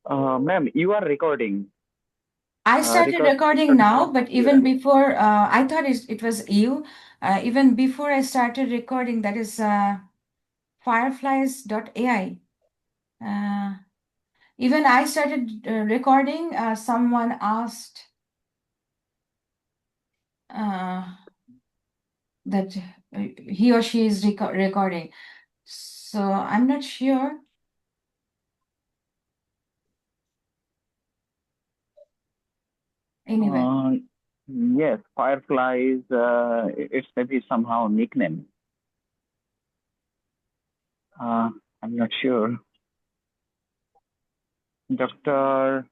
Ma'am, you are recording. I started Record recording started now, from but here. even before, I thought it was you. Even before I started recording, that is fireflies.ai. Uh, Even I started recording, someone asked uh, that he or she is recording. So I'm not sure. Anyway, Uh, yes, Fireflies, it's maybe somehow nickname. Uh, I'm not sure. Doctor,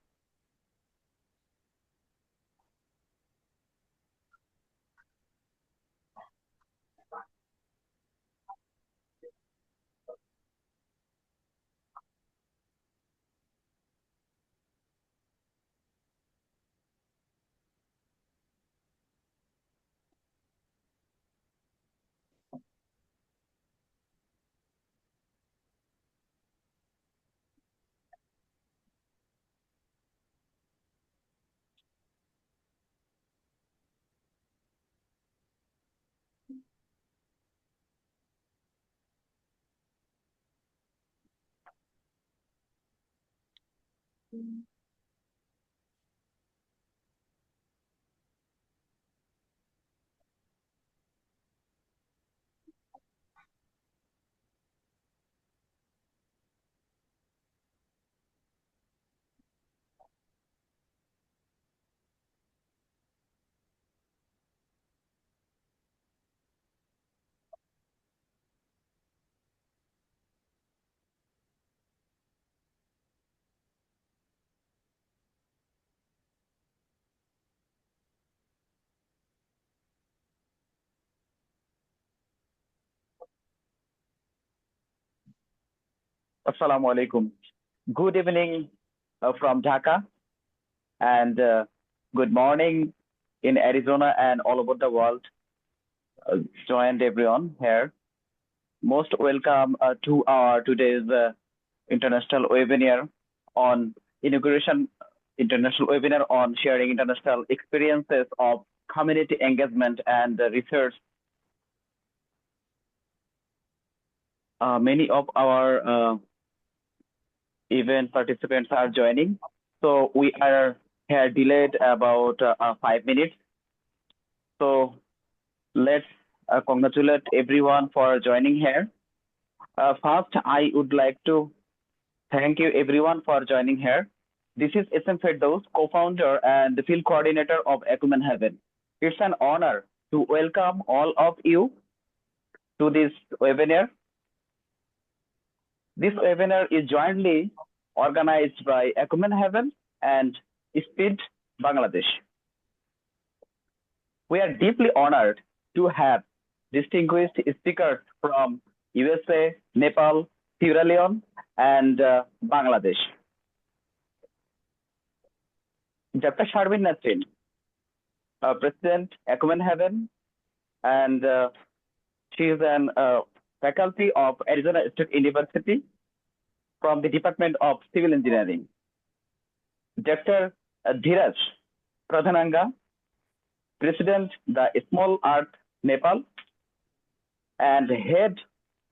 Assalamu alaikum. Good evening from Dhaka and good morning in Arizona and all over the world. Joined everyone here. Most welcome to our today's international webinar on inauguration international webinar on sharing international experiences of community engagement and research. Many of our event participants are joining, so we are here delayed about 5 minutes. So let's congratulate everyone for joining here. First, I would like to thank you everyone for joining here. This is SM Firdaus, co-founder and the field coordinator of Acumen Haven. It's an honor to welcome all of you to this webinar. This webinar is jointly organized by Acumen Haven and Speed Bangladesh. We are deeply honored to have distinguished speakers from USA, Nepal, Sierra Leone, and Bangladesh. Dr. Sharmin Nasrin, President, Acumen Haven, and she is an faculty of Arizona State University from the Department of Civil Engineering. Dr. Dhiraj Pradhananga, President, the Small Earth Nepal, and head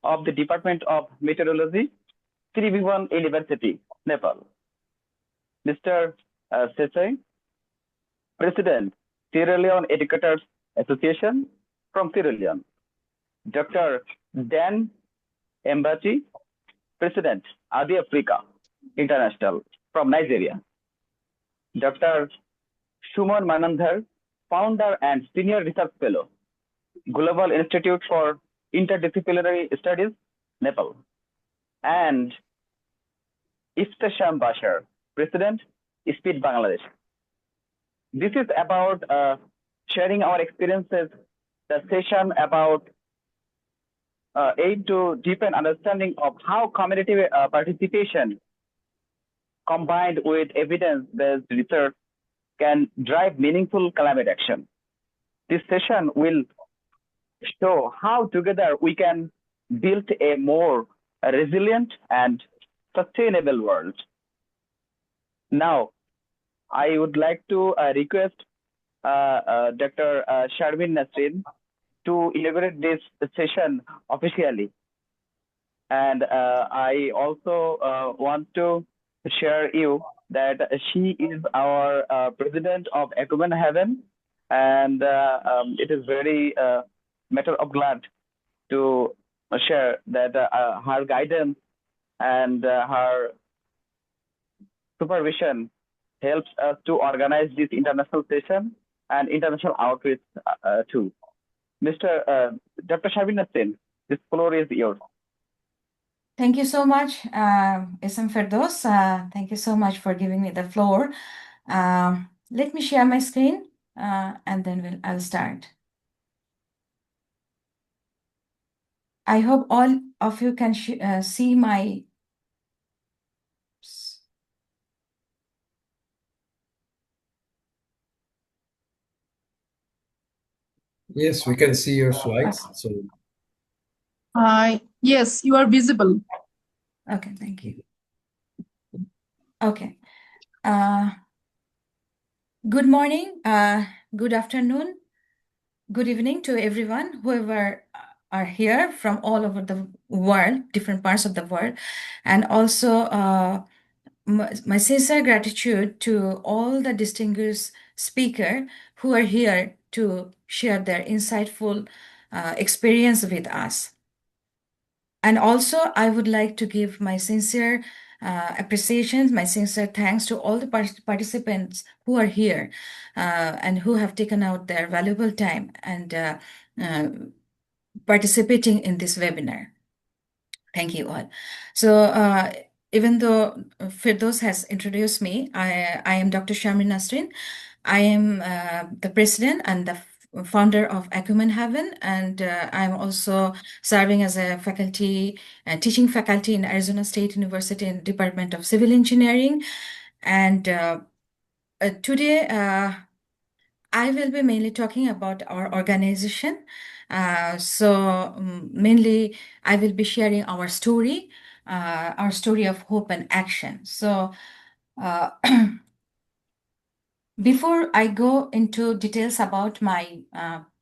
of the Department of Meteorology, Tribhuvan University, Nepal. Mr. Sesai, President, Sierra Leone Educators Association from Sierra Leone. Dr. Dan Mbati, President, AdiAfrica International from Nigeria. Dr. Shuman Manandhar, Founder and Senior Research Fellow, Global Institute for Interdisciplinary Studies, Nepal. And Iftesham Bashar, President, Speed Bangladesh. This is about sharing our experiences, the session about aim to deepen understanding of how community participation combined with evidence-based research can drive meaningful climate action. This session will show how together we can build a more resilient and sustainable world. Now, I would like to request Dr. Sharmin Nasrin to inaugurate this session officially. And I also want to share you that she is our president of Acumen Haven, and it is very matter of glad to share that her guidance and her supervision helps us to organize this international session and international outreach too. Mr. Dr. Shabin Nasrin, this floor is yours. Thank you so much, Isam Ferdos. Thank you so much for giving me the floor. Let me share my screen and then I'll start. I hope all of you can see my. Yes, we can see your slides. So, yes, you are visible. Okay, thank you. Okay. Good morning, good afternoon, good evening to everyone, whoever are here from all over the world, different parts of the world, and also my sincere gratitude to all the distinguished speakers who are here to share their insightful experience with us. And also, I would like to give my sincere appreciation, my sincere thanks to all the participants who are here and who have taken out their valuable time and participating in this webinar. Thank you all. So even though Firdos has introduced me, I am Dr. Sharmin Nasrin. I am the president and the founder of Acumen Haven, and I'm also serving as a faculty, teaching faculty in Arizona State University in Department of Civil Engineering. And today, I will be mainly talking about our organization. Mainly, I will be sharing our story of hope and action. So before I go into details about my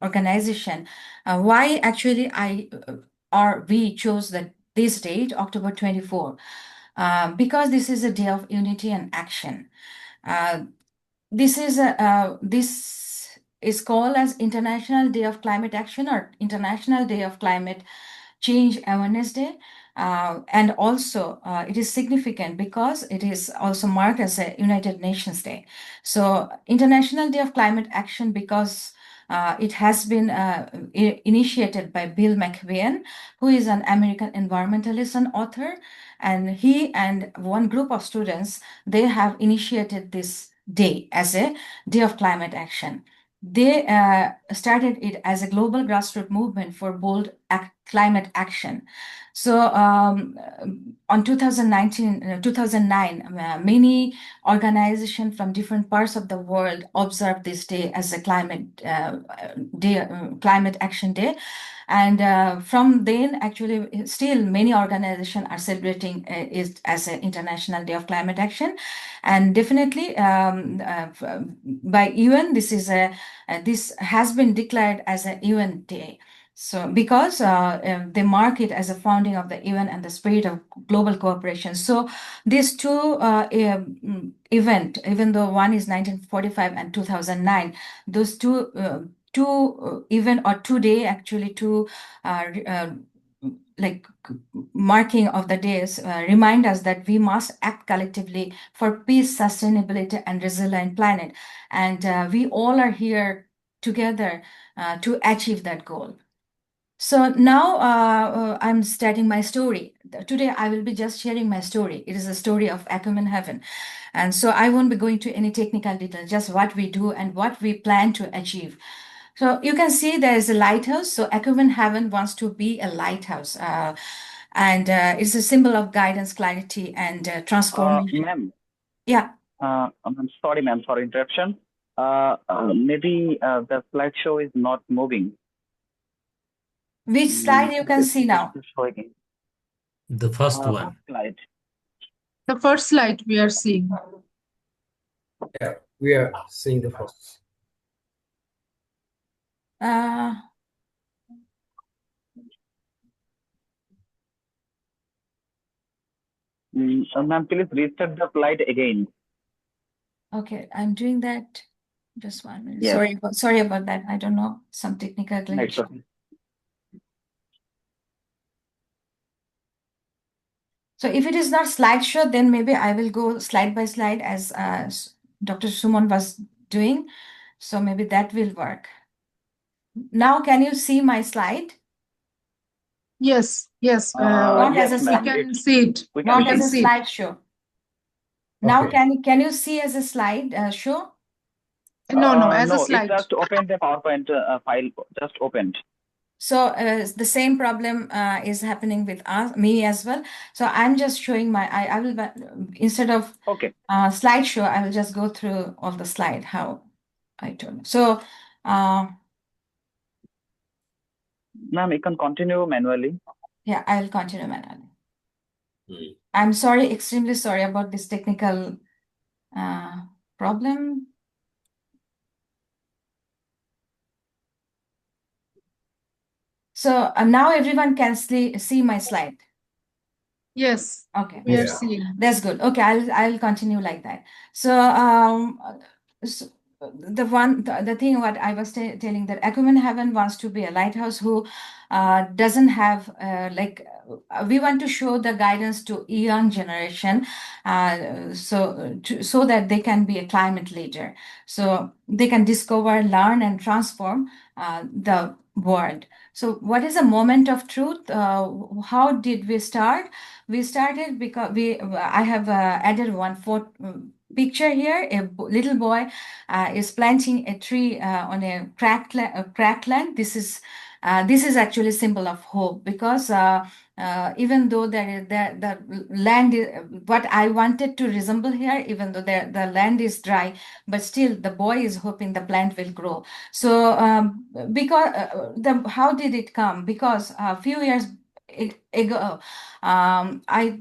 organization, why actually we chose this date, October 24, because this is a day of unity and action. This is called as International Day of Climate Action or International Day of Climate Change Awareness Day. And also, it is significant because it is also marked as a United Nations Day. So, International Day of Climate Action because it has been initiated by Bill McVeigh, who is an American environmentalist and author. And he and one group of students, they have initiated this day as a Day of Climate Action. They started it as a global grassroots movement for bold climate action. So on 2009, many organizations from different parts of the world observed this day as a climate action day. And from then, actually, still many organizations are celebrating it as an International Day of Climate Action. And definitely, by UN, this has been declared as a UN Day. So, because they mark it as a founding of the UN and the spirit of global cooperation. So, these two event, even though one is 1945 and 2009, those two event or 2 day actually like marking of the days remind us that we must act collectively for peace, sustainability, and resilient planet. And we all are here together to achieve that goal. So now I'm starting my story. Today I will be just sharing my story. It is a story of Acumen Haven. And so I won't be going to any technical details, just what we do and what we plan to achieve. So you can see there is a lighthouse. So Acumen Haven wants to be a lighthouse. And it's a symbol of guidance, clarity, and transformation. Ma'am. Yeah. I'm sorry, ma'am, for interruption. Maybe the slideshow is not moving. Which slide you can see now? the first one. Slide. The first slide we are seeing. Yeah, we are seeing the process. Ma'am, please restart the slide again. Okay, I'm doing that. Just 1 minute. Yes. Sorry about that. I don't know, some technical glitch. Right, okay. So if it is not slideshow, then maybe I will go slide by slide as Dr. Suman was doing. So maybe that will work. Now, can you see my slide? Yes. Not as a Yes, We ma'am. slide. can see it. We Not can as a see. slideshow. Now, Okay. can you see as a slide show? No, as a No, it slide. just opened the PowerPoint file, just opened. So the same problem is happening with me as well. So I'm just showing I will, instead of Okay. slideshow, I will just go through all the slide, how I told. So, Ma'am, you can continue manually. yeah, I'll continue manually. Hmm. I'm sorry, extremely sorry about this technical problem. So now everyone can see my slide. Yes. Okay, We are Yeah. seeing. that's good. Okay, I'll continue like that. So, so the thing what I was telling, that Acumen Haven wants to be a lighthouse who doesn't have we want to show the guidance to young generation, so that they can be a climate leader, so they can discover, learn, and transform the world. So, what is a moment of truth? How did we start? We started because I have added one picture here. Little boy is planting a tree on a cracked land. This is actually a symbol of hope, because even though the land is what I wanted to resemble here, even though the land is dry, but still the boy is hoping the plant will grow. So because how did it come? Because a few years ago, I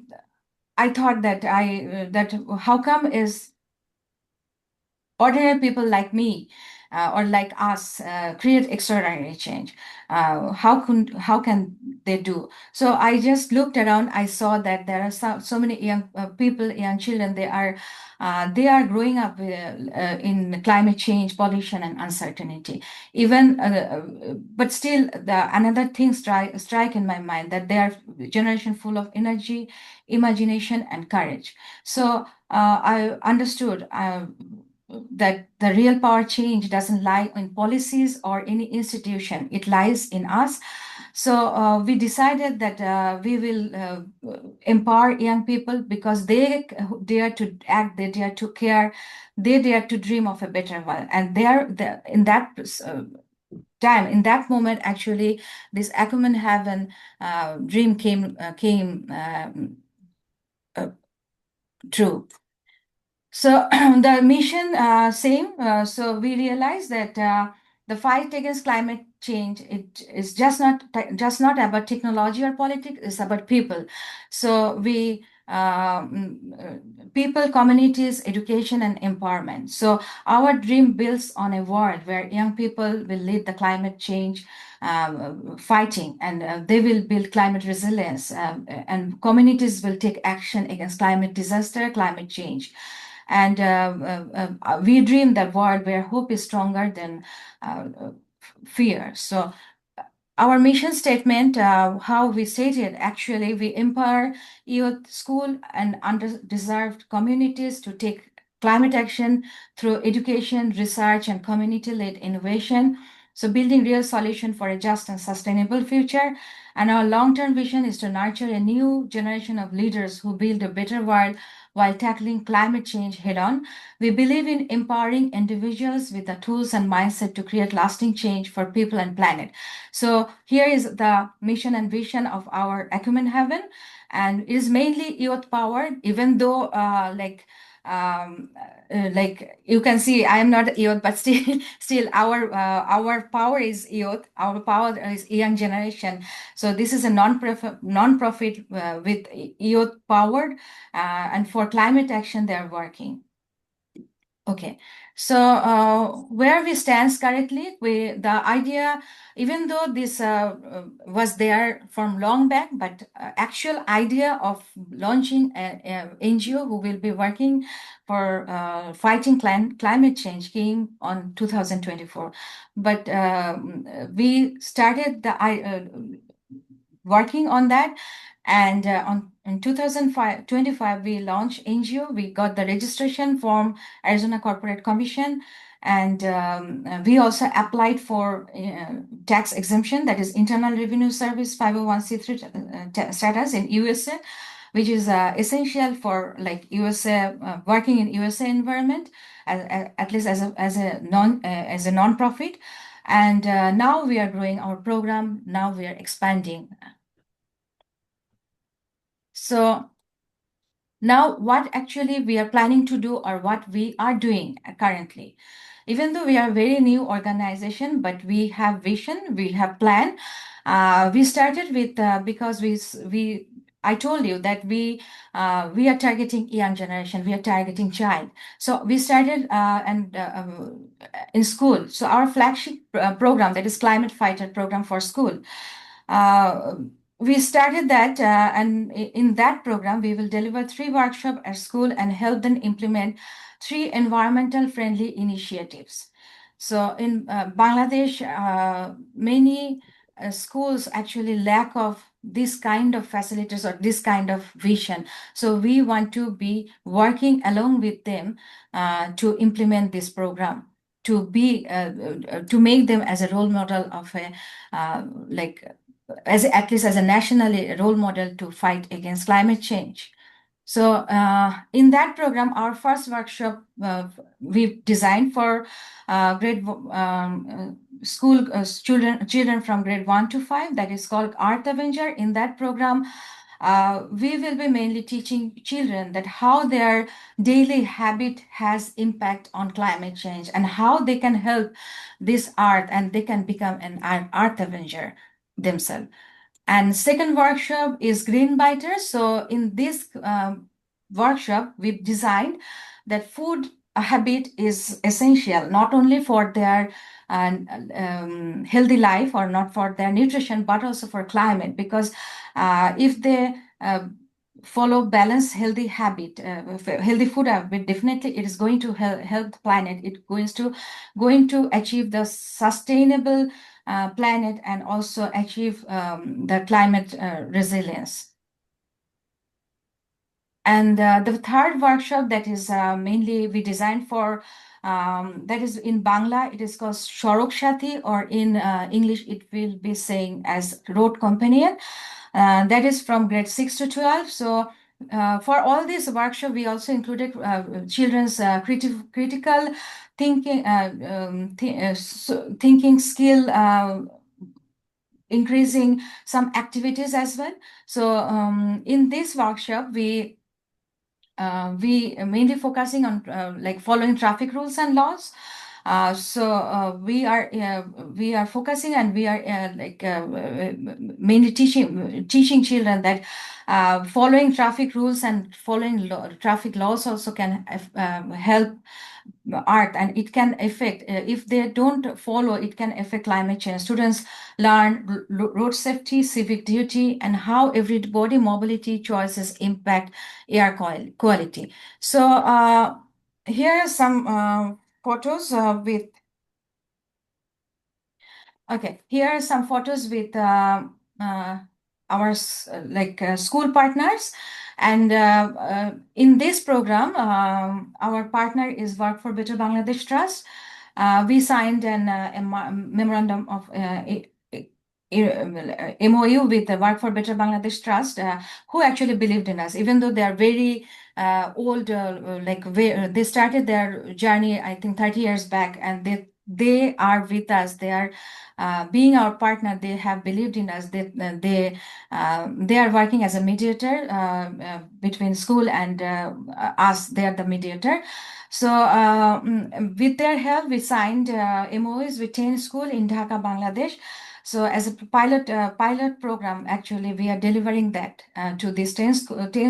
thought that that how come is ordinary people like me or like us create extraordinary change. How can they do? So I just looked around. I saw that there are so many young people, young children. They are growing up in climate change, pollution, and uncertainty. Even, but still, another thing strike in my mind, that they are generation full of energy, imagination, and courage. So I understood that the real power change doesn't lie in policies or any institution. It lies in us. So we decided that we will empower young people, because they dare to act, they dare to care, they dare to dream of a better world. And in that time, in that moment, actually, this Acumen Haven dream came true. So the mission same. So we realized that the fight against climate change, it is just not about technology or politics. It's about people. So we people, communities, education, and empowerment. So our dream builds on a world where young people will lead the climate change fighting, and they will build climate resilience, and communities will take action against climate disaster, climate change. And we dream that world where hope is stronger than fear. So our mission statement, how we stated, actually, we empower youth, school, and underdeserved communities to take climate action through education, research, and community-led innovation. So building real solution for a just and sustainable future. And our long-term vision is to nurture a new generation of leaders who build a better world while tackling climate change head-on. We believe in empowering individuals with the tools and mindset to create lasting change for people and planet. So here is the mission and vision of our Acumen Haven, and it is mainly youth powered, even though like you can see, I am not youth, but still our power is youth. Our power is young generation. So this is a non-profit with youth powered, and for climate action they are working. Okay, so where we stand currently, the idea, even though this was there from long back, but actual idea of launching a NGO who will be working for fighting climate change came on 2024. But we started working on that. And in 2025, we launched NGO. We got the registration from Arizona Corporate Commission, and we also applied for tax exemption, that is Internal Revenue Service 501c3 status in USA, which is essential for like USA working in USA environment, at least as a non-profit. And now we are growing our program. Now we are expanding. So now what actually we are planning to do, or what we are doing currently, even though we are a very new organization, but we have vision, we have plan. We started with because I told you that we are targeting young generation, we are targeting child. So we started in school. So our flagship program, that is Climate Fighter program for school. We started that, and in that program, we will deliver 3 workshops at school and help them implement 3 environmental friendly initiatives. So in Bangladesh, many schools actually lack of this kind of facilities or this kind of vision. So we want to be working along with them to implement this program, to make them as a role model of a at least as a national role model to fight against climate change. So in that program, our first workshop we've designed for grade school children from grade 1 to 5, that is called Earth Avenger. In that program, we will be mainly teaching children that how their daily habit has impact on climate change and how they can help this earth and they can become an Earth Avenger themselves. And second workshop is Green Biters. So in this workshop, we've designed that food habit is essential, not only for their healthy life or not for their nutrition, but also for climate. Because if they follow balanced healthy habit, healthy food habit, definitely it is going to help the planet. It going to achieve the sustainable planet and also achieve the climate resilience. And the third workshop that is mainly we designed for, that is in Bangla, it is called Shorok Sathi, or in English, it will be saying as Road Companion. That is from grade 6 to 12. So for all this workshop, we also included children's critical thinking, thinking skill, increasing some activities as well. So in this workshop, we mainly focusing on like following traffic rules and laws. So we are focusing, and we are mainly teaching children that following traffic rules and following traffic laws also can help art, and it can affect, if they don't follow, it can affect climate change. Students learn road safety, civic duty, and how everybody mobility choices impact air quality. So here are some photos with, okay, here are some photos with our school partners. And in this program, our partner is Work for Better Bangladesh Trust. We signed a memorandum of MOU with the Work for Better Bangladesh Trust, who actually believed in us, even though they are very old, they started their journey, I think 30 years back, and they are with us. They are being our partner. They have believed in us. They are working as a mediator between school and us. They are the mediator. So with their help, we signed MOUs with 10 schools in Dhaka, Bangladesh. So as a pilot program, actually, we are delivering that to this 10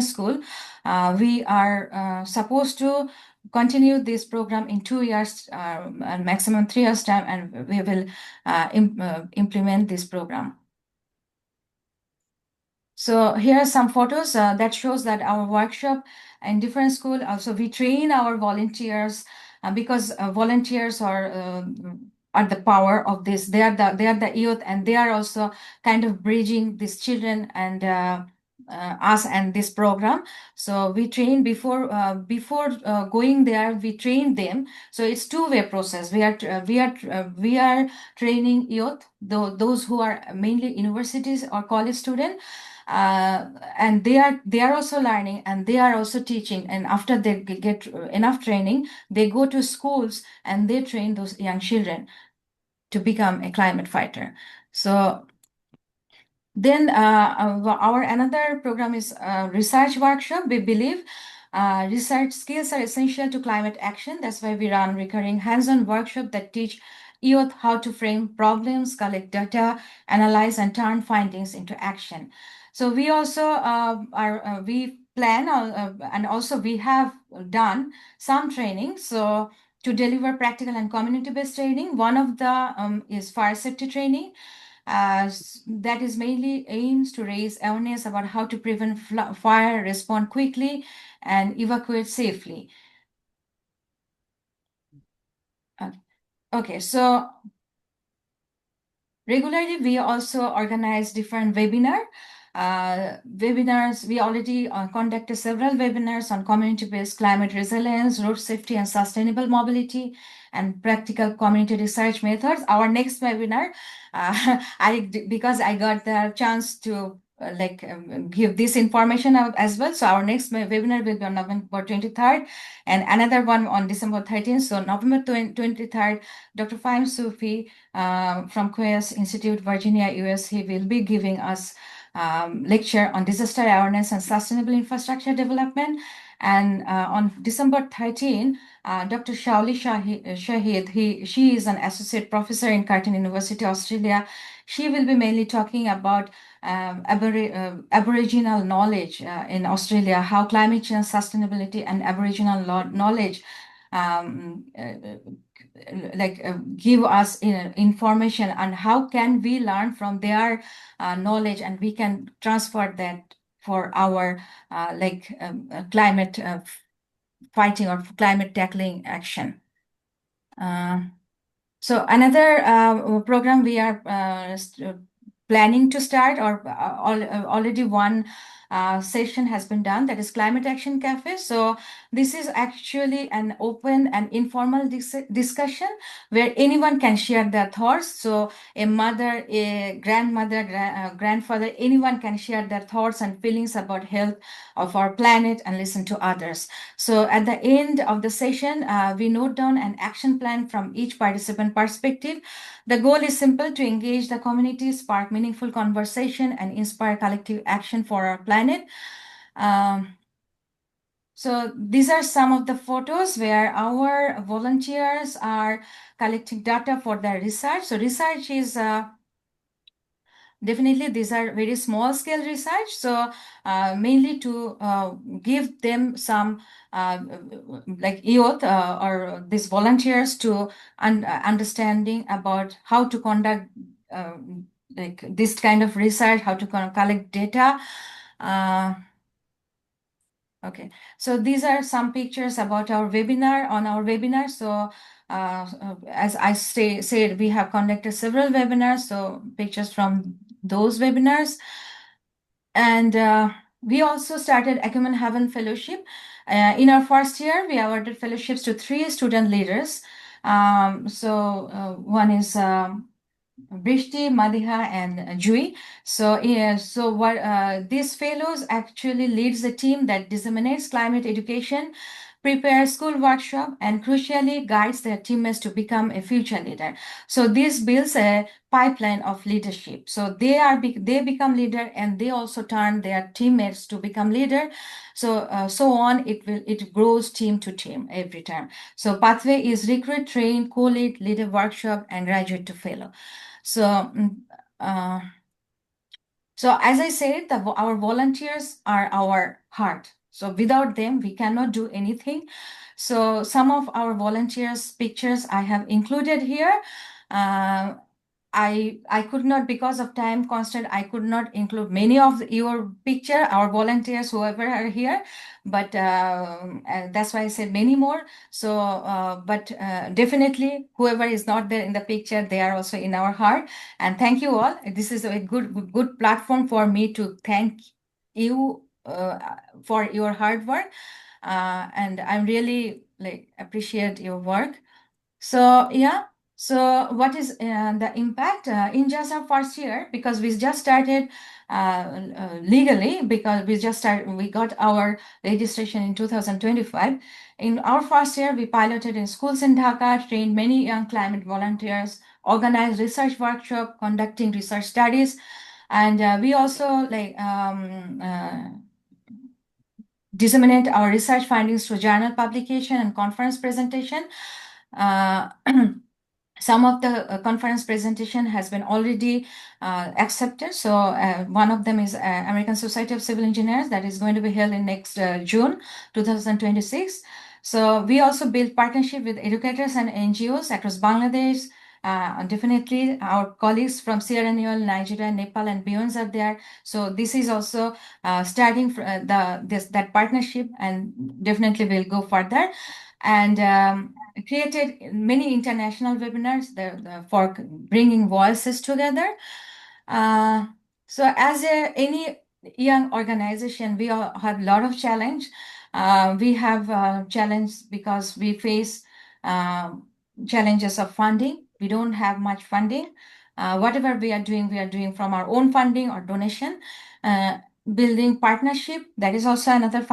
school. We are supposed to continue this program in 2 years, and maximum 3 years time, and we will implement this program. So here are some photos that shows that our workshop in different school. Also, we train our volunteers because volunteers are the power of this. They are the youth, and they are also kind of bridging these children and us and this program. So we train before going there. We train them. So it's two-way process. We are training youth, those who are mainly universities or college students. And they are also learning, and they are also teaching, and after they get enough training, they go to schools and they train those young children to become a climate fighter. So then our another program is research workshop. We believe research skills are essential to climate action. That's why we run recurring hands-on workshop that teach youth how to frame problems, collect data, analyze, and turn findings into action. So we also we plan and also we have done some training. So to deliver practical and community-based training, one of the is fire safety training. That is mainly aims to raise awareness about how to prevent fire, respond quickly, and evacuate safely. Okay, so regularly we also organize different webinars. We already conducted several webinars on community-based climate resilience, road safety, and sustainable mobility, and practical community research methods. Our next webinar, because I got the chance to give this information out as well. So our next webinar will be on November 23rd, and another one on December 13th. So November 23rd, Dr. Fahim Sufi from Quest Institute, Virginia, US, he will be giving us lecture on disaster awareness and sustainable infrastructure development. And on December 13, Dr. Shauli Shahid, she is an associate professor in Curtin University, Australia. She will be mainly talking about Aboriginal knowledge in Australia, how climate change, sustainability, and Aboriginal knowledge give us information on how can we learn from their knowledge, and we can transfer that for our climate fighting or climate tackling action. So another program we are planning to start, or already one session has been done, that is Climate Action Cafe. So this is actually an open and informal discussion where anyone can share their thoughts. So a mother, a grandmother, grandfather, anyone can share their thoughts and feelings about health of our planet and listen to others. So at the end of the session, we note down an action plan from each participant perspective. The goal is simple: to engage the community, spark meaningful conversation, and inspire collective action for our planet. So these are some of the photos where our volunteers are collecting data for their research. So research is definitely, these are very small scale research. So mainly to give them some youth or these volunteers to understanding about how to conduct this kind of research, how to collect data. Okay, so these are some pictures about our webinar, on our webinar. So as I said, we have conducted several webinars, so pictures from those webinars. And we also started Acumen Haven Fellowship. In our first year, we awarded fellowships to 3 student leaders. One is Brishti, Madiha, and Jui. So these fellows actually leads a team that disseminates climate education, prepares school workshop, and crucially guides their teammates to become a future leader. So this builds a pipeline of leadership. So they become leader, and they also turn their teammates to become leader. So on it grows team to team every time. So pathway is recruit, train, co-lead, leader workshop, and graduate to fellow. So as I said, our volunteers are our heart. So without them, we cannot do anything. So some of our volunteers' pictures I have included here. I could not, because of time constraint, I could not include many of your picture, our volunteers, whoever are here, but that's why I said many more. So, but definitely whoever is not there in the picture, they are also in our heart. And thank you all. This is a good platform for me to thank you for your hard work. And I really appreciate your work. So yeah, so what is the impact in just our first year, because we just started legally, because we got our registration in 2025. In our first year, we piloted in schools in Dhaka, trained many young climate volunteers, organized research workshop, conducting research studies, and we also disseminate our research findings through journal publication and conference presentation. Some of the conference presentation has been already accepted. So one of them is American Society of Civil Engineers, that is going to be held in next June 2026. So we also build partnership with educators and NGOs across Bangladesh. Definitely our colleagues from Sierra Leone, Nigeria, Nepal, and beyond are there. So this is also starting that partnership, and definitely we'll go further. And created many international webinars for bringing voices together. So as any young organization, we all have a lot of challenge. We have challenge because we face challenges of funding. We don't have much funding. Whatever we are doing from our own funding or donation. Building partnership, that is also another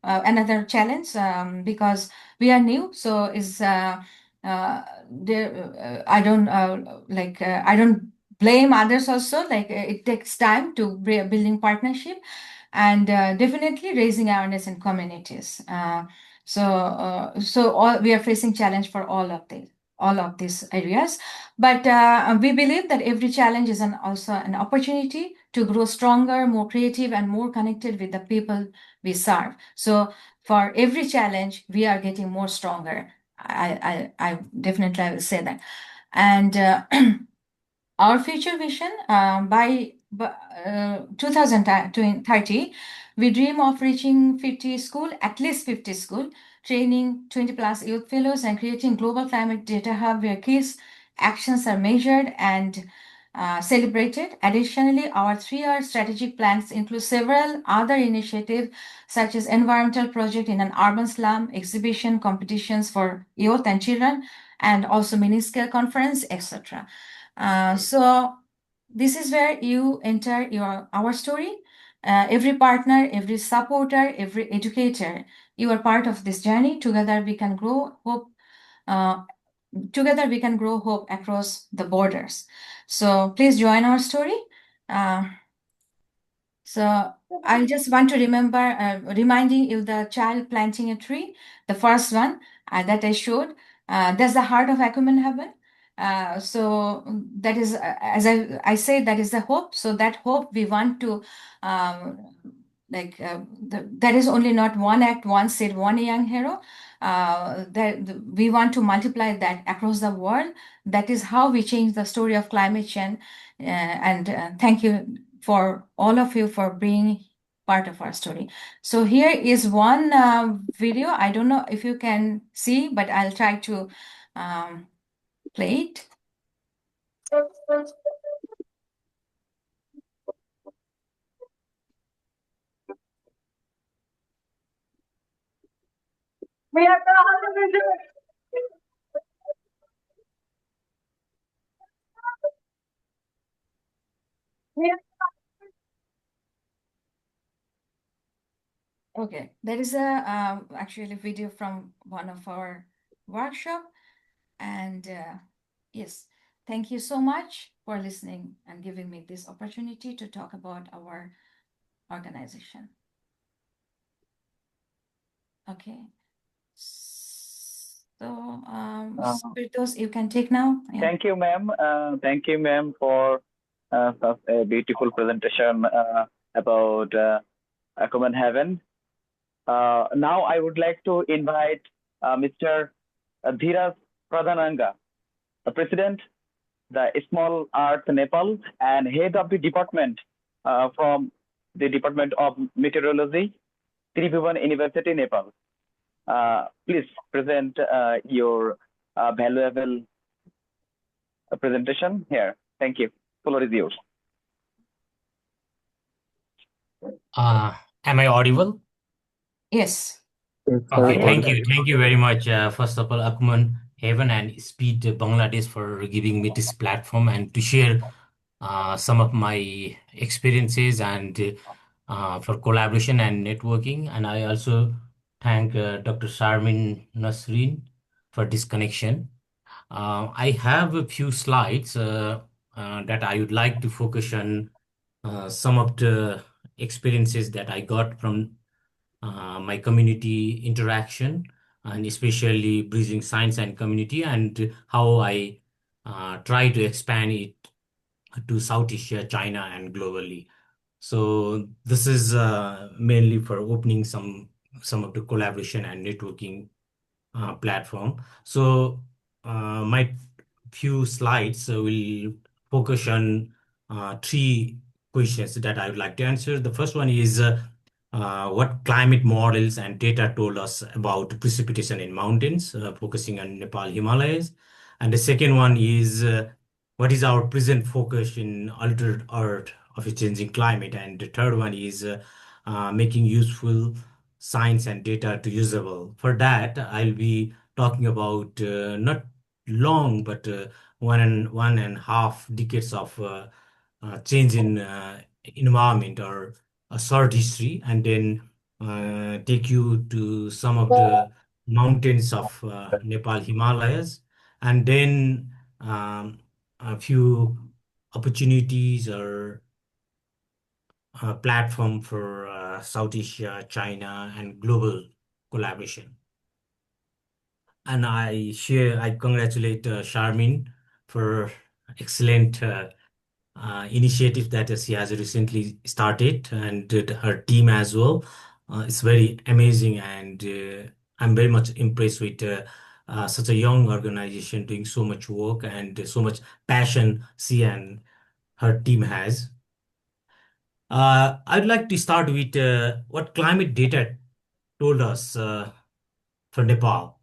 another challenge, because we are new. So I don't blame others also. It takes time to building partnership, and definitely raising awareness in communities. So we are facing challenge for all of these areas, but we believe that every challenge is also an opportunity to grow stronger, more creative, and more connected with the people we serve. So for every challenge, we are getting more stronger. I definitely will say that. And our future vision, by 2030, we dream of reaching at least 50 school, training 20 plus youth fellows, and creating global climate data hub where kids' actions are measured and celebrated. Additionally, our 3-year strategic plans include several other initiatives, such as environmental project in an urban slum, exhibition competitions for youth and children, and also mini-scale conference, etc. So this is where you enter our story. Every partner, every supporter, every educator, you are part of this journey. Together we can grow hope. Together we can grow hope across the borders. So please join our story. So I just want to reminding you the child planting a tree, the first one that I showed. That's the heart of Acumen Haven. So that is, as I say, that is the hope. So that hope we want to, that is only not one act, one seed, one young hero. We want to multiply that across the world. That is how we change the story of climate change. And thank you for all of you for being part of our story. So here is one video. I don't know if you can see, but I'll try to play it. Okay, there is actually a video from one of our workshop, and yes, thank you so much for listening and giving me this opportunity to talk about our organization. Okay, so Spiritos, you can take now. Yeah. Thank you, ma'am. Thank you, ma'am, for such a beautiful presentation about Acumen Haven. Now I would like to invite Mr. Dheeraj Pradhananga, the President, the Small Earth Nepal, and Head of the Department from the Department of Meteorology, Tribhuvan University, Nepal. Please present your valuable presentation here. Thank you. Floor is yours. Am I audible? Yes. Okay, thank you. Thank you very much. First of all, Acumen Haven and Speed Bangladesh for giving me this platform and to share some of my experiences and for collaboration and networking. And I also thank Dr. Sharmin Nasreen for this connection. I have a few slides that I would like to focus on some of the experiences that I got from my community interaction, and especially bridging science and community, and how I try to expand it to South Asia, China, and globally. So this is mainly for opening some of the collaboration and networking platform. So my few slides will focus on three questions that I would like to answer. The first one is what climate models and data told us about precipitation in mountains, focusing on Nepal Himalayas. And the second one is what is our present focus in altered Earth of a changing climate. And the third one is making useful science and data to usable. For that, I'll be talking about not long, but one and a half decades of change in environment or a short history, and then take you to some of the mountains of Nepal Himalayas, and then a few opportunities or platform for South Asia, China, and global collaboration. And I congratulate Charmin for excellent initiative that she has recently started, and her team as well. It's very amazing, and I'm very much impressed with such a young organization doing so much work and so much passion she and her team has. I'd like to start with what climate data told us for Nepal.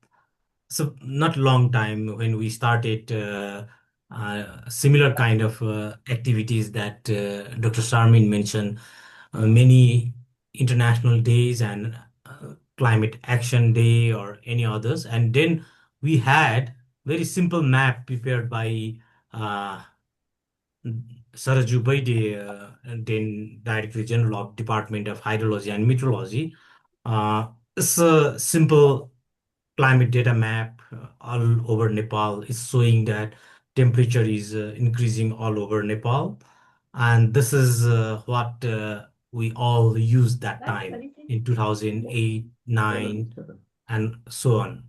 So not long time when we started similar kind of activities that Dr. Sarmin mentioned, many international days and climate action day or any others. And then we had very simple map prepared by uh, Saraju Baide, then Director General of Department of Hydrology and Meteorology. It's a simple climate data map all over Nepal is showing that temperature is increasing all over Nepal. And this is what we all used that time in 2008, 9, and so on.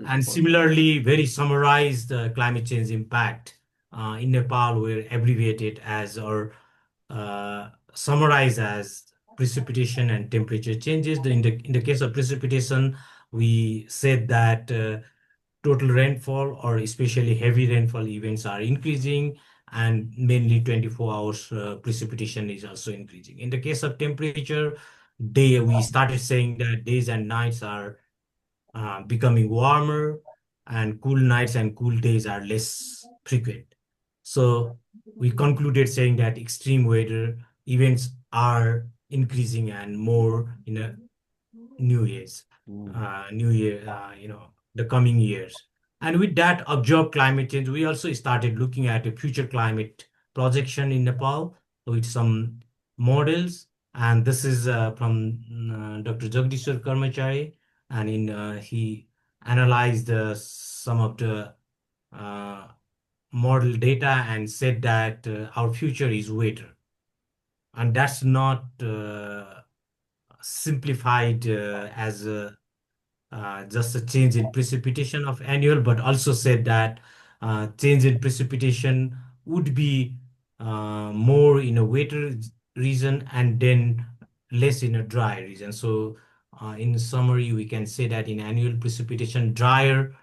And similarly, very summarized climate change impact in Nepal were abbreviated as or summarized as precipitation and temperature changes. In the case of precipitation, we said that total rainfall or especially heavy rainfall events are increasing, and mainly 24 hours precipitation is also increasing. In the case of temperature, we started saying that days and nights are becoming warmer, and cool nights and cool days are less frequent. So we concluded saying that extreme weather events are increasing and more in a new years, new year, the coming years. And with that observed climate change, we also started looking at a future climate projection in Nepal with some models. And this is from Dr. Jagdishwar Karmachari, and he analyzed some of the uh, model data and said that our future is wetter. And that's not simplified as just a change in precipitation of annual, but also said that change in precipitation would be more in a wetter region and then less in a dry region. So in summary, we can say that in annual precipitation, drier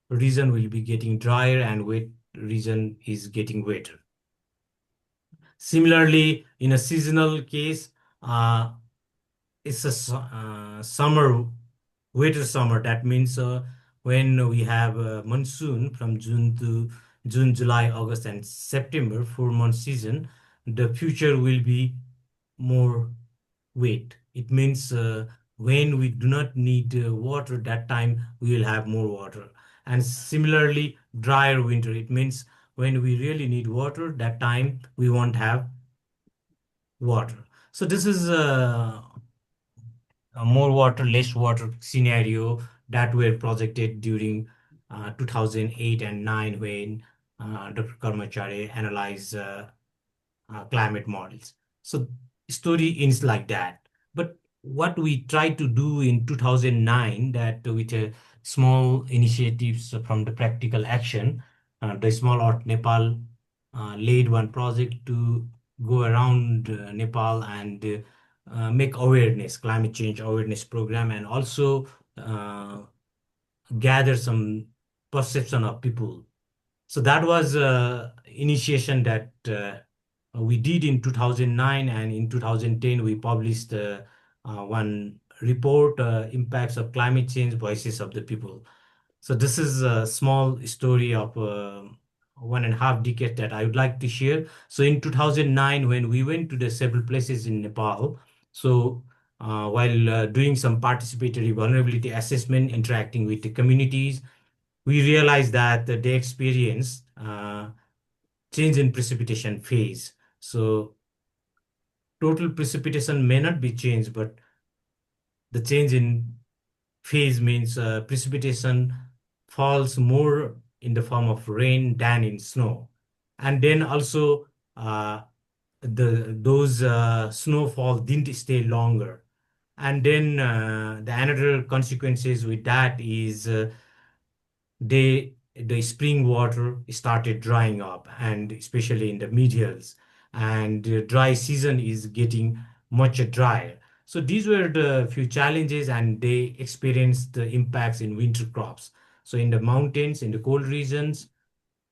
region will be getting drier and wet region is getting wetter. Similarly, in a seasonal case, it's a summer, wetter summer. That means when we have monsoon from June, July, August, and September, 4 month season, the future will be more wet. It means when we do not need water, that time we will have more water. And similarly, drier winter. It means when we really need water, that time we won't have water. So this is a more water, less water scenario that were projected during 2008 and 9 when Dr. Karmachari analyzed climate models. So story ends like that. But what we tried to do in 2009, that with small initiatives from the practical action, the Small Earth Nepal led one project to go around Nepal and make awareness, climate change awareness program, and also gather some perception of people. So that was initiation that we did in 2009, and in 2010 we published one report, Impacts of Climate Change, Voices of the People. So this is a small story of 1.5 decade that I would like to share. So in 2009, when we went to the several places in Nepal, so while doing some participatory vulnerability assessment, interacting with the communities, we realized that they experienced change in precipitation phase. So total precipitation may not be changed, but the change in phase means precipitation falls more in the form of rain than in snow. And then also those snowfall didn't stay longer. And then the another consequences with that is the spring water started drying up, and especially in the mid hills, and the dry season is getting much drier. So these were the few challenges, and they experienced the impacts in winter crops. So in the mountains, in the cold regions,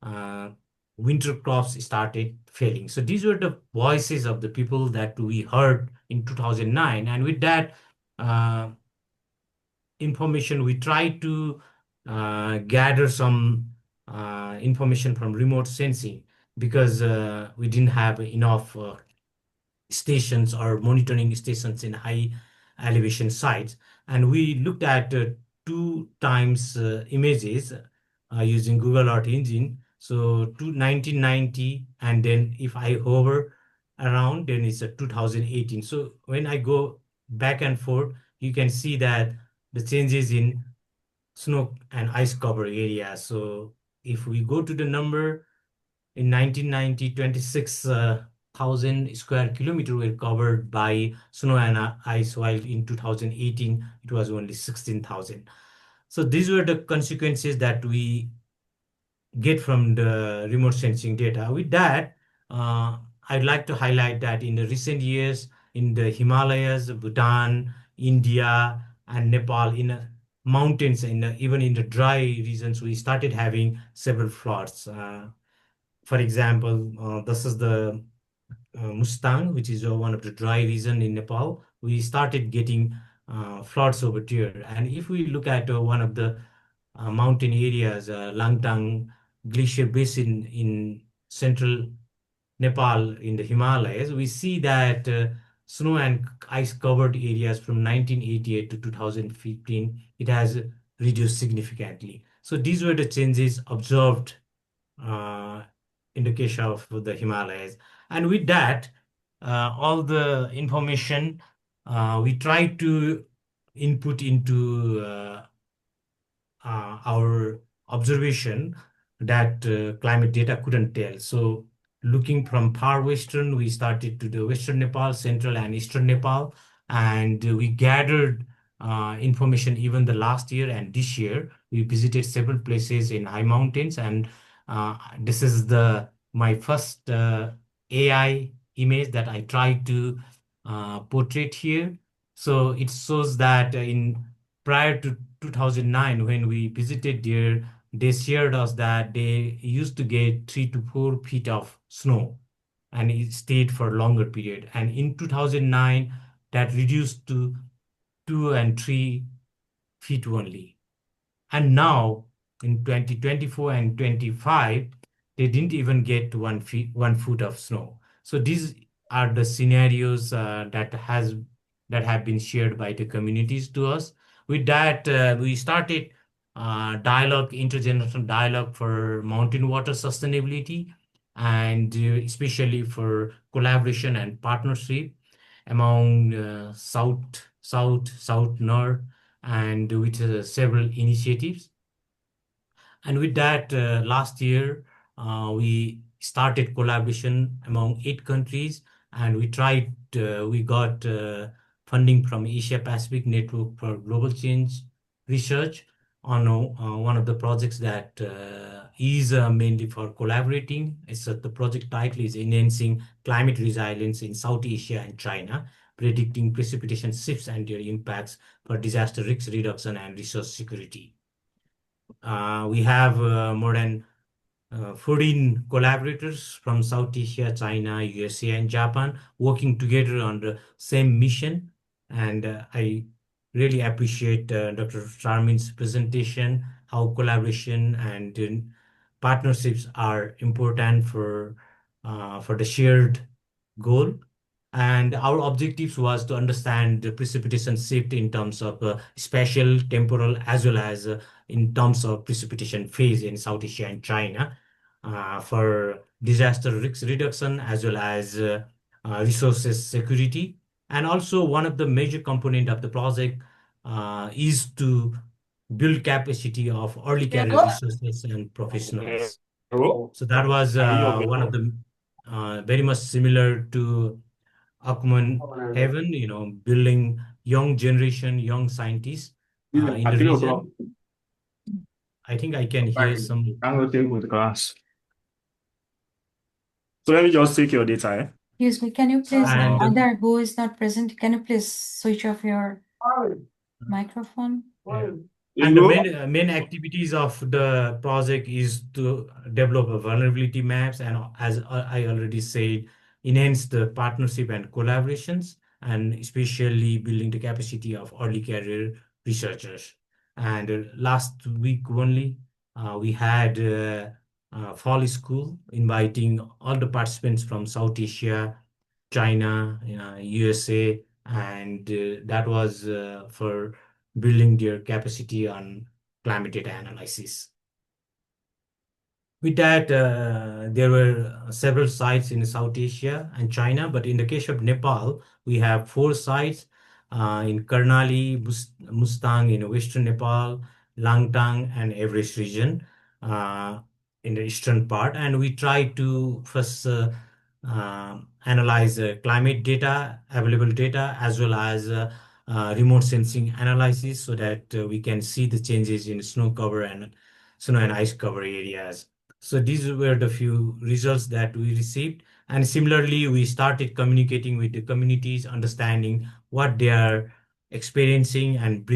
uh, winter crops started failing. So these were the voices of the people that we heard in 2009, and with that uh, information, we tried to gather some information from remote sensing, because we didn't have enough stations or monitoring stations in high elevation sites. And we looked at 2 times images using Google Earth Engine. So to 1990, and then if I hover around, then it's a 2018. So when I go back and forth, you can see that the changes in snow and ice cover area. So if we go to the number, in 1990, 26,000 square kilometers were covered by snow and ice, while in 2018, it was only 16,000. So these were the consequences that we get from the remote sensing data. With that, I'd like to highlight that in the recent years, in the Himalayas, Bhutan, India, and Nepal, in mountains, even in the dry regions, we started having several floods. For example, this is the Mustang, which is one of the dry region in Nepal. We started getting floods over there. And if we look at one of the mountain areas, Langtang Glacier Basin in central Nepal in the Himalayas, we see that snow and ice covered areas from 1988 to 2015, it has reduced significantly. So these were the changes observed uh, in the case of the Himalayas. And with that, all the information we try to input into our observation that climate data couldn't tell. So looking from far western, we started to the western Nepal, central and eastern Nepal, and we gathered information even the last year and this year. We visited several places in high mountains, and this is my first AI image that I tried to portray here. So it shows that in prior to 2009, when we visited there, they shared us that they used to get 3 to 4 feet of snow, and it stayed for a longer period. And in 2009, that reduced to 2 and 3 feet only. And now in 2024 and 25, they didn't even get 1 foot of snow. So these are the scenarios that have been shared by the communities to us. With that, we started dialogue, intergenerational dialogue for mountain water sustainability, and especially for collaboration and partnership among south, north, and with several initiatives. And with that, last year, we started collaboration among 8 countries, and we got funding from Asia Pacific Network for Global Change Research on one of the projects that is mainly for collaborating. The project title is Enhancing Climate Resilience in South Asia and China, Predicting Precipitation Shifts and Their Impacts for Disaster Risk Reduction and Resource Security. We have more than 14 collaborators from South Asia, China, USA, and Japan working together on the same mission. And I really appreciate Dr. Charmin's presentation, how collaboration and partnerships are important for the shared goal. And our objectives was to understand the precipitation shift in terms of spatial, temporal, as well as in terms of precipitation phase in South Asia and China, for disaster risk reduction as well as resources security. And also one of the major component of the project is to build capacity of early career resources and professionals. So that was one of the very much similar to Acumen Haven, building young generation, young scientists in the region. I think I can hear some. So let me just take your data. Excuse me, can you please, And other who is not present, can you please switch off your microphone? Yeah. And the main activities of the project is to develop a vulnerability maps, and as I already said, enhance the partnership and collaborations, and especially building the capacity of early career researchers. And last week only, we had fall school inviting all the participants from South Asia, China, USA, and that was for building their capacity on climate data analysis. With that, there were several sites in South Asia and China, but in the case of Nepal, we have 4 sites in Karnali, Mustang in western Nepal, Langtang, and Everest region in the eastern part. And we try to first analyze climate data, available data, as well as remote sensing analysis, so that we can see the changes in snow cover and snow and ice cover areas. So these were the few results that we received. And similarly, we started communicating with the communities, understanding what they are experiencing, and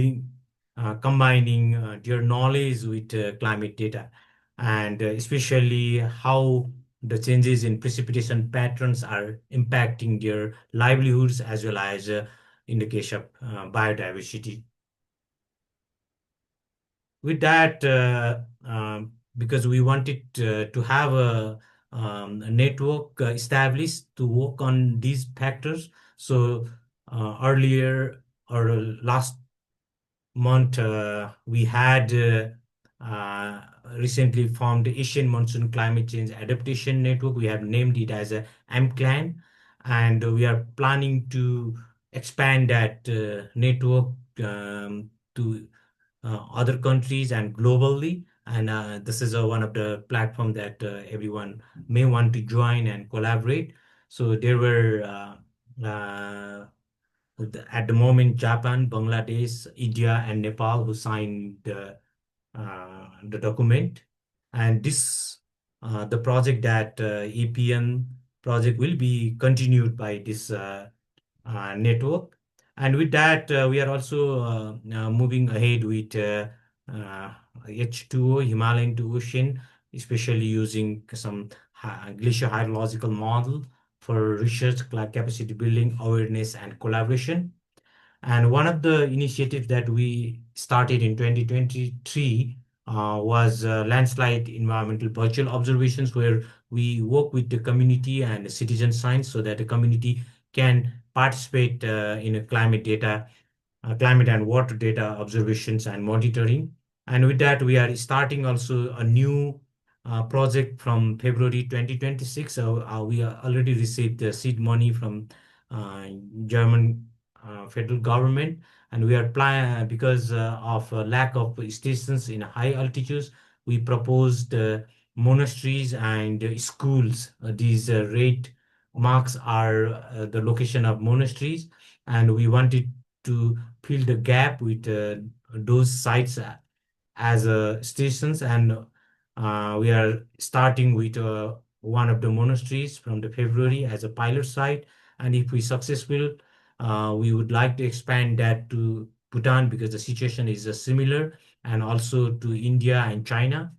combining their knowledge with climate data, and especially how the changes in precipitation patterns are impacting their livelihoods, as well as in the case of biodiversity. With that, because we wanted to have a network established to work on these factors, so earlier or last month, we had recently formed the Asian Monsoon Climate Change Adaptation Network. We have named it as a AMCLAN, and we are planning to expand that network to other countries and globally. And this is one of the platform that everyone may want to join and collaborate. So there were at the moment Japan, Bangladesh, India, and Nepal who signed the document. And this the project that APN project will be continued by this network. And with that, we are also moving ahead with H2O, Himalayan to ocean, especially using some glacier hydrological model for research, capacity building, awareness, and collaboration. And one of the initiatives that we started in 2023 was landslide environmental virtual observations, where we work with the community and citizen science so that the community can participate in a climate and water data observations and monitoring. And with that, we are starting also a new project from February 2026. So we already received the seed money from German federal government, and we are planning because of lack of stations in high altitudes. We proposed monasteries and schools. These red marks are the location of monasteries, and we wanted to fill the gap with those sites as stations. And we are starting with one of the monasteries from the February as a pilot site. And if we successful, we would like to expand that to Bhutan because the situation is similar, and also to India and China.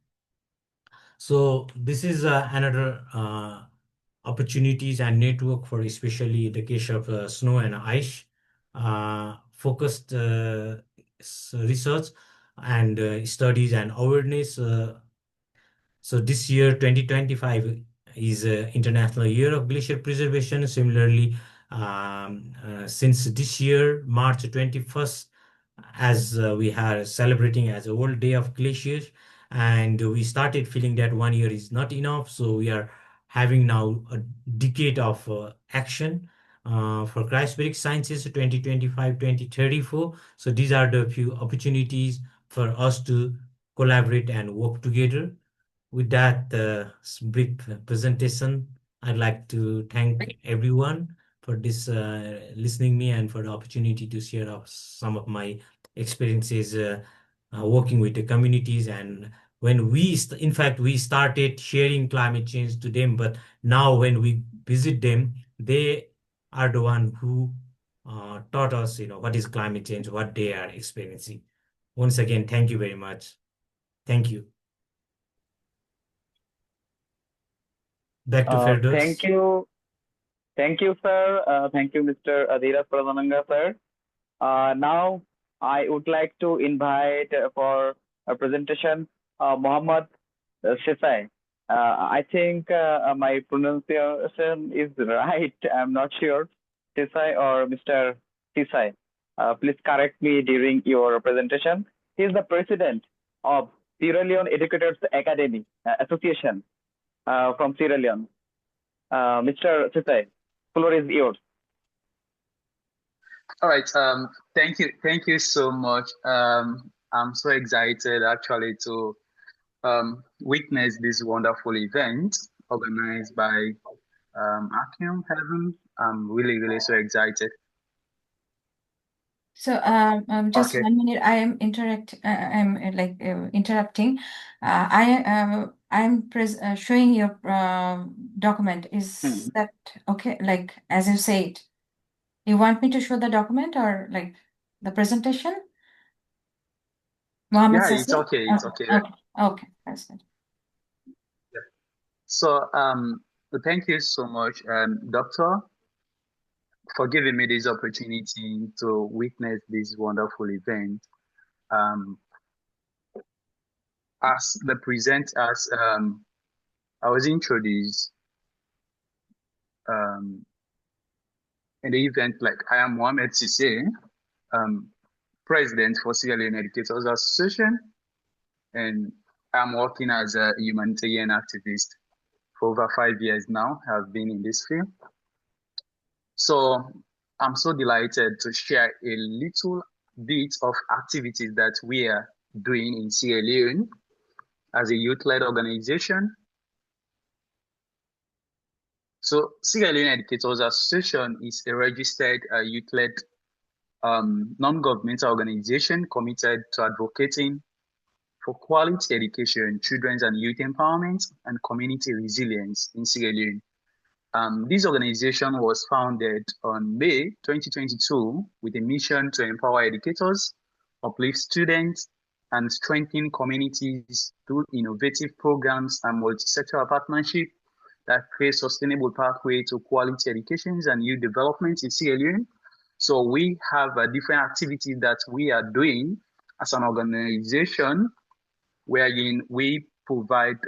So this is another opportunities and network for especially the case of snow and ice focused research and studies and awareness. So this year, 2025, is International Year of Glacier Preservation. Similarly, since this year, March 21st, as we are celebrating as a World Day of Glaciers, and we started feeling that 1 year is not enough. So we are having now a decade of action for cryospheric sciences 2025-2034. So these are the few opportunities for us to collaborate and work together. With that brief presentation, I'd like to thank everyone for this listening me and for the opportunity to share some of my experiences working with the communities. And when in fact, we started sharing climate change to them, but now when we visit them, they are the one who taught us, what is climate change, what they are experiencing. Once again, thank you very much. Thank you. Back to Ferdows. Thank you, sir. Thank you, Mr. Adhira Pradhananga, sir. Now, I would like to invite for a presentation Mohammad Sisai. I think my pronunciation is right. I'm not sure. Sisai or Mr. Sisai. Please correct me during your presentation. He is the president of Sierra Leone Educators Academy Association from Sierra Leone. Mr. Sisai, floor is yours. All right. Thank you so much. I'm so excited actually to witness this wonderful event organized by Acumen Haven. I'm really so excited. So just Okay. 1 minute. I am interrupting. I'm showing your document. Is that okay? Like as you said, you want me to show the document or like the presentation? Mohammed Yeah, it's okay. It's okay. Okay, that's good. Yeah. So thank you so much, Doctor, for giving me this opportunity to witness this wonderful event. As the presenters, I was introduced in the event, like I am Mohamed Sisse, president for Sierra Leone Educators Association, and I'm working as a humanitarian activist for over 5 years now. I've been in this field. So I'm so delighted to share a little bit of activities that we are doing in Sierra Leone as a youth-led organization. So Sierra Leone Educators Association is a registered youth-led non-governmental organization committed to advocating for quality education, children's and youth empowerment, and community resilience in Sierra Leone. This organization was founded on May 2022 with a mission to empower educators, uplift students, and strengthen communities through innovative programs and multi-sectoral partnership that create sustainable pathway to quality education and youth development in Sierra Leone. So we have different activities that we are doing as an organization, wherein we provide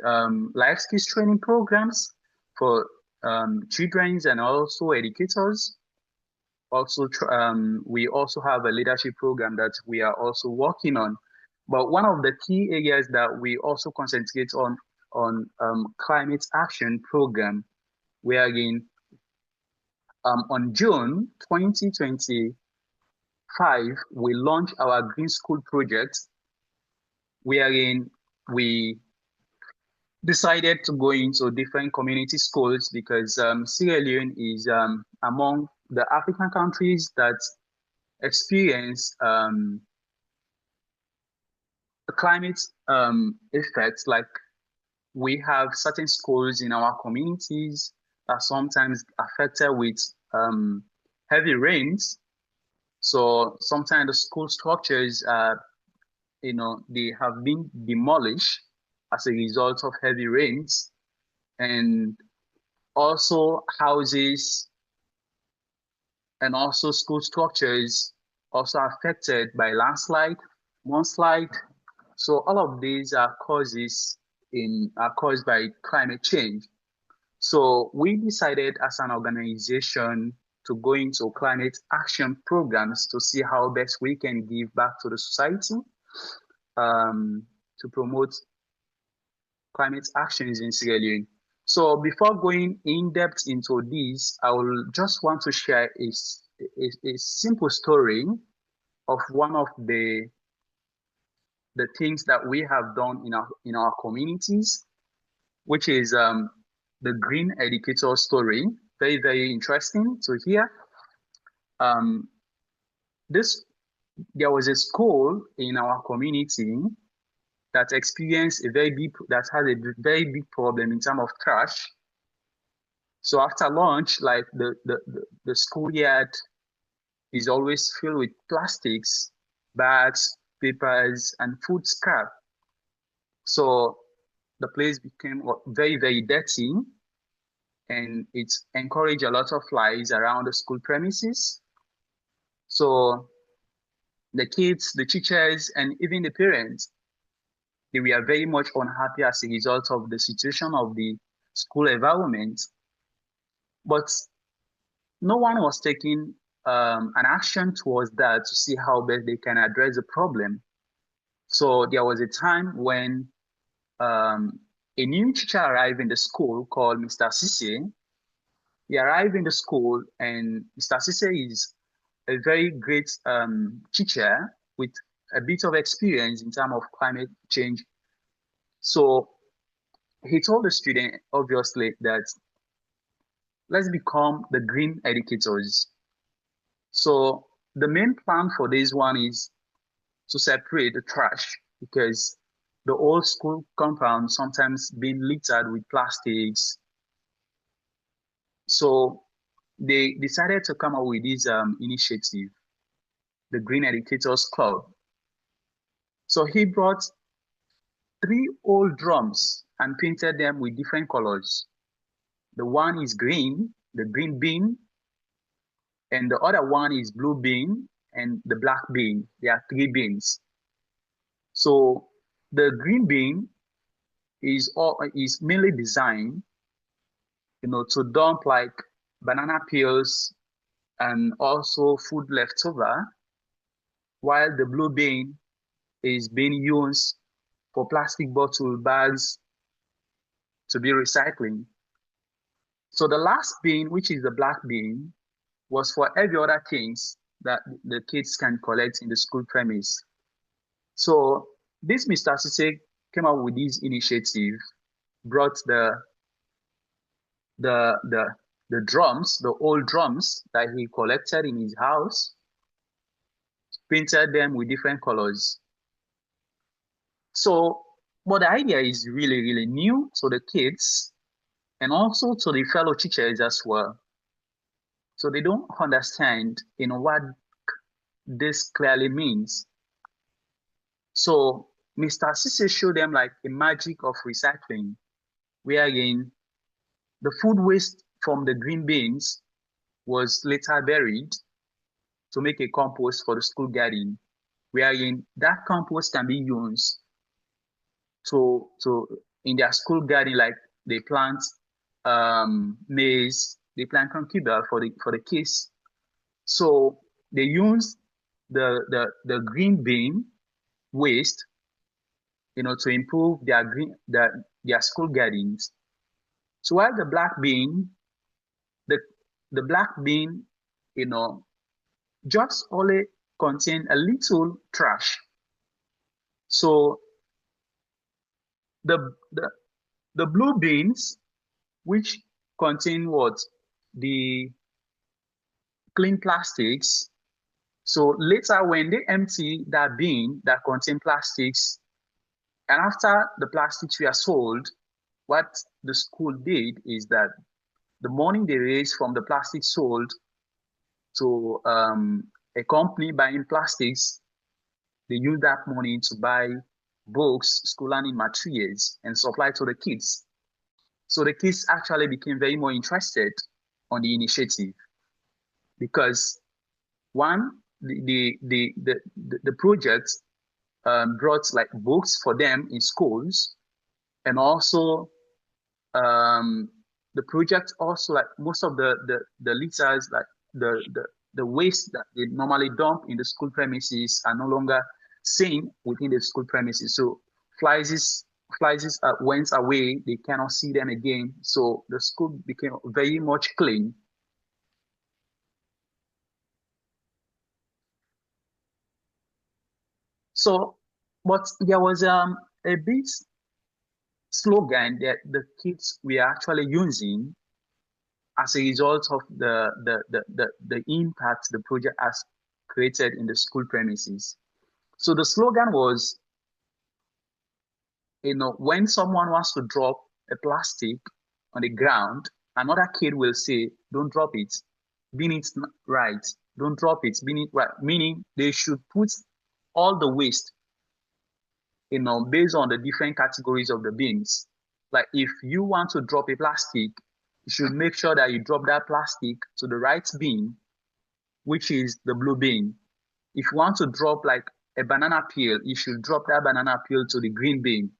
life skills training programs for children and also educators. Also, we also have a leadership program that we are also working on. But one of the key areas that we also concentrate on climate action program, wherein on June 2025, we launched our Green School project, wherein we decided to go into different community schools because Sierra Leone is among the African countries that experience climate effects. Like, we have certain schools in our communities are sometimes affected with heavy rains. So sometimes the school structures they have been demolished as a result of heavy rains, and also houses and also school structures also affected by landslide, mudslide. So all of these are caused by climate change. So we decided as an organization to go into climate action programs to see how best we can give back to the society to promote climate actions in Sierra Leone. So before going in depth into this, I will just want to share a simple story of one of the things that we have done in our communities, which is the Green Educator story. Very, very interesting to hear. There was a school in our community that experienced has a very big problem in terms of trash. So after lunch, like the schoolyard is always filled with plastics, bags, papers, and food scrap. So the place became very, very dirty, and it encouraged a lot of flies around the school premises. So the kids, the teachers, and even the parents, they were very much unhappy as a result of the situation of the school environment. But no one was taking an action towards that to see how best they can address the problem. So there was a time when a new teacher arrived in the school called Mr. Sise. He arrived in the school, and Mr. Sise is a very great teacher with a bit of experience in terms of climate change. So he told the student, obviously, that let's become the green educators. So the main plan for this one is to separate the trash, because the old school compound sometimes being littered with plastics. So they decided to come up with this initiative, the Green Educators Club. So he brought 3 old drums and painted them with different colors. The one is green, the green bean, and the other one is blue bean and the black bean. There are 3 beans. So the green bean is mainly designed, to dump like banana peels and also food leftover, while the blue bean is being used for plastic bottle bags to be recycling. So the last bean, which is the black bean, was for every other things that the kids can collect in the school premise. So this Mr. Sise came up with this initiative, brought the drums, the old drums that he collected in his house, painted them with different colors. So, but the idea is really, really new to the kids, and also to the fellow teachers as well. So they don't understand, what this clearly means. So Mr. Sise showed them like a magic of recycling, wherein the food waste from the green beans was later buried to make a compost for the school garden, wherein that compost can be used to in their school garden, like they plant maize, they plant cucumber for the kids. So they use the green bean waste, to improve their school gardens. So while the black bean, the black bean, just only contain a little trash. So the blue beans, which contain what? The clean plastics. So later when they empty that bin that contain plastics, and after the plastics were sold, what the school did is that the money they raised from the plastic sold to a company buying plastics, they use that money to buy books, school learning materials, and supply to the kids. So the kids actually became very more interested on the initiative, because one, the project brought like books for them in schools, and also the project also, like most of the litters, like the waste that they normally dump in the school premises are no longer seen within the school premises. So flies went away, they cannot see them again. So the school became very much clean. So, but there was a bit slogan that the kids were actually using as a result of the impact the project has created in the school premises. So the slogan was, when someone wants to drop a plastic on the ground, another kid will say, don't drop it, bin it right, don't drop it, bin it right, meaning they should put all the waste, based on the different categories of the bins. Like if you want to drop a plastic, you should make sure that you drop that plastic to the right bin, which is the blue bin. If you want to drop like a banana peel, you should drop that banana peel to the green bin.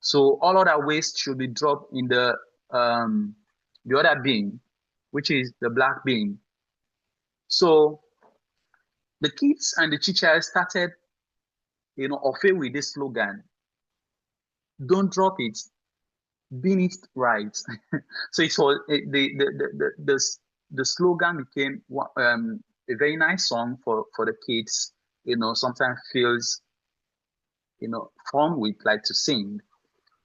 So all of that waste should be dropped in the other bin, which is the black bin. So the kids and the teachers started, off with this slogan: don't drop it, bin it right. So it was the slogan became a very nice song for the kids. Sometimes feels fun with, like, to sing.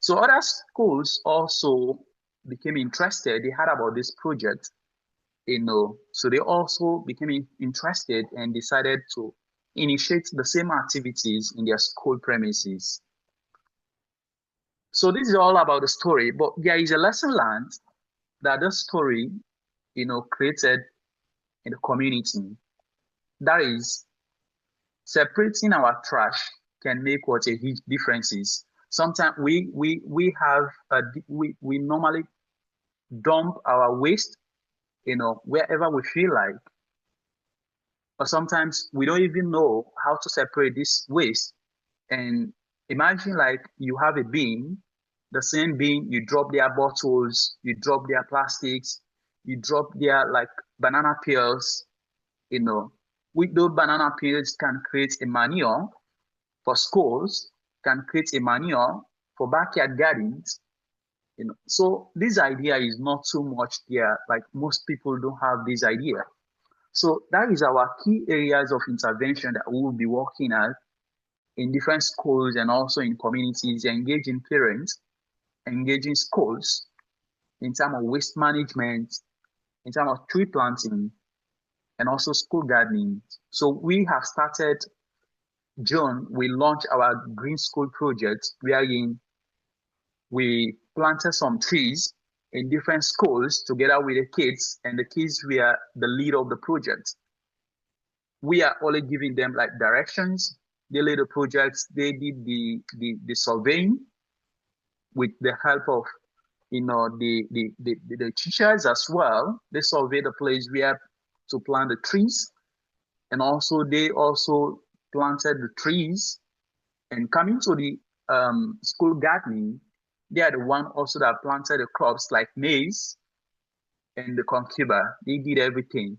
So other schools also became interested. They heard about this project, so they also became interested and decided to initiate the same activities in their school premises. So this is all about the story, but there is a lesson learned that the story, created in the community. That is, separating our trash can make what a huge differences. Sometimes we normally dump our waste, wherever we feel like, or sometimes we don't even know how to separate this waste. And imagine, like, you have a bin, the same bin, you drop their bottles, you drop their plastics, you drop their, like, banana peels, with those banana peels can create a manure for schools, can create a manure for backyard gardens. So this idea is not too much there. Like, most people don't have this idea. So that is our key areas of intervention that we will be working at in different schools and also in communities, engaging parents, engaging schools in terms of waste management, in terms of tree planting, and also school gardening. So we have started June, we launched our Green School project, wherein we planted some trees in different schools together with the kids, and the kids were the lead of the project. We are only giving them like directions. They lead the projects. They did the surveying with the help of the teachers as well. They survey the place where to plant the trees, and also they also planted the trees. And coming to the school gardening, they are the one also that planted the crops like maize and the cucumber. They did everything.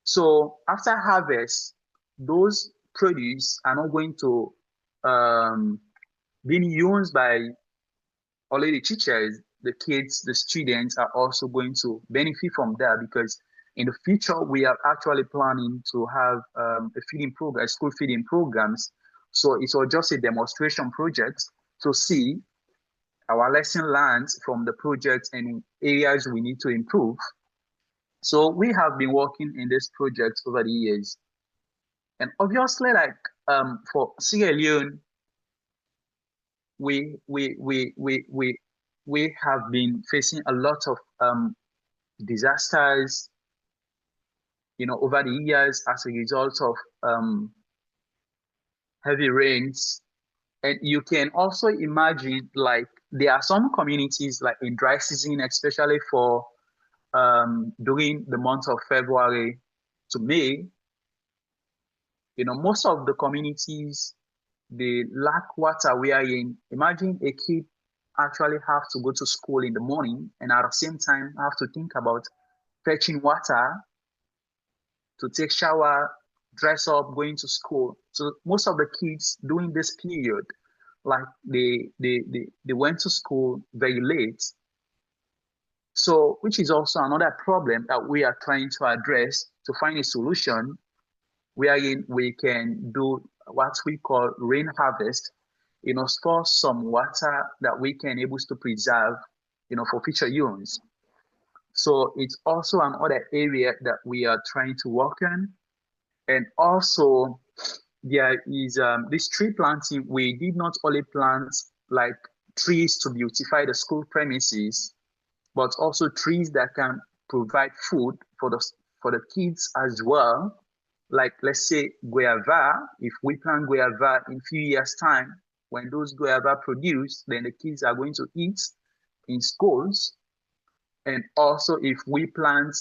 So after harvest, those produce are not going to being used by only the teachers. The kids, the students are also going to benefit from that, because in the future we are actually planning to have a feeding program, school feeding programs. So it was just a demonstration project to see our lesson learned from the project and areas we need to improve. So we have been working in this project over the years. And obviously, like for Sierra Leone, we have been facing a lot of disasters, over the years as a result of heavy rains. And you can also imagine, like, there are some communities, like in dry season, especially for during the month of February to May, most of the communities, they lack water. We are in, imagine a kid actually have to go to school in the morning and at the same time have to think about fetching water to take shower, dress up, going to school. So most of the kids during this period, like they went to school very late. So, which is also another problem that we are trying to address to find a solution wherein we can do what we call rain harvest, store some water that we can able to preserve, for future use. So it's also another area that we are trying to work on. And also there is this tree planting. We did not only plant like trees to beautify the school premises, but also trees that can provide food for the kids as well. Like, let's say guava, if we plant guava in few years' time, when those guava produce, then the kids are going to eat in schools. And also if we plant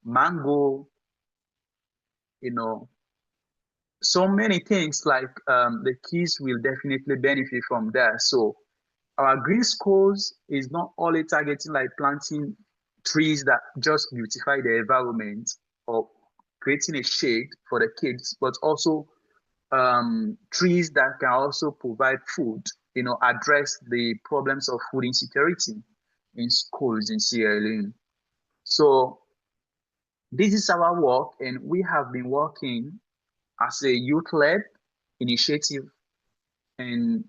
mango, so many things, like the kids will definitely benefit from that. So our green schools is not only targeting like planting trees that just beautify the environment or creating a shade for the kids, but also trees that can also provide food, address the problems of food insecurity in schools in Sierra Leone. So this is our work, and we have been working as a youth-led initiative, and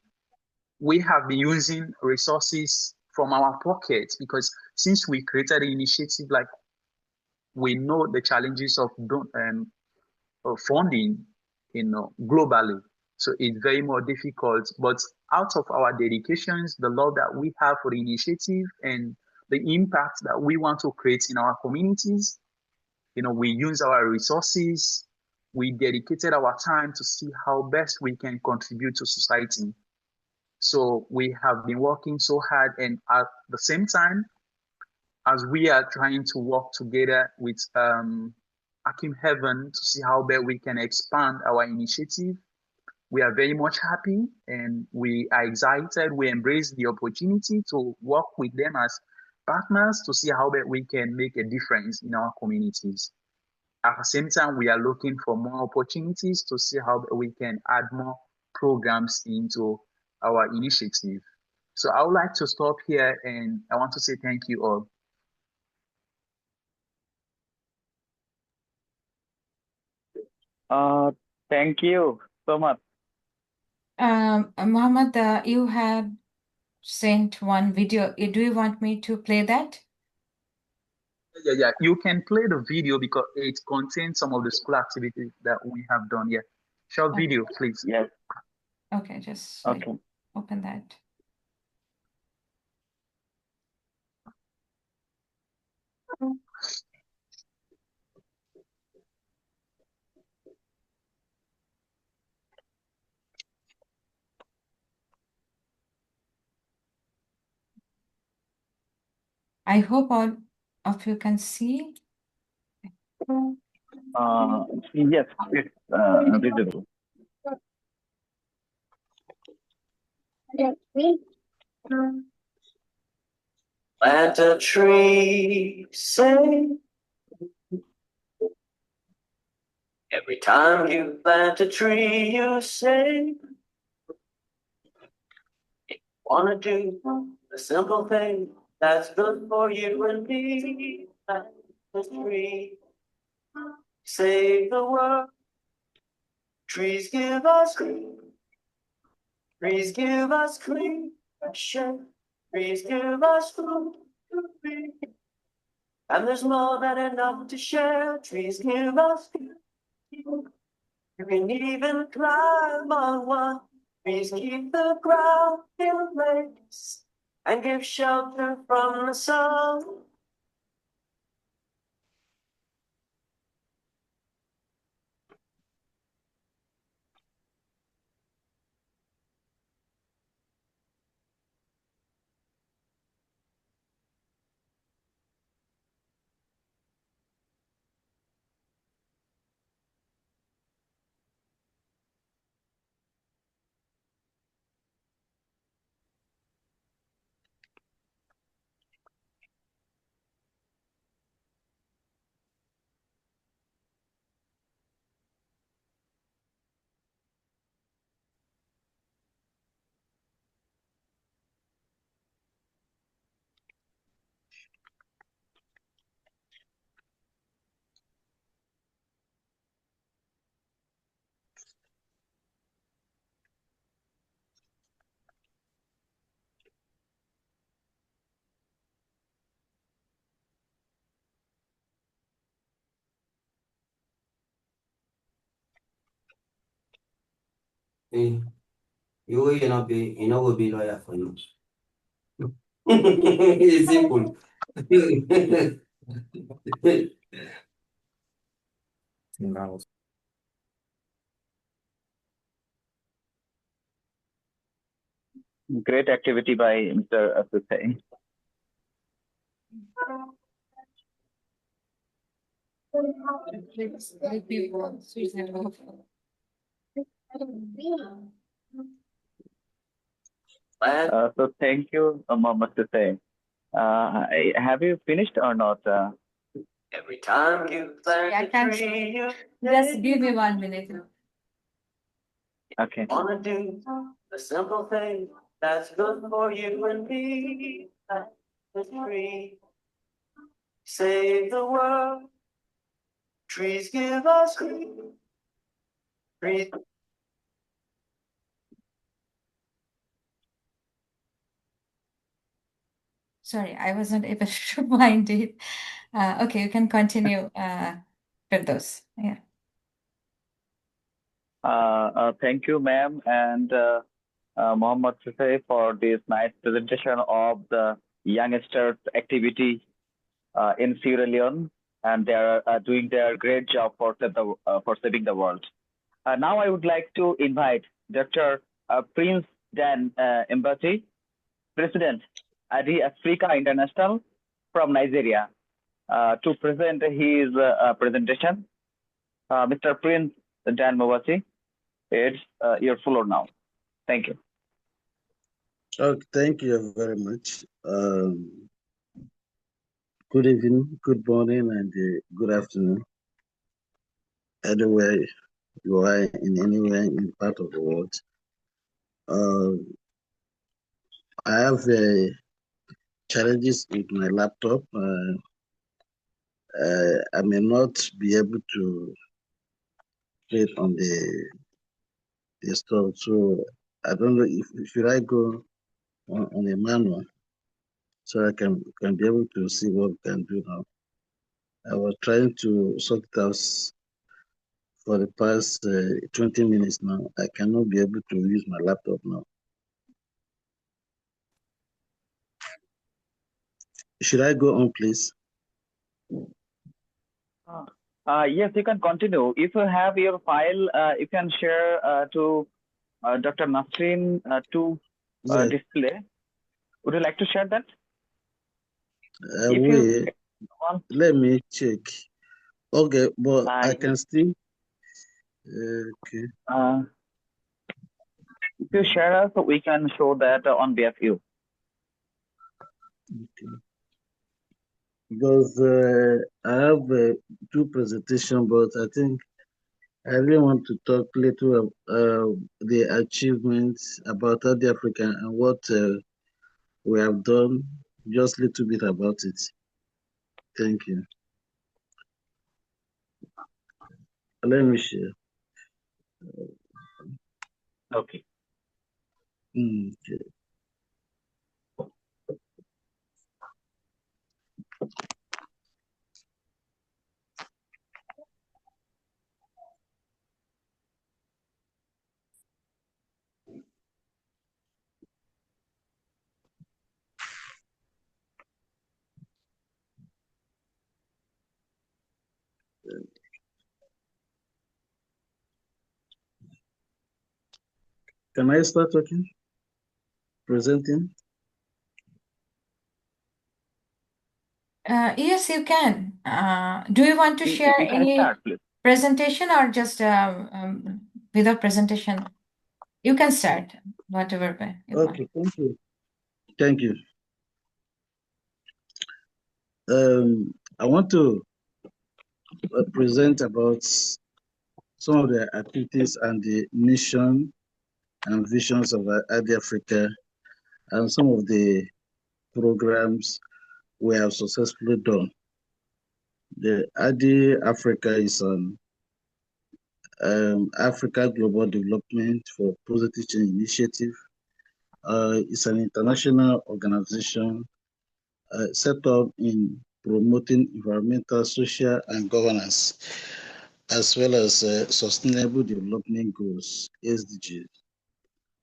we have been using resources from our pockets, because since we created the initiative, like, we know the challenges of funding, globally. So it's very more difficult, but out of our dedications, the love that we have for the initiative and the impact that we want to create in our communities, we use our resources, we dedicated our time to see how best we can contribute to society. So we have been working so hard, and at the same time, as we are trying to work together with Acumen Haven to see how best we can expand our initiative, we are very much happy and we are excited. We embrace the opportunity to work with them as partners to see how best we can make a difference in our communities. At the same time, we are looking for more opportunities to see how we can add more programs into our initiative. So I would like to stop here, and I want to say thank you all. Thank you so much. Mohammed, you had sent one video. Do you want me to play that? Yeah. You can play the video because it contains some of the school activities that we have done. Yeah. Short video, please. Yes. Okay, just Okay. open that. I hope all of you can see. Yes, it's visible. Plant a tree, say. Every time you plant a tree, you say. Wanna do a simple thing that's good for you and me. Plant a tree, save the world. Trees give us green. Trees give us clean fresh air. Trees give us food to eat. And there's more than enough to share. Trees give us food. You can even climb on one. Trees keep the ground in place and give shelter from the sun. Hey, you will be lawyer for you. It's simple. Great activity by Mr. Asuse. So thank you, Mohammed Asuse. Have you finished or not? Every time you plant a tree, you Just give me 1 minute. Okay. wanna do a simple thing that's good for you and me. Plant a tree, save the world. Trees give us green. Trees. Sorry, I wasn't able to find it. Okay, you can continue, Firdaus. Yeah. Thank you, ma'am, and Mohammed Asuse for this nice presentation of the youngsters activity in Sierra Leone, and they are doing their great job for saving the world. Now I would like to invite Dr. Prince Dan Mbati, President, AdiAfrica International from Nigeria, to present his presentation. Mr. Prince Dan Mbati, it's your floor now. Thank you. Thank you very much. Good evening, good morning, and good afternoon. Anywhere you are in anywhere in part of the world. I have challenges with my laptop. I may not be able to play it on the store, so I don't know if should I go on a manual so I can be able to see what we can do now. I was trying to sort it out for the past 20 minutes now. I cannot be able to use my laptop now. Should I go on, please? Yes, you can continue. If you have your file, you can share to Dr. Nasrin to Yes, display. Would you like to share that? If you wait, want, let me check. Okay, but I yes. can still, okay. If you share us, we can show that on behalf of you. Okay. Because I have two presentations, but I think I really want to talk little of the achievements about AdiAfrica and what we have done, just a little bit about it. Thank you. Let me share. Okay. Okay. Can I start talking? Presenting? Yes, you can. Do you want to share You can any start, please. presentation or just without presentation? You can start, whatever way you want. Okay, thank you. Thank you. I want to present about some of the activities and the mission and visions of AdiAfrica and some of the programs we have successfully done. The AdiAfrica is an Africa Global Development for Positive Change Initiative. It's an international organization set up in promoting environmental, social, and governance, as well as sustainable development goals, SDGs,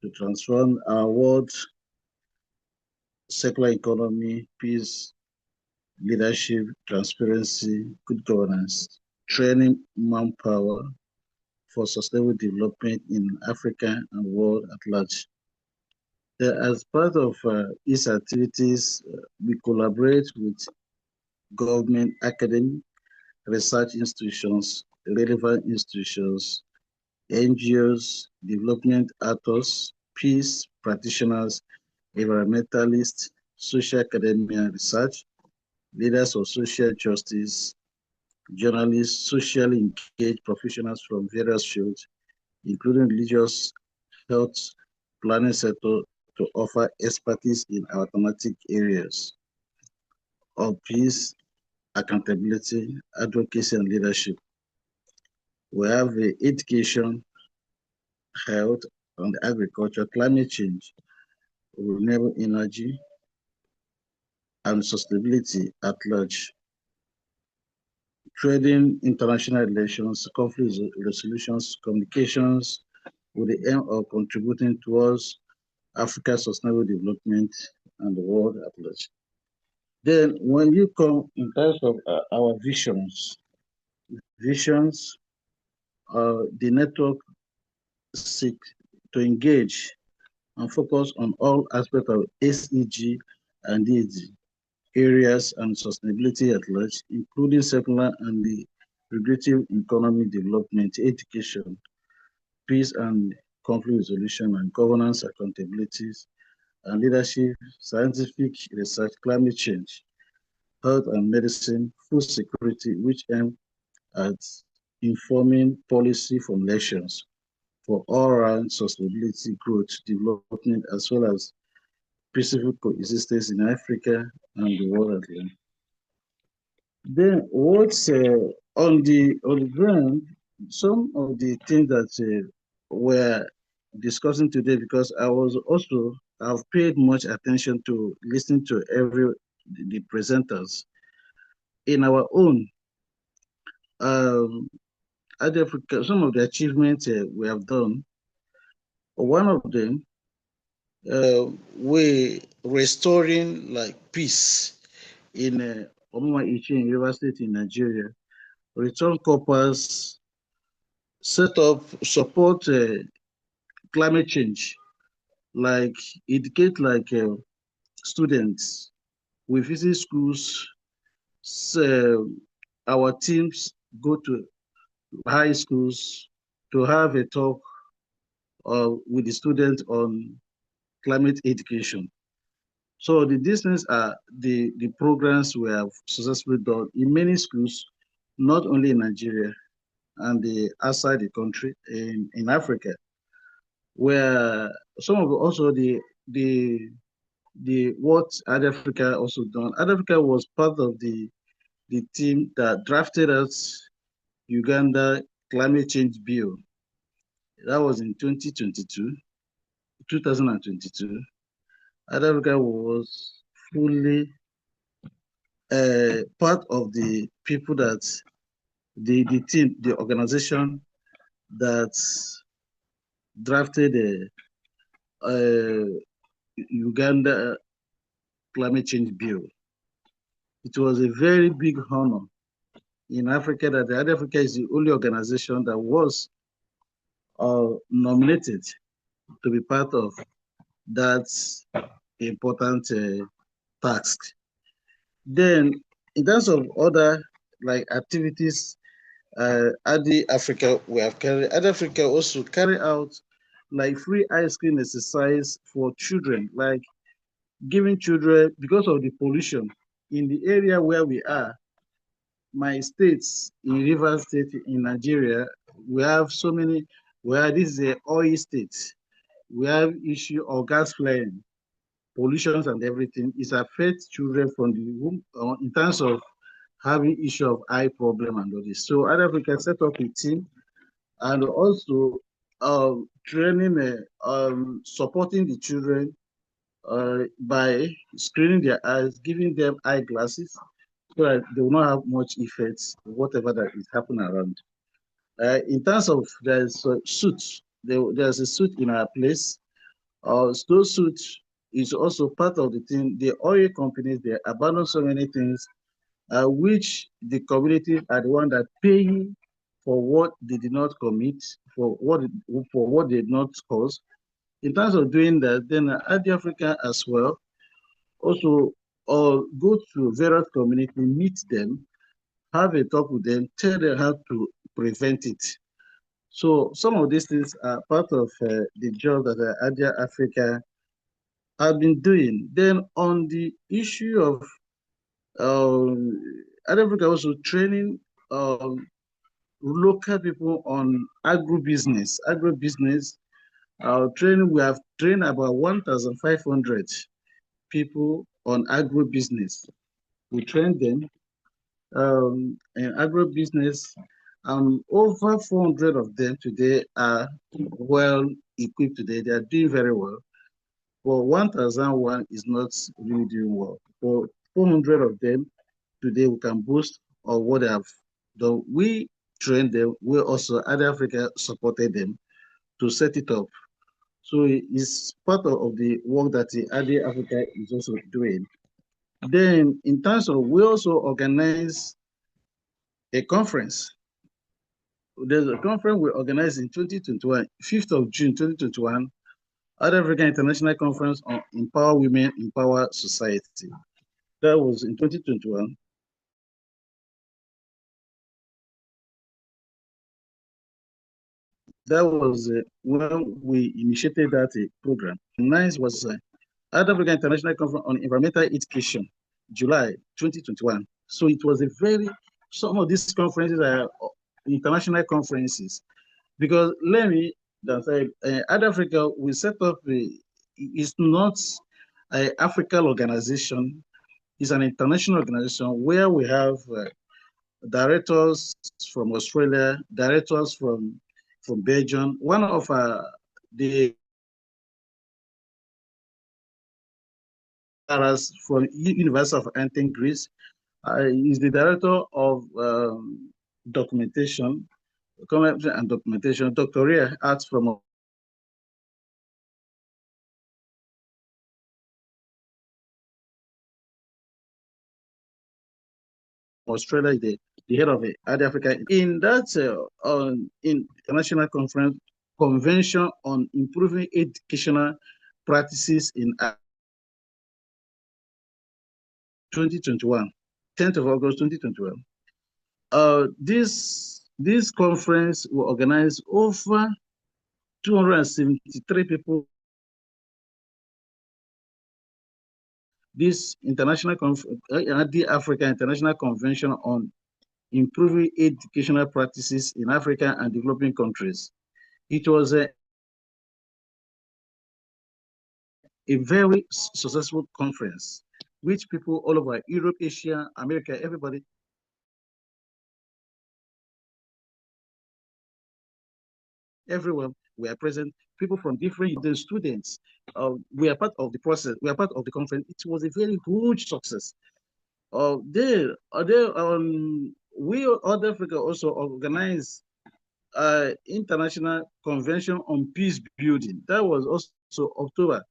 to transform our world, circular economy, peace, leadership, transparency, good governance, training manpower for sustainable development in Africa and world at large. As part of its activities, we collaborate with government, academic, research institutions, relevant institutions, NGOs, development actors, peace practitioners, environmentalists, social academia research, leaders of social justice, journalists, socially engaged professionals from various fields, including religious, health, planning sector, to offer expertise in our thematic areas of peace, accountability, advocacy, and leadership. We have education, health, and agriculture, climate change, renewable energy, and sustainability at large. Trading, international relations, conflict resolutions, communications, with the aim of contributing towards Africa's sustainable development and the world at large. Then, when you come in terms of our visions, the network seek to engage and focus on all aspects of SEG and DG areas and sustainability at large, including circular and the integrative economy development, education, peace and conflict resolution, and governance accountabilities, and leadership, scientific research, climate change, health and medicine, food security, which aim at informing policy formulations for all-round sustainability, growth, development, as well as peaceful coexistence in Africa and the world at large. Then what's on the ground, some of the things that we're discussing today, because I've paid much attention to listening to the presenters in our own AdiAfrica, some of the achievements we have done. One of them, we restoring like peace in Omuma Ichi in River State in Nigeria, Return Corpus set up support climate change, like educate students. We visit schools. So our teams go to high schools to have a talk with the students on climate education. So these things are the programs we have successfully done in many schools, not only in Nigeria and outside the country, in Africa, where some of also the what AdiAfrica also done. AdiAfrica was part of the team that drafted us Uganda climate change bill. That was in 2022. AdiAfrica was fully part of the people that the team, the organization that drafted the Uganda climate change bill. It was a very big honor in Africa that the AdiAfrica is the only organization that was nominated to be part of that important task. Then, in terms of other activities, AdiAfrica we have carried. AdiAfrica also carry out free ice cream exercise for children, like giving children, because of the pollution in the area where we are. My states in Rivers State in Nigeria, we have so many. Where this is an oil state, we have issue of gas flaring, pollutions and everything. It affects children from the womb in terms of having issue of eye problem and all this. So AdiAfrica set up a team and also training, supporting the children by screening their eyes, giving them eyeglasses so that they will not have much effects, whatever that is happening around. In terms of there's a suit, there's a suit in our place. Those suits is also part of the thing. The oil companies, they abandon so many things, which the community are the one that paying for what they did not commit, for what they did not cause. In terms of doing that, then AdiAfrica as well also go to various communities, meet them, have a talk with them, tell them how to prevent it. So some of these things are part of the job that AdiAfrica have been doing. Then on the issue of AdiAfrica also training local people on agribusiness. Training, we have trained about 1,500 people on agribusiness. We train them in agribusiness, and over 400 of them today are well equipped today. They are doing very well. For 1,001 is not really doing well. For 400 of them today, we can boast of what they have done. We trained them. We also, AdiAfrica supported them to set it up. So it's part of the work that the AdiAfrica is also doing. Then in terms of, we also organize a conference. There's a conference we organized in 2021, 5th of June 2021, AdiAfrica International Conference on Empower Women, Empower Society. That was in 2021. That was when we initiated that program. Nice was AdiAfrica International Conference on Environmental Education, July 2021. So it was some of these conferences are international conferences, because let me say, AdiAfrica, we set up it's not an African organization, it's an international organization where we have directors from Australia, directors from Belgium. One of the from University of Athens, Greece, is the director of documentation, and documentation. Dr. Ria Arts from Australia, the head of the AdiAfrica. In that international convention on improving educational practices in 2021, 10th of August 2021. This conference will organize over 273 people. This international AdiAfrica International Convention on improving educational practices in Africa and developing countries. It was a very successful conference, which people all over Europe, Asia, America, everybody everyone were present. People from different students. We are part of the process. We are part of the conference. It was a very huge success. We AdiAfrica also organized international convention on peace building. That was also October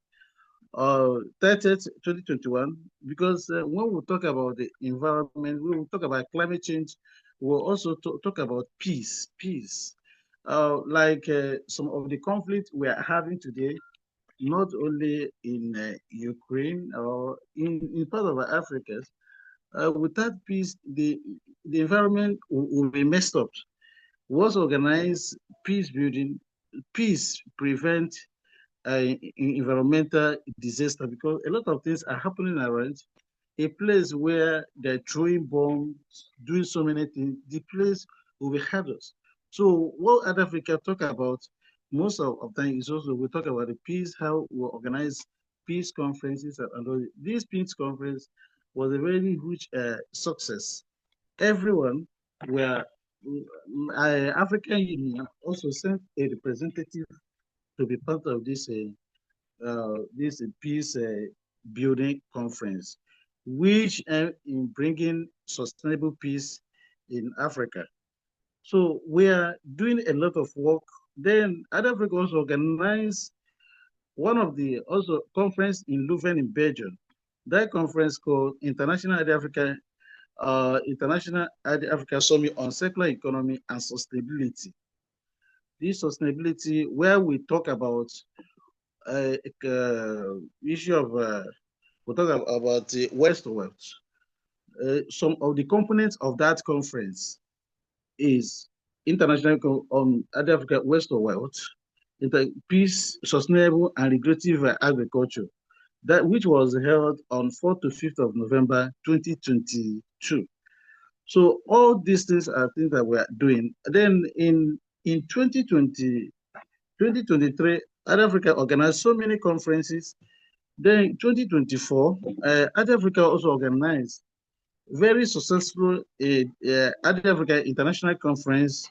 30th, 2021. Because when we talk about the environment, we will talk about climate change. We'll also talk about peace. Some of the conflict we are having today, not only in Ukraine or in part of Africa, without peace, the environment will be messed up. We also organize peace building, peace prevent environmental disaster, because a lot of things are happening around a place where they're throwing bombs, doing so many things. The place will be hazardous. So what AdiAfrica talk about most of the time is also we talk about the peace, how we organize peace conferences, and this peace conference was a very huge success. Everyone were African Union also sent a representative to be part of this peace building conference, which in bringing sustainable peace in Africa. So we are doing a lot of work. Then AdiAfrica also organized one of the also conference in Leuven in Belgium. That conference called International AdiAfrica Summit on Circular Economy and Sustainability. This sustainability, where we talk about issue of we talk about the waste to wealth. Some of the components of that conference is international on AdiAfrica waste to wealth, peace, sustainable and regenerative agriculture, that which was held on 4th to 5th of November 2022. So all these things are things that we are doing. Then in 2023, AdiAfrica organized so many conferences. Then in 2024, AdiAfrica also organized very successful AdiAfrica International Conference.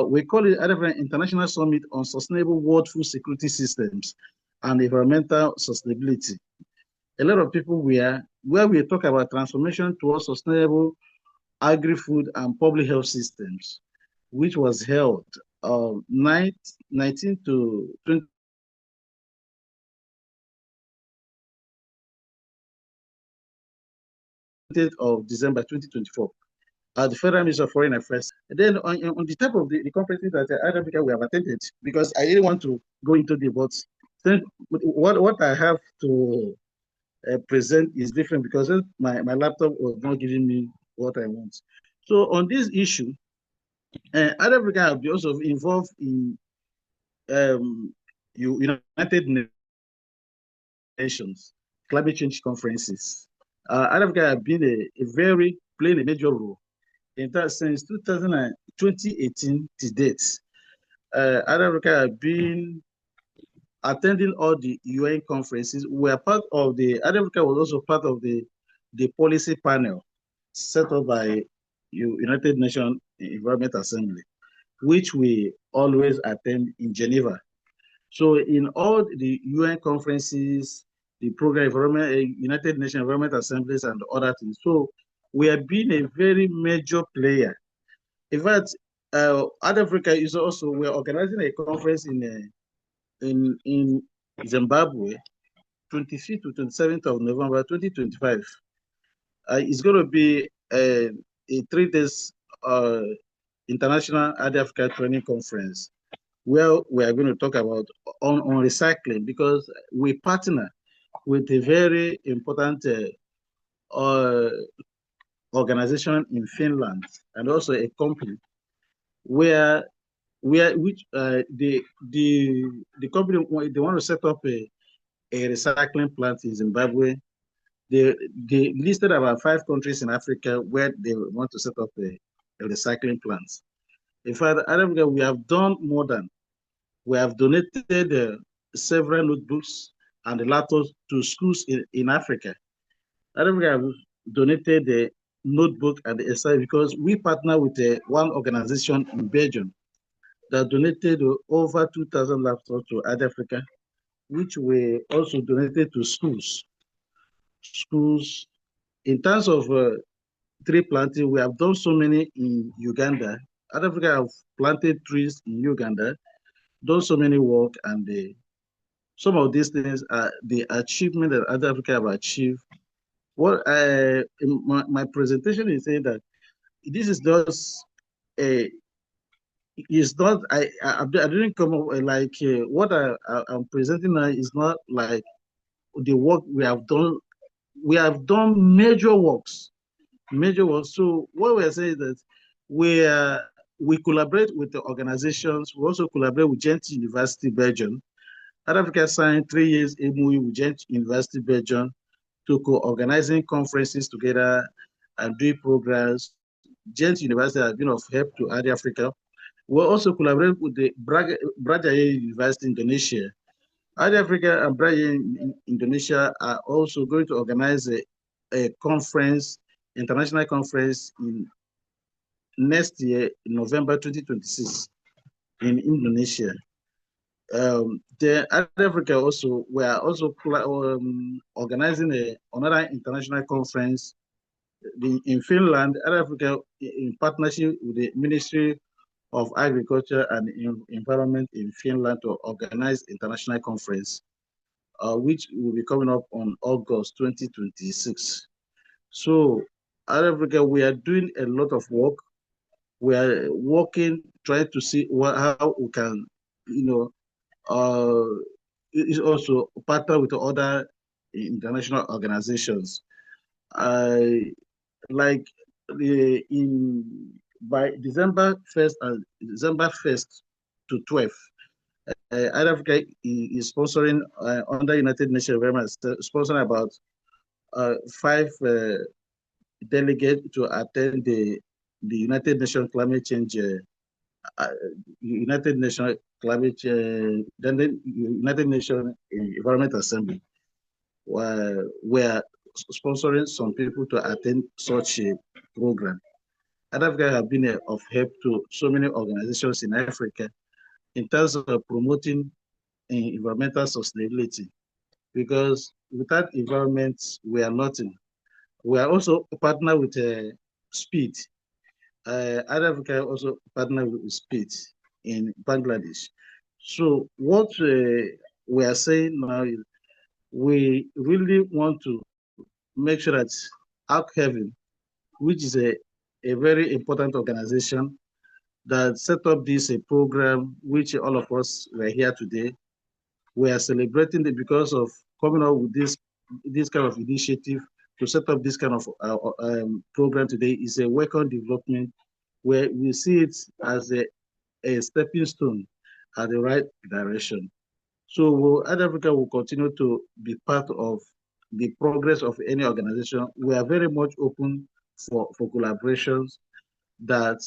We call it AdiAfrica International Summit on Sustainable World Food Security Systems and Environmental Sustainability. A lot of people where we talk about transformation towards sustainable agri-food and public health systems, which was held 19 to 20 of December 2024 at the Federal Ministry of Foreign Affairs. And then on the type of the conferences that AdiAfrica we have attended, because I didn't want to go into the debates. What I have to present is different because my laptop was not giving me what I want. So on this issue, AdiAfrica have been also involved in United Nations climate change conferences. AdiAfrica have been playing a major role in that since 2018 to date. AdiAfrica have been attending all the UN conferences. We are part of AdiAfrica was also part of the policy panel set up by United Nations Environment Assembly, which we always attend in Geneva. So in all the UN conferences, the program United Nations Environment Assemblies and other things. So we have been a very major player. In fact, AdiAfrica is also, we're organizing a conference in Zimbabwe, 25th to 27th of November 2025. It's going to be a 3 days international AdiAfrica training conference where we are going to talk about on recycling, because we partner with a very important uh, organization in Finland and also a company where the company they want to set up a recycling plant in Zimbabwe. They listed about 5 countries in Africa where they want to set up a recycling plant. In fact, Africa, we have done more than we have donated several notebooks and laptops to schools in Africa. Africa have donated the notebook and the essay because we partner with one organization in Belgium that donated over 2,000 laptops to AdiAfrica, which were also donated to schools. Schools, in terms of tree planting, we have done so many in Uganda. AdiAfrica have planted trees in Uganda, done so many work, and some of these things are the achievement that AdiAfrica have achieved. What my presentation is saying that this is just a. It's not. I didn't come up with like what I'm presenting now is not like the work we have done. We have done major works, major works. So what we are saying is that we collaborate with the organizations. We also collaborate with Ghent University Belgium. AdiAfrica signed 3 years MOU with Ghent University Belgium to co-organizing conferences together and doing programs. Ghent University has been of help to AdiAfrica. We also collaborate with the Brajaye University Indonesia. AdiAfrica and Brajaye in Indonesia are also going to organize a conference, international conference in next year, in November 2026 in Indonesia. The AdiAfrica also, we are also organizing another international conference in Finland. AdiAfrica, in partnership with the Ministry of Agriculture and Environment in Finland, to organize international conference, which will be coming up on August 2026. So, AdiAfrica, we are doing a lot of work. We are working, trying to see how we can, is also partner with other international organizations. Like by December 1st and December 1st to 12th, AdiAfrica is sponsoring under United Nations Environment, sponsoring about 5 delegates to attend the United Nations Climate Change United Nations Climate then the United Nations Environment Assembly, where we are sponsoring some people to attend such a program. AdiAfrica have been of help to so many organizations in Africa in terms of promoting environmental sustainability, because without environment, we are nothing. We are also a partner with SPEED. AdiAfrica also partner with SPEED in Bangladesh. So what we are saying now is we really want to make sure that Acumen Haven, which is a very important organization that set up this program, which all of us were here today, we are celebrating it because of coming up with this kind of initiative to set up this kind of program today is a welcome development, where we see it as a stepping stone at the right direction. So AdiAfrica will continue to be part of the progress of any organization. We are very much open for collaborations that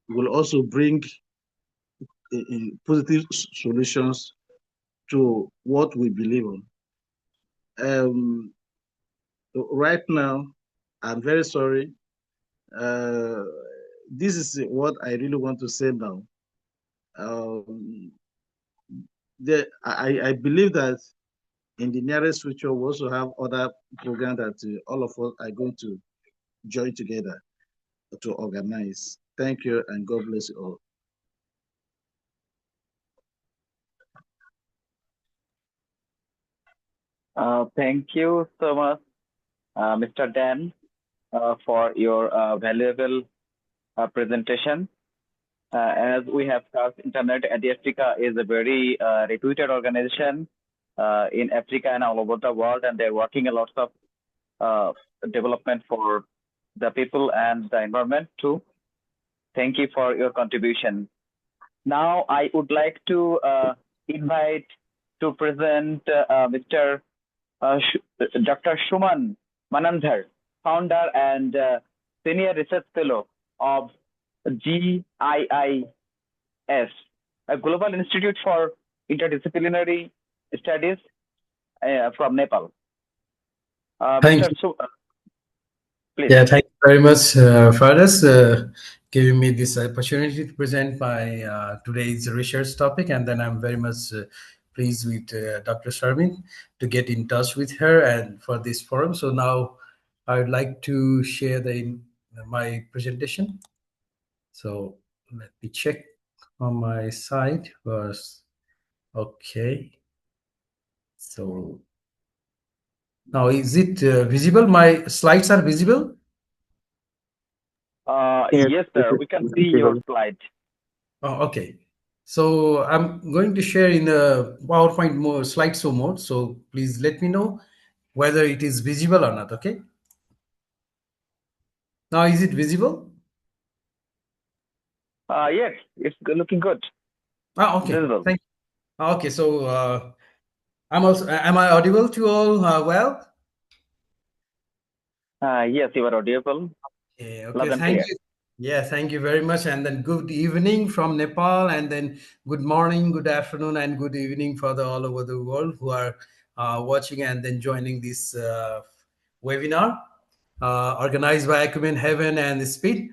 will also bring positive solutions to what we believe on. Right now, I'm very sorry. This is what I really want to say now. I believe that in the nearest future, we also have other programs that all of us are going to join together to organize. Thank you, and God bless you all. Thank you so much, Mr. Dan, for your valuable presentation. As we have discussed, Internet AdiAfrica is a very reputed organization in Africa and all over the world, and they're working a lot of development for the people and the environment too. Thank you for your contribution. Now I would like to invite to present Mr. Dr. Shuman Manandhar, founder and senior research fellow of GIIS, a global institute for interdisciplinary studies from Nepal. Thank Mr. you. Please. Yeah, thank you very much, Faraz, giving me this opportunity to present my today's research topic. And then I'm very much pleased with Dr. Sharmin to get in touch with her and for this forum. So now I would like to share my presentation. So let me check on my side was okay. So now is it visible? My slides are visible? Yes, sir. We can see your slide. Oh, okay. So I'm going to share in a PowerPoint slideshow mode. So please let me know whether it is visible or not. Okay. Now is it visible? Yes, it's looking good. Okay. Visible. Thank you. Okay. So am I audible to all well? Yes, you are audible. Okay. Thank you. Yeah, thank you very much. And then good evening from Nepal, and then good morning, good afternoon, and good evening for the all over the world who are watching and then joining this webinar organized by Acumen Haven and Speed.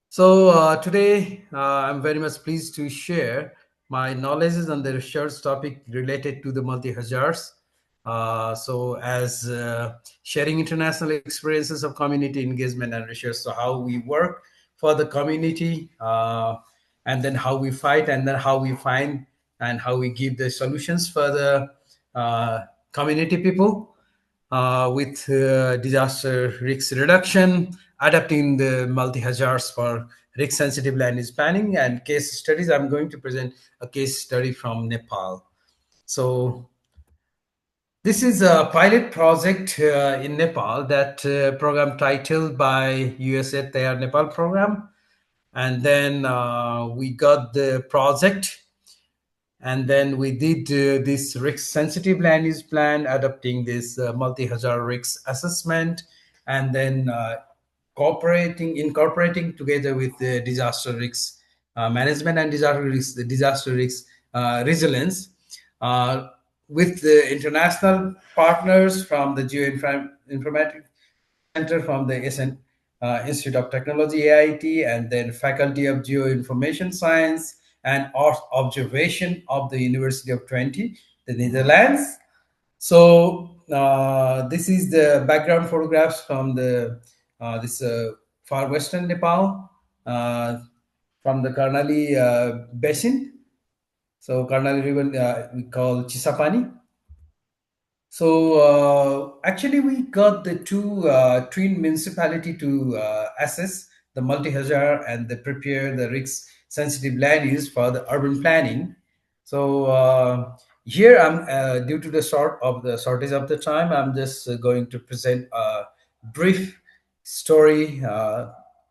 So today I'm very much pleased to share my knowledge on the research topic related to the multi-hazards. So as sharing international experiences of community engagement and research, so how we work for the community, and then how we fight, and then how we find and how we give the solutions for the community people with disaster risk reduction, adapting the multi-hazards for risk-sensitive land use planning, and case studies. I'm going to present a case study from Nepal. So this is a pilot project in Nepal, that program titled by USA Tayar Nepal program. And then we got the project, and then we did this risk sensitive land use plan, adopting this multi-hazard risk assessment, and then incorporating together with the disaster risk management and disaster risk resilience, with the international partners from the Geoinformatics Center, from the Institute of Technology, AIT, and then Faculty of Geoinformation Science and Earth Observation of the University of Twente, the Netherlands. So this is the background photographs from the this far western Nepal, from the Karnali basin. So Karnali River we call Chisapani. So actually, we got the two twin municipality to assess the multi-hazard and the prepare the risk-sensitive land use for the urban planning. So here I'm due to the shortage of the time, I'm just going to present a brief story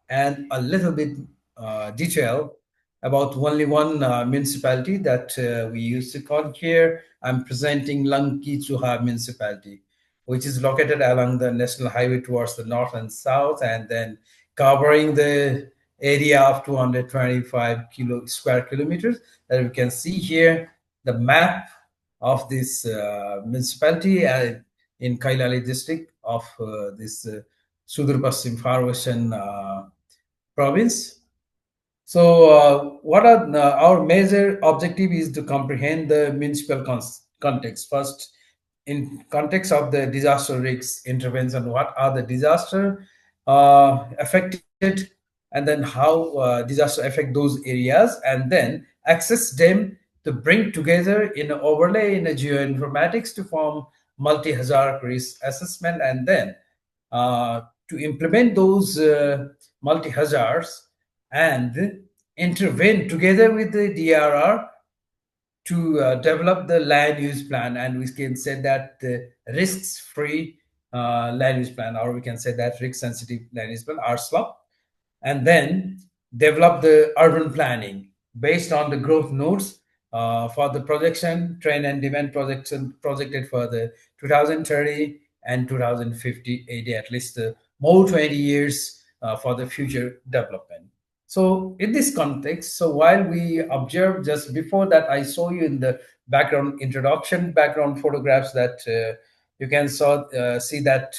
and a little bit detail about only one municipality that we used to call here. I'm presenting Langki Chuha municipality, which is located along the national highway towards the north and south, and then covering the area of 225 square kilometers. That we can see here the map of this municipality in Kailali district of this Sudur Paschim Far Western province. So, what are our major objective is to comprehend the municipal context. First, in context of the disaster risk intervention, what are the disaster affected, and then how disaster affect those areas, and then access them to bring together in an overlay in a geoinformatics to form multi-hazard risk assessment, and then to implement those multi-hazards and intervene together with the DRR to develop the land use plan, and we can say that the risks-free land use plan, or we can say that risk-sensitive land use plan, RSLOP, and then develop the urban planning based on the growth nodes for the projection, trend and demand projection projected for the 2030 and 2050 AD, at least more 20 years for the future development. So in this context, so while we observe, just before that, I saw you in the background introduction, background photographs that you can see that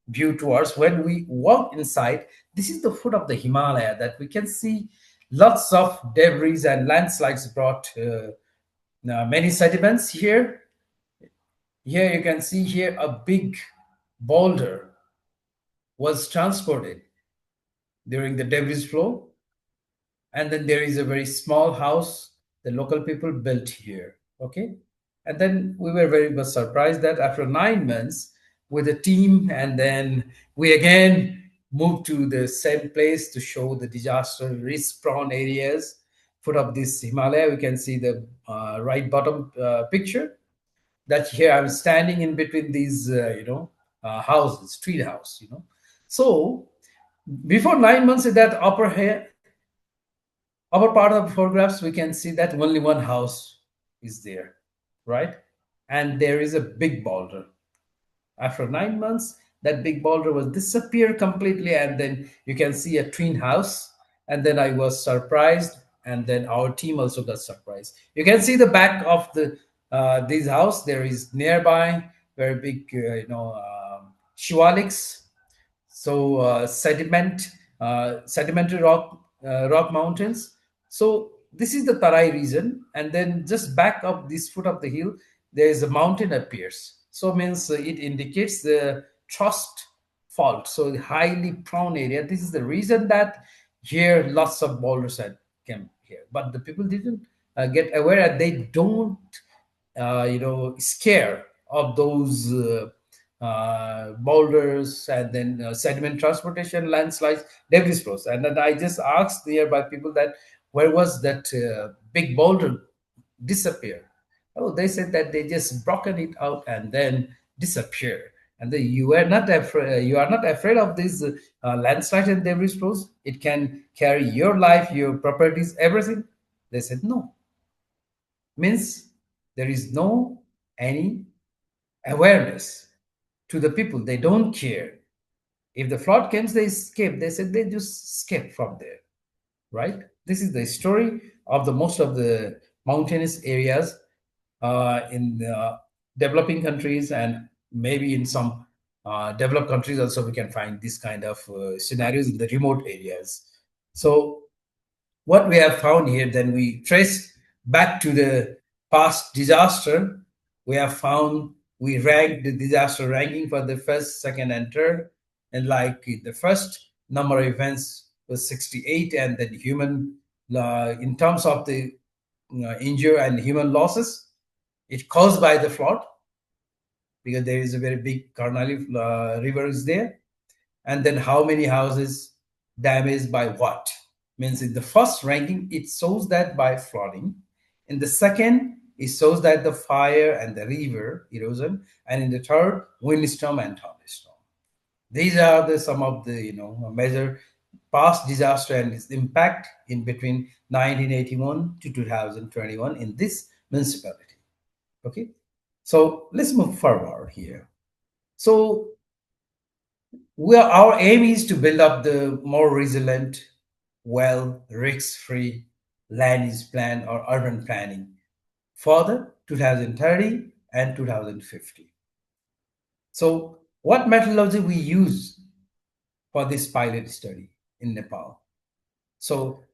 view towards. When we walk inside, this is the foot of the Himalaya that we can see lots of debris and landslides brought many sediments here. Here you can see here a big boulder was transported during the debris flow. And then there is a very small house the local people built here. Okay. And then we were very much surprised that after 9 months with a team, and then we again moved to the same place to show the disaster risk prone areas. Foot of this Himalaya, we can see the right bottom picture that here I'm standing in between these, houses, street house, So before 9 months in that upper part of the photographs, we can see that only one house is there, right? And there is a big boulder. After 9 months, that big boulder was disappeared completely, and then you can see a twin house. And then I was surprised, and then our team also got surprised. You can see the back of the this house. There is nearby very big, shivaliks. So sedimentary rock mountains. So this is the Tarai region, and then just back up this foot of the hill, there is a mountain appears. So means it indicates the thrust fault. So the highly prone area. This is the reason that here lots of boulders had came here, but the people didn't get aware that they don't, scare of those boulders and then sediment transportation, landslides, debris flows. And then I just asked nearby people that where was that big boulder disappear? Oh, they said that they just broken it out and then disappear. And then you are not afraid of these landslides and debris flows. It can carry your life, your properties, everything. They said no. Means there is no any awareness to the people. They don't care. If the flood comes, they escape. They said they just escape from there, right? This is the story of the most of the mountainous areas in the developing countries, and maybe in some developed countries also we can find this kind of scenarios in the remote areas. So what we have found here, then we trace back to the past disaster. We have found, we ranked the disaster ranking for the first, second, and third. And like the first number of events was 68, and then human, in terms of the injury and human losses, it caused by the flood, because there is a very big Karnali river is there. And then how many houses damaged by what? Means in the first ranking, it shows that by flooding. In the second, it shows that the fire and the river erosion. And in the third, windstorm and thunderstorm. These are some of the major past disaster and its impact in between 1981 to 2021 in this municipality. Okay, so let's move forward here. So our aim is to build up the more resilient, risk-free land use plan or urban planning for the 2030 and 2050. So what methodology we use for this pilot study in Nepal? So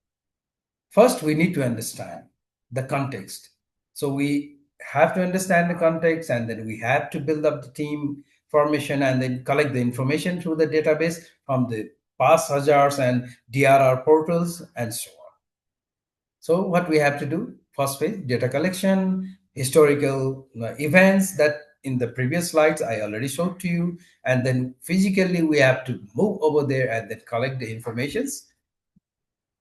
first we need to understand the context. So we have to understand the context, and then we have to build up the team formation and then collect the information through the database from the past hazards and DRR portals and so on. So what we have to do, first phase, data collection, historical events that in the previous slides, I already showed to you. And then physically, we have to move over there and then collect the informations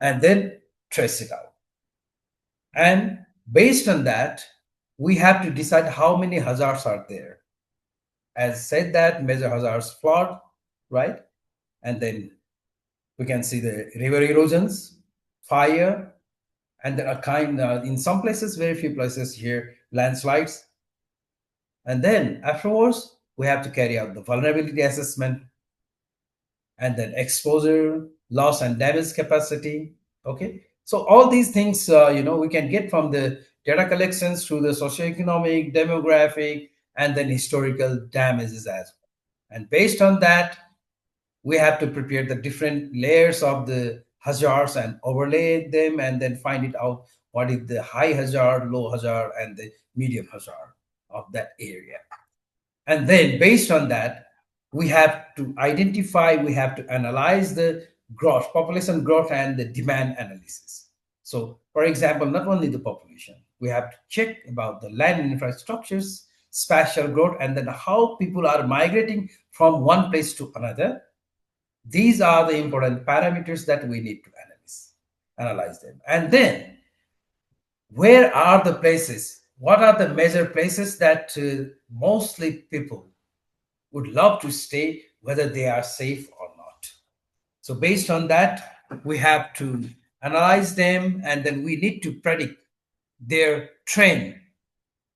and then trace it out. And based on that, we have to decide how many hazards are there. As said that major hazards, flood, right? And then we can see the river erosions, fire, and there are in some places, very few places here, landslides. And then afterwards, we have to carry out the vulnerability assessment and then exposure, loss and damage capacity. Okay. So all these things, we can get from the data collections through the socioeconomic, demographic, and then historical damages as well. And based on that, we have to prepare the different layers of the hazards and overlay them and then find it out what is the high hazard, low hazard, and the medium hazard of that area. And then based on that, we have to identify, we have to analyze the growth, population growth and the demand analysis. So for example, not only the population, we have to check about the land and infrastructures, spatial growth, and then how people are migrating from one place to another. These are the important parameters that we need to analyze them. And then where are the places? What are the major places that mostly people would love to stay, whether they are safe or not? So based on that, we have to analyze them, and then we need to predict their trend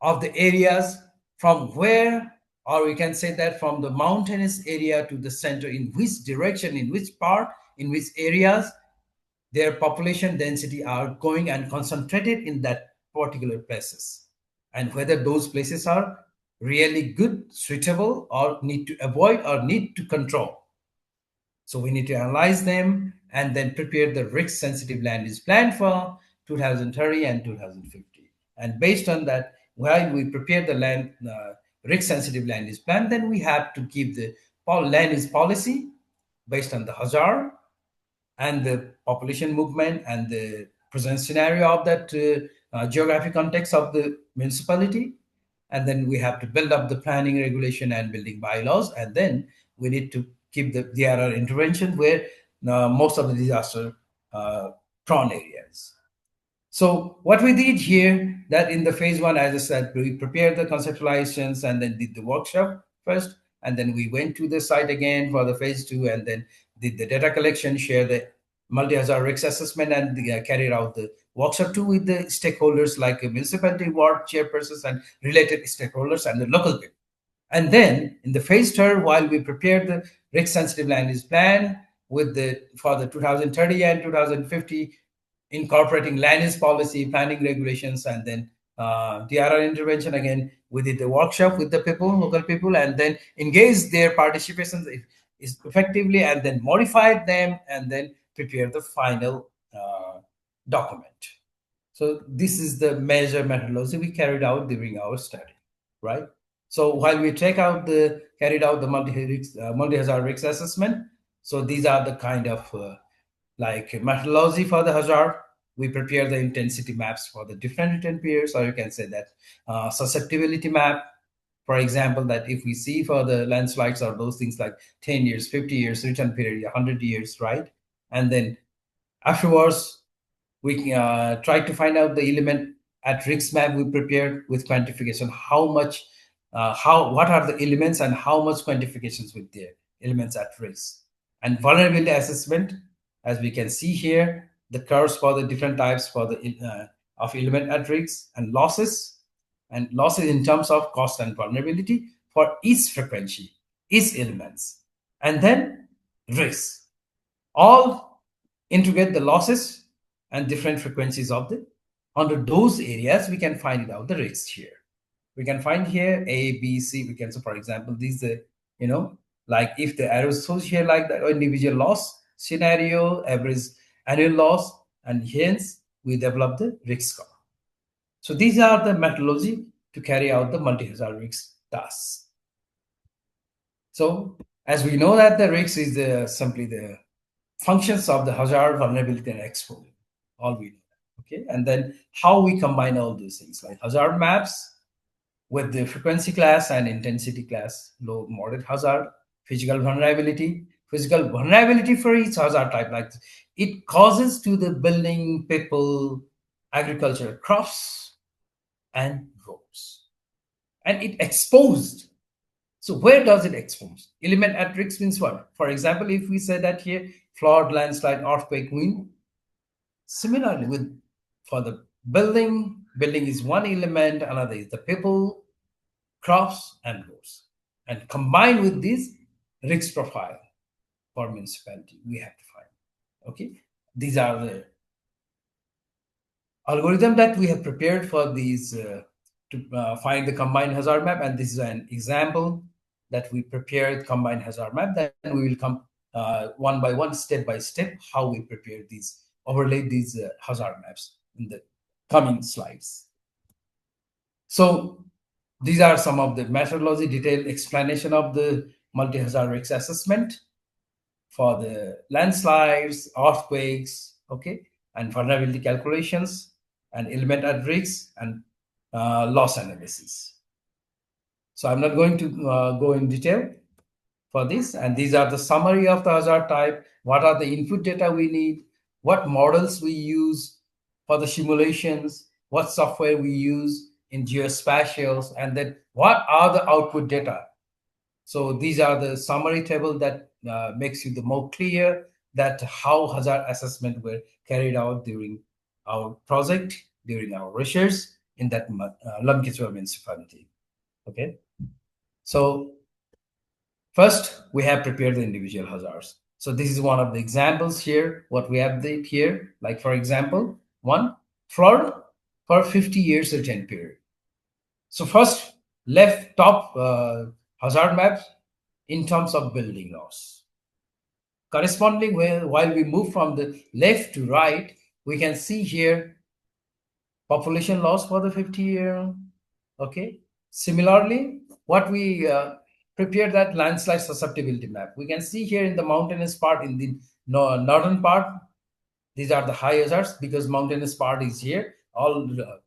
of the areas from where, or we can say that from the mountainous area to the center, in which direction, in which part, in which areas their population density are going and concentrated in that particular places, and whether those places are really good, suitable, or need to avoid or need to control. So we need to analyze them and then prepare the risk sensitive land use plan for 2030 and 2050. And based on that, while we prepare the land risk sensitive land use plan, then we have to give the land use policy based on the hazard and the population movement and the present scenario of that geographic context of the municipality. And then we have to build up the planning regulation and building bylaws. And then we need to keep the DRR intervention where most of the disaster prone areas. So what we did here, that in the phase one, as I said, we prepared the conceptualizations and then did the workshop first. And then we went to the site again for the phase two and then did the data collection, share the multi-hazard risk assessment, and carried out the workshop two with the stakeholders like municipality, ward chairpersons, and related stakeholders and the local people. And then in the phase third, while we prepared the risk-sensitive land use plan for the 2030 and 2050, incorporating land use policy, planning regulations, and then DRR intervention, again, we did the workshop with the people, local people, and then engaged their participation effectively, and then modified them, and then prepare the final document. So this is the major methodology we carried out during our study, right? So while we carried out the multi-hazard risk assessment, so these are the kind of like methodology for the hazard. We prepare the intensity maps for the different return periods, or you can say that susceptibility map. For example, that if we see for the landslides or those things like 10 years, 50 years, return period, 100 years, right? And then afterwards, we try to find out the element at risk map we prepared with quantification, how much, what are the elements and how much quantifications with the elements at risk. And vulnerability assessment, as we can see here, the curves for the different types for the of element at risk, and losses in terms of cost and vulnerability for each frequency, each elements, and then risk. All integrate the losses and different frequencies of the, under those areas, we can find it out the risks here. We can find here A, B, C. We can, so for example, these, like if the arrows shows here like the individual loss scenario, average annual loss, and hence we develop the risk score. So these are the methodology to carry out the multi-hazard risk tasks. So as we know that the risk is simply the functions of the hazard, vulnerability, and exposure. All we know. Okay, and then how we combine all those things like hazard maps, with the frequency class and intensity class, low, moderate hazard, physical vulnerability. Physical vulnerability for each hazard type, like it causes to the building, people, agriculture, crops, and roads. And it exposed. So where does it expose? Element at risk means what? For example, if we say that here, flood, landslide, earthquake, wind. Similarly, for the building is one element, another is the people, crops, and roads. And combined with this risk profile for municipality, we have to find. Okay, these are the algorithm that we have prepared for these to find the combined hazard map, and this is an example that we prepared combined hazard map. Then we will come one by one, step by step, how we prepare these, overlay these hazard maps in the coming slides. So these are some of the methodology, detailed explanation of the multi-hazard risk assessment for the landslides, earthquakes, okay, and vulnerability calculations, and element at risk, and loss analysis. So I'm not going to go in detail for this, and these are the summary of the hazard type, what are the input data we need, what models we use for the simulations, what software we use in geospatials, and then what are the output data. So these are the summary table that makes you the more clear that how hazard assessment were carried out during our project, during our research in that Lamkitsua municipality. Okay, so first we have prepared the individual hazards. So this is one of the examples here, what we have here, like for example, one, flood for 50 years return period. So first, left top hazard maps in terms of building loss. Corresponding, while we move from the left to right, we can see here population loss for the 50-year. Okay. Similarly, what we prepared that landslide susceptibility map. We can see here in the mountainous part, in the northern part, these are the high hazards because mountainous part is here. All the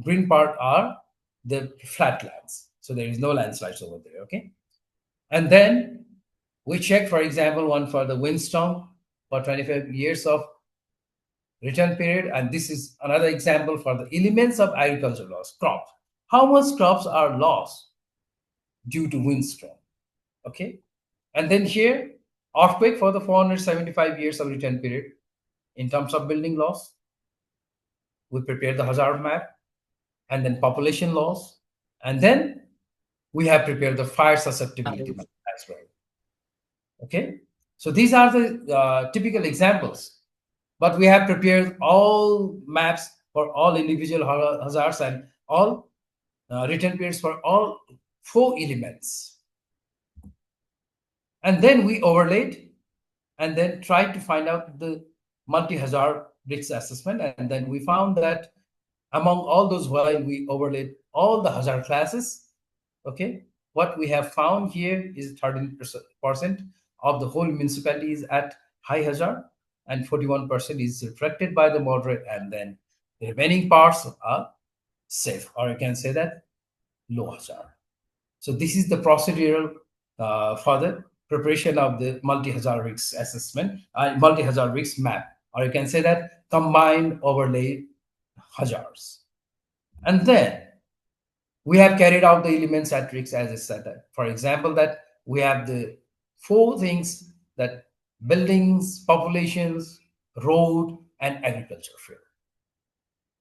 green part are the flatlands. So there is no landslides over there. Okay. And then we check, for example, one for the windstorm for 25 years of return period. And this is another example for the elements of agriculture loss, crops. How much crops are lost due to windstorm? Okay. And then here, earthquake for the 475 years of return period. In terms of building loss, we prepare the hazard map, and then population loss. And then we have prepared the fire susceptibility map as well. Okay. So these are the typical examples. But we have prepared all maps for all individual hazards and all return periods for all 4 elements. And then we overlaid and then tried to find out the multi-hazard risk assessment. And then we found that among all those, while we overlaid all the hazard classes, okay, what we have found here is 13% of the whole municipality is at high hazard, and 41% is reflected by the moderate, and then the remaining parts are safe, or you can say that low hazard. So this is the procedural for the preparation of the multi-hazard risk assessment, multi-hazard risk map, or you can say that combined overlay hazards. And then we have carried out the elements at risk as I said. For example, that we have the 4 things, that buildings, populations, road, and agriculture field.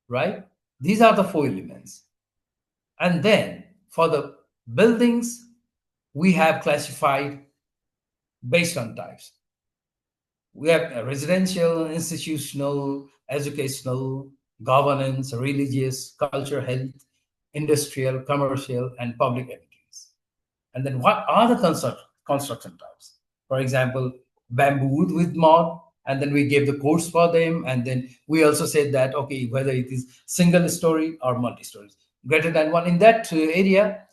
Right? These are the 4 elements. And then for the buildings, we have classified based on types. We have residential, institutional, educational, governance, religious, culture, health, industrial, commercial, and public entities. And then what are the construction types? For example, bamboo wood with mud, and then we gave the codes for them. And then we also said that, okay, whether it is single story or multi-stories, greater than 1 in that area.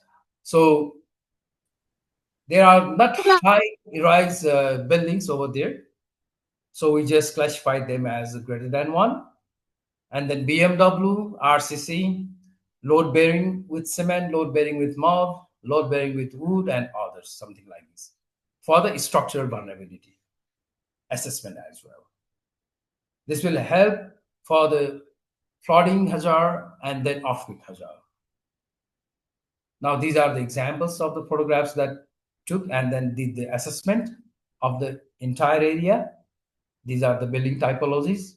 So there are not high-rise buildings over there. So we just classified them as greater than 1. And then BMW, RCC, load bearing with cement, load bearing with mud, load bearing with wood, and others, something like this, for the structural vulnerability assessment as well. This will help for the flooding hazard and then earthquake hazard. Now, these are the examples of the photographs that took and then did the assessment of the entire area. These are the building typologies.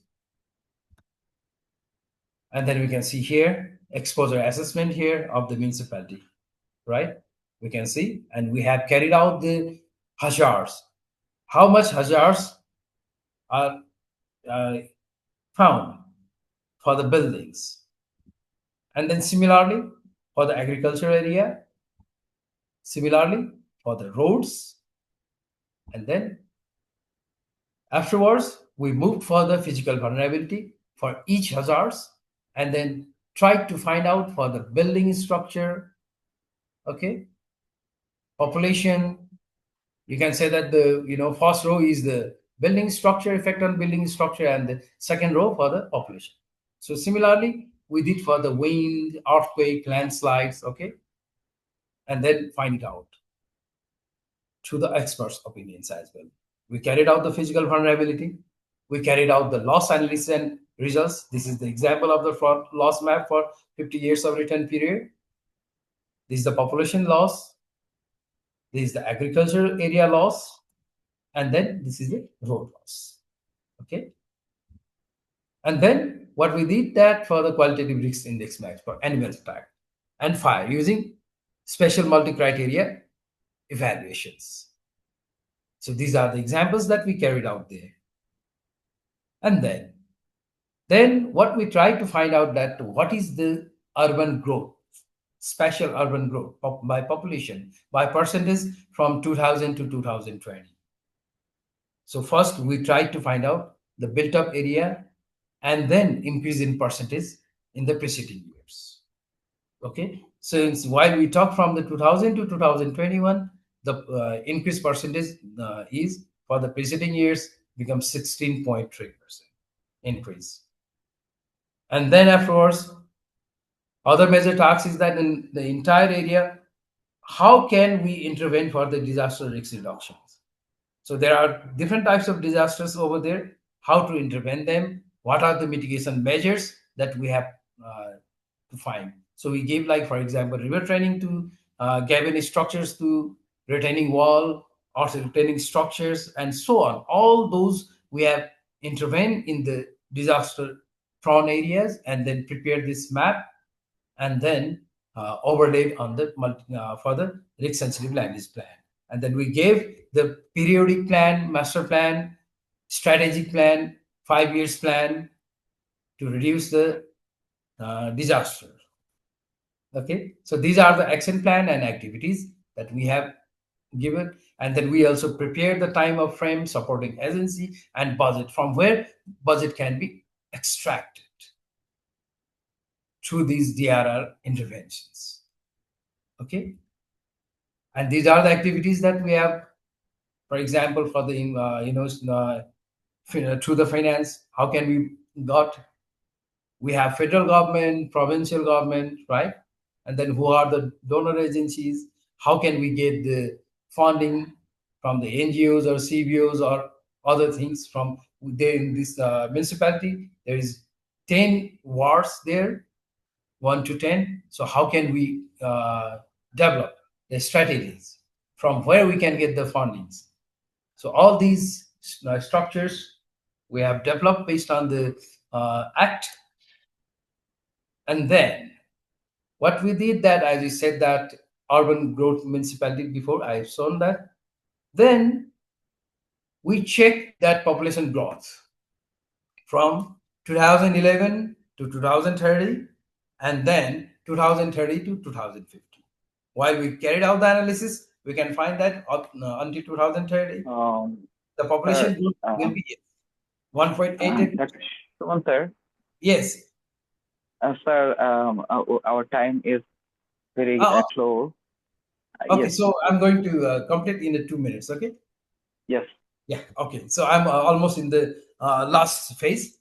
And then we can see here, exposure assessment here of the municipality, right? We can see, and we have carried out the hazards. How much hazards are found for the buildings? And then similarly, for the agriculture area, similarly for the roads, and then afterwards, we moved for the physical vulnerability for each hazards, and then tried to find out for the building structure, okay, population. You can say that the first row is the building structure, effect on building structure, and the second row for the population. So similarly, we did for the wind, earthquake, landslides, okay, and then find it out through the experts' opinions as well. We carried out the physical vulnerability. We carried out the loss analysis and results. This is the example of the flood loss map for 50 years of return period. This is the population loss. This is the agricultural area loss. And then this is the road loss. Okay. And then what we did that for the qualitative risk index match for animal attack and fire using special multi-criteria evaluations. So these are the examples that we carried out there. And then what we tried to find out that what is the urban growth, spatial urban growth by population, by percentage from 2000 to 2020. So first we tried to find out the built up area and then increase in percentage in the preceding years. Okay, so while we talk from the 2000 to 2021, the increase percentage is for the preceding years becomes 16.3% increase. And then afterwards, other major task is that in the entire area, how can we intervene for the disaster risk reductions? So there are different types of disasters over there, how to intervene them, what are the mitigation measures that we have to find. So we gave, like, for example, river training to Gavin structures to retaining wall, also retaining structures, and so on. All those we have intervened in the disaster prone areas and then prepare this map and then overlaid on the for the risk sensitive land use plan. And then we gave the periodic plan, master plan, strategic plan, 5 years plan to reduce the disaster. Okay, so these are the action plan and activities that we have given, and then we also prepare the time of frame, supporting agency, and budget, from where budget can be extracted through these DRR interventions. Okay, and these are the activities that we have. For example, for the through the finance, how can we have federal government, provincial government, right? And then who are the donor agencies? How can we get the funding from the NGOs or CBOs or other things from there in this municipality? There is 10 wards there, 1 to 10. So how can we develop the strategies from where we can get the fundings? So all these structures we have developed based on the act. And then what we did that, as you said, that urban growth municipality before, I have shown that. Then we checked that population growth from 2011 to 2030 and then 2030 to 2050. While we carried out the analysis, we can find that until 2030, the population growth will be 1.8. Sir. Yes. Sir, our time is very close. Okay, yes. So I'm going to complete in 2 minutes, okay? Yes. Yeah, okay. So I'm almost in the last phase.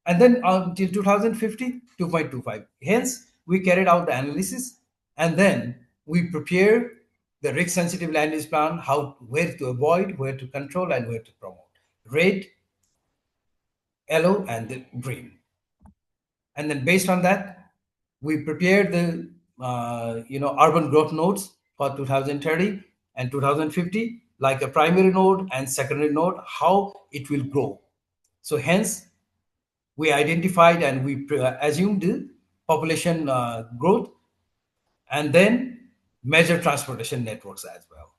And then until 2050, 2.25. Hence, we carried out the analysis, and then we prepare the risk-sensitive land use plan, where to avoid, where to control, and where to promote. Red, yellow, and the green. And then based on that, we prepared the urban growth nodes for 2030 and 2050, like a primary node and secondary node, how it will grow. So hence, we identified and we assumed the population growth, and then measure transportation networks as well.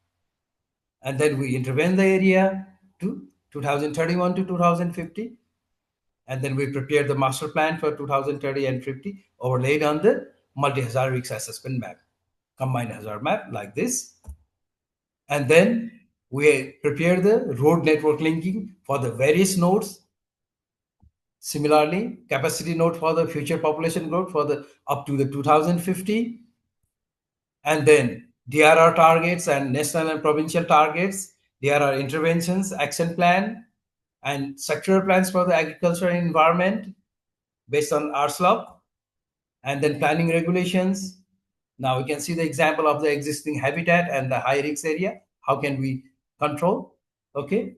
And then we intervene the area to 2031 to 2050. And then we prepare the master plan for 2030 and 50, overlaid on the multi-hazard risk assessment map, combined hazard map like this. And then we prepare the road network linking for the various nodes. Similarly, capacity node for the future population growth for the up to the 2050. And then DRR targets and national and provincial targets, DRR interventions, action plan, and sectoral plans for the agriculture and environment based on RSLOP, and then planning regulations. Now we can see the example of the existing habitat and the high risk area. How can we control? Okay.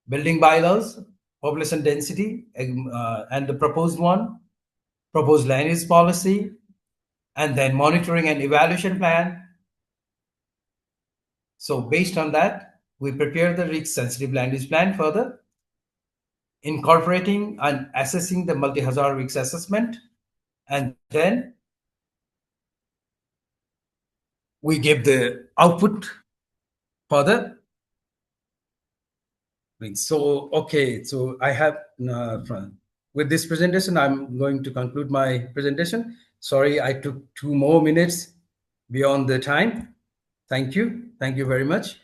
Building bylaws, population density, and the proposed one, proposed land use policy, and then monitoring and evaluation plan. So based on that, we prepare the risk sensitive land use plan for the incorporating and assessing the multi-hazard risk assessment, and then we give the output for the so okay, so I have with this presentation I'm going to conclude my presentation. Sorry, I took 2 more minutes beyond the time. Thank you very much.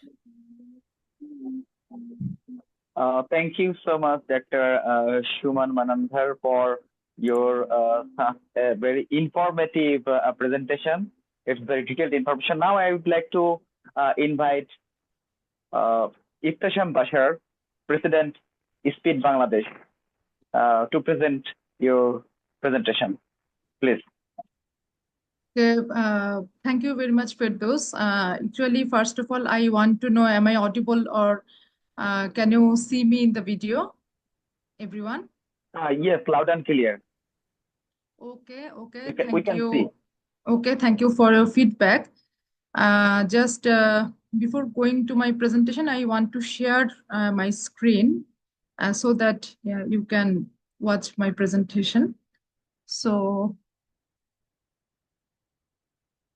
Thank you so much, Dr. Shuman Manandhar, for your very informative presentation. It's very detailed information. Now I would like to invite Ihtesham Bashar, President, Speed Bangladesh, to present your presentation. Please. Okay, thank you very much, Firdaus. Actually, first of all, I want to know, am I audible, or can you see me in the video, everyone? Yes, loud and clear. Okay, We can see. Okay, thank you for your feedback. Just before going to my presentation, I want to share my screen so that you can watch my presentation. So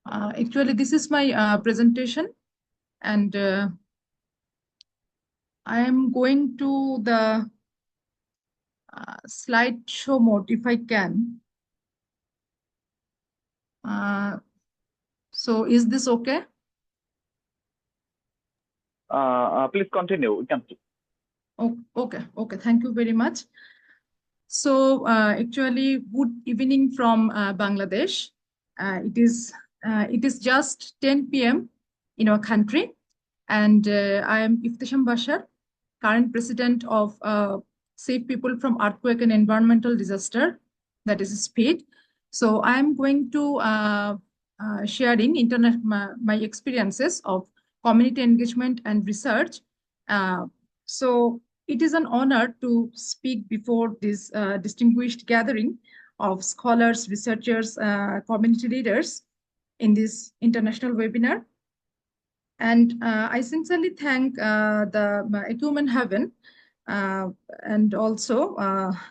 actually, this is my presentation, and I am going to the slideshow mode if I can. So is this okay? Please continue. We can see. Oh, okay. Thank you very much. So actually, good evening from Bangladesh. It is just 10 p.m. in our country, and I am Ihtesham Bashar, current president of Save People from Earthquake and Environmental Disaster, that is SPEED. So I am going to sharing my experiences of community engagement and research. So it is an honor to speak before this distinguished gathering of scholars, researchers, community leaders in this international webinar. And I sincerely thank the Acumen Haven and also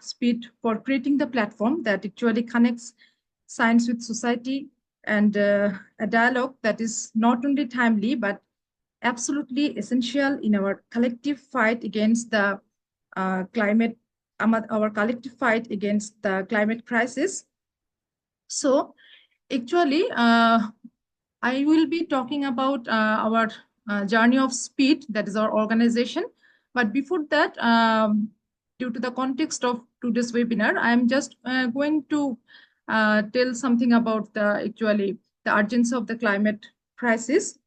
SPEED for creating the platform that actually connects science with society, and a dialogue that is not only timely but absolutely essential in our collective fight against the climate crisis. So actually, I will be talking about our journey of SPEED, that is our organization. But before that, due to the context of today's webinar, I am just going to tell something about the urgency of the climate crisis.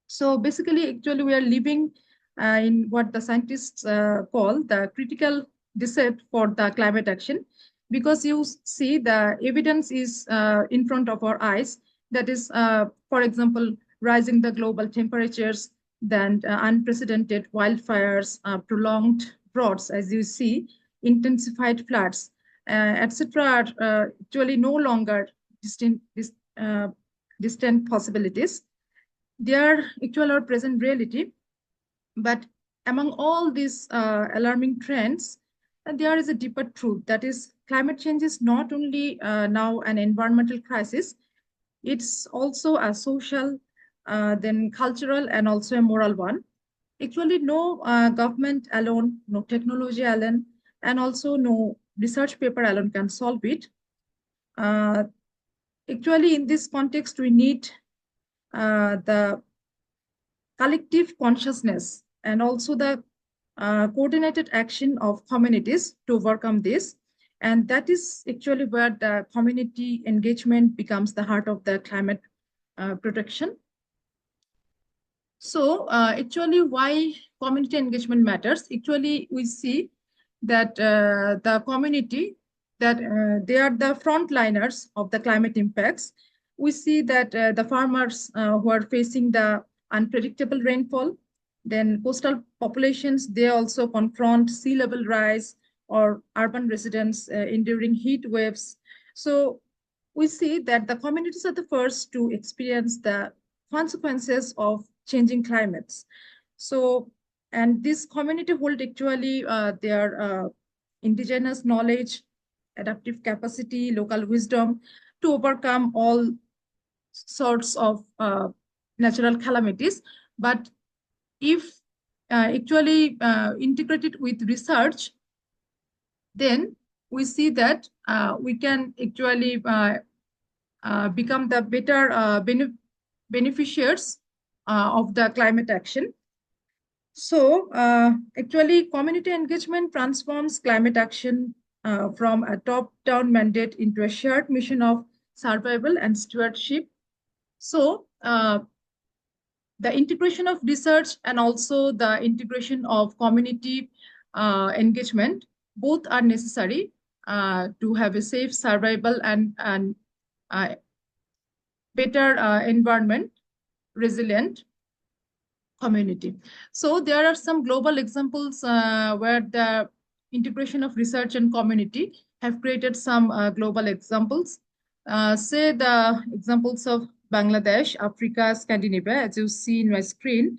So basically, actually, we are living in what the scientists call the critical decade for the climate action. because you see the evidence is in front of our eyes. That is, for example, rising the global temperatures, then unprecedented wildfires, prolonged droughts, as you see, intensified floods, etc. are actually no longer distant possibilities. They are actual or present reality. But among all these alarming trends, there is a deeper truth. That is, climate change is not only now an environmental crisis, it's also a social, then cultural, and also a moral one. Actually, no government alone, no technology alone, and also no research paper alone can solve it. Actually, in this context, we need the collective consciousness and also the coordinated action of communities to overcome this. And that is actually where the community engagement becomes the heart of the climate protection. So actually, why community engagement matters? Actually, we see that the community, that they are the frontliners of the climate impacts. We see that the farmers who are facing the unpredictable rainfall, then coastal populations, they also confront sea level rise, or urban residents enduring heat waves. So we see that the communities are the first to experience the consequences of changing climates. So, and this community hold actually their indigenous knowledge, adaptive capacity, local wisdom to overcome all sorts of natural calamities. But if actually integrated with research, then we see that we can actually become the better beneficiaries of the climate action. So actually, community engagement transforms climate action from a top-down mandate into a shared mission of survival and stewardship. So the integration of research and also the integration of community engagement, both are necessary to have a safe survival and better environment, resilient community. So there are some global examples where the integration of research and community have created some global examples. Say the examples of Bangladesh, Africa, Scandinavia, as you see in my screen,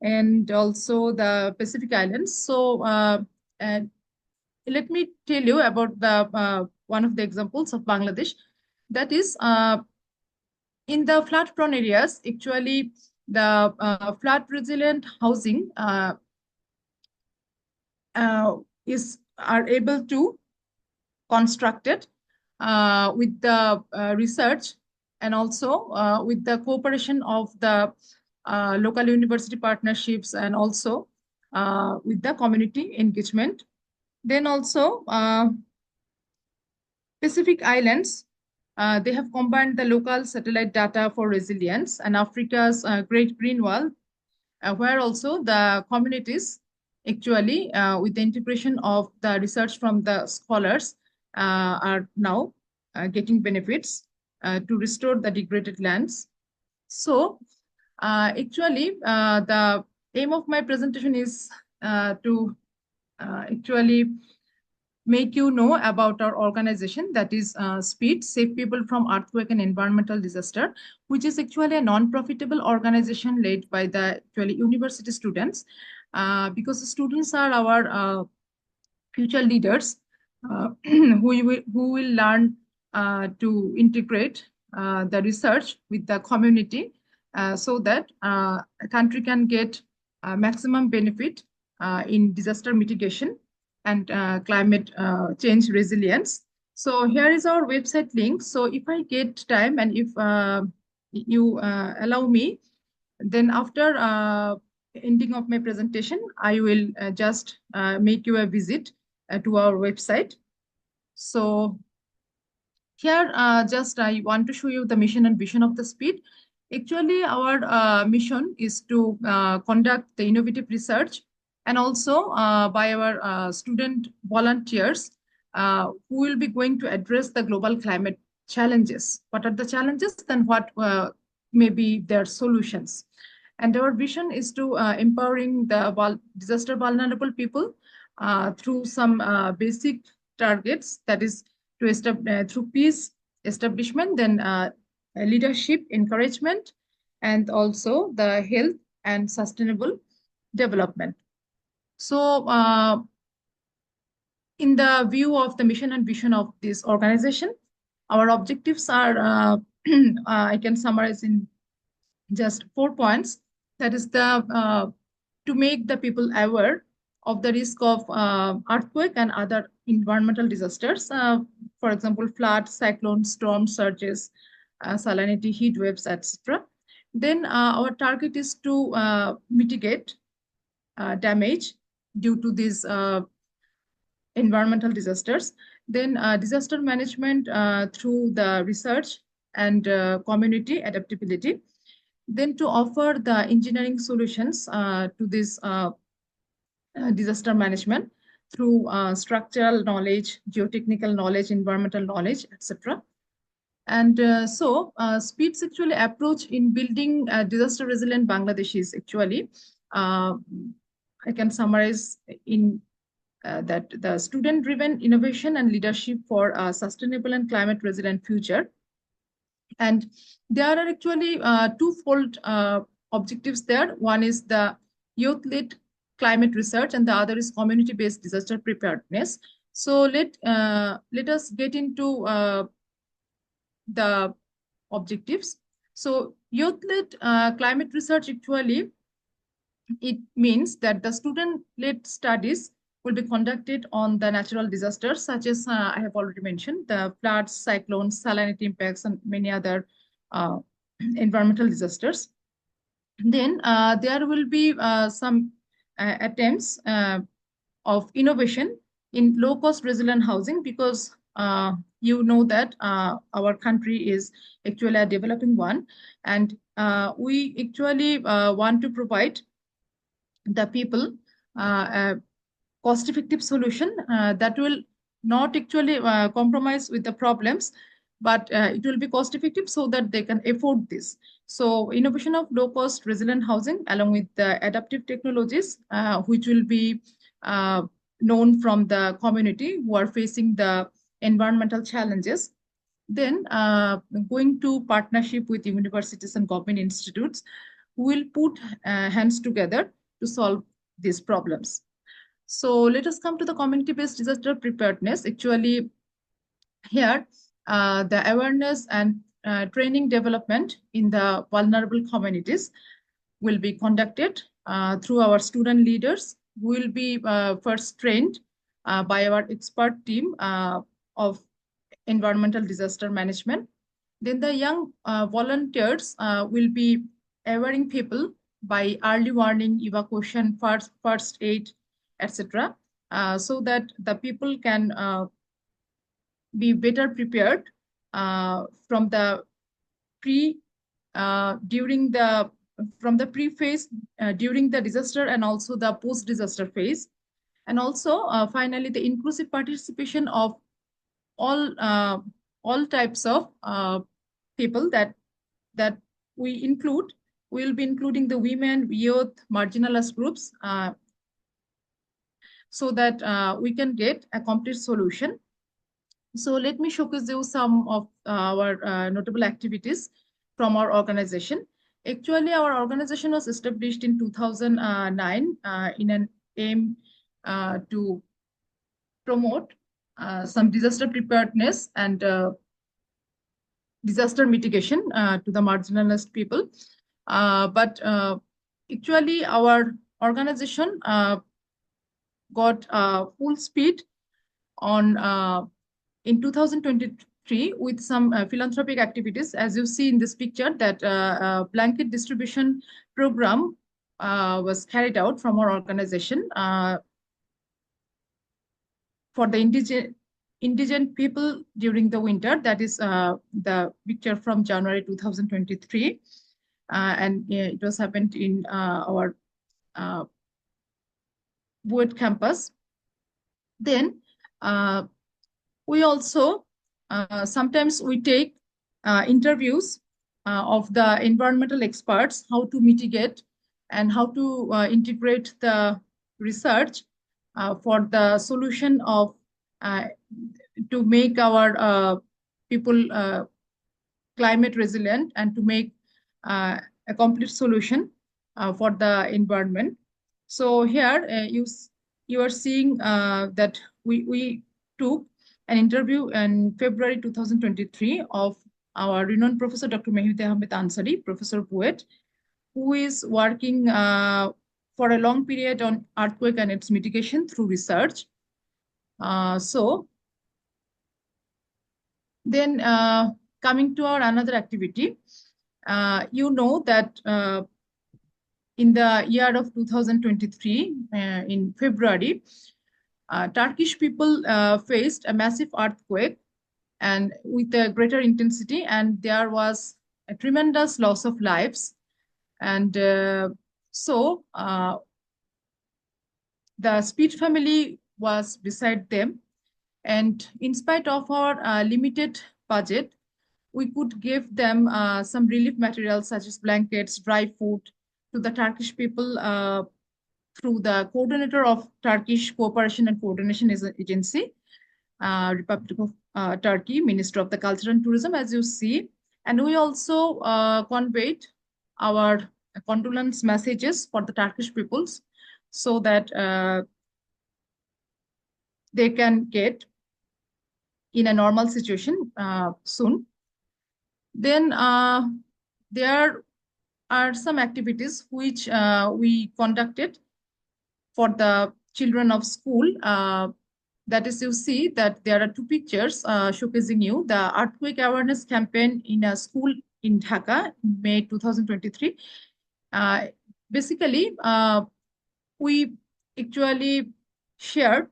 and also the Pacific Islands. So let me tell you about the one of the examples of Bangladesh. That is, in the flood-prone areas, actually, the flood-resilient housing are able to constructed with the research and also with the cooperation of the local university partnerships and also with the community engagement. Then also Pacific Islands, they have combined the local satellite data for resilience, and Africa's Great Green Wall, where also the communities actually, with the integration of the research from the scholars, are now getting benefits to restore the degraded lands. So actually, the aim of my presentation is to actually make you know about our organization, that is SPEED, Save People from Earthquake and Environmental Disaster, which is actually a non-profitable organization led by the actually university students, because the students are our future leaders who will learn to integrate the research with the community so that a country can get maximum benefit in disaster mitigation and climate change resilience. So here is our website link. So if I get time and if you allow me, then after ending of my presentation, I will just make you a visit to our website. So here, just I want to show you the mission and vision of the SPEED. Actually, our mission is to conduct the innovative research, and also by our student volunteers, who will be going to address the global climate challenges. What are the challenges? Then what may be their solutions? And our vision is to empowering the disaster vulnerable people through some basic targets, that is to through peace establishment, then leadership encouragement, and also the health and sustainable development. So in the view of the mission and vision of this organization, our objectives are, I can summarize in just 4 points. That is to make the people aware of the risk of earthquake and other environmental disasters, for example, floods, cyclones, storms, surges, salinity, heat waves, etc. Then our target is to mitigate damage due to these environmental disasters. Then disaster management through the research and community adaptability. Then to offer the engineering solutions to this disaster management through structural knowledge, geotechnical knowledge, environmental knowledge, etc. And so SPEED's actually approach in building disaster resilient Bangladesh is actually, I can summarize in that the student-driven innovation and leadership for a sustainable and climate-resilient future. And there are actually twofold objectives there. One is the youth-led climate research, and the other is community-based disaster preparedness. So let us get into the objectives. So youth-led climate research, actually, it means that the student-led studies will be conducted on the natural disasters, such as I have already mentioned, the floods, cyclones, salinity impacts, and many other environmental disasters. Then there will be some attempts of innovation in low-cost resilient housing, because you know that our country is actually a developing one, and we actually want to provide the people a cost-effective solution that will not actually compromise with the problems, but it will be cost-effective so that they can afford this. So innovation of low-cost resilient housing along with the adaptive technologies, which will be known from the community who are facing the environmental challenges. Then going to partnership with universities and government institutes who will put hands together to solve these problems. So let us come to the community-based disaster preparedness. Actually, here, the awareness and training development in the vulnerable communities will be conducted through our student leaders, who will be first trained by our expert team of environmental disaster management. Then the young volunteers will be awareing people by early warning, evacuation, first aid, etc., so that the people can be better prepared from the pre-phase during the disaster, and also the post-disaster phase. And also finally, the inclusive participation of all types of people that we include. We will be including the women, youth, marginalized groups, so that we can get a complete solution. So let me showcase you some of our notable activities from our organization. Actually, our organization was established in 2009 in an aim to promote some disaster preparedness and disaster mitigation to the marginalized people. But actually, our organization got full speed on in 2023 with some philanthropic activities. As you see in this picture, that blanket distribution program was carried out from our organization for the indigent people during the winter. That is the picture from January 2023. And it was happened in our Wood campus. Then We also sometimes we take interviews of the environmental experts, how to mitigate and how to integrate the research for the solution of to make our people climate resilient and to make a complete solution for the environment. So here you are seeing that we took an interview in February 2023 of our renowned professor, Dr. Mehmet Ahmed Ansari, Professor Poet, who is working for a long period on earthquake and its mitigation through research. So then coming to our another activity, you know that in the year of 2023, in February, Turkish people faced a massive earthquake and with a greater intensity, and there was a tremendous loss of lives. And so the Speed family was beside them. And in spite of our limited budget, we could give them some relief materials such as blankets, dry food to the Turkish people through the coordinator of Turkish Cooperation and Coordination Agency, Republic of Turkey, Minister of the Culture and Tourism, as you see. And we also conveyed our condolence messages for the Turkish peoples so that they can get in a normal situation soon. Then there are some activities which we conducted for the children of school. That is, you see that there are two pictures showcasing you the earthquake awareness campaign in a school in Dhaka, May 2023. Basically, we actually shared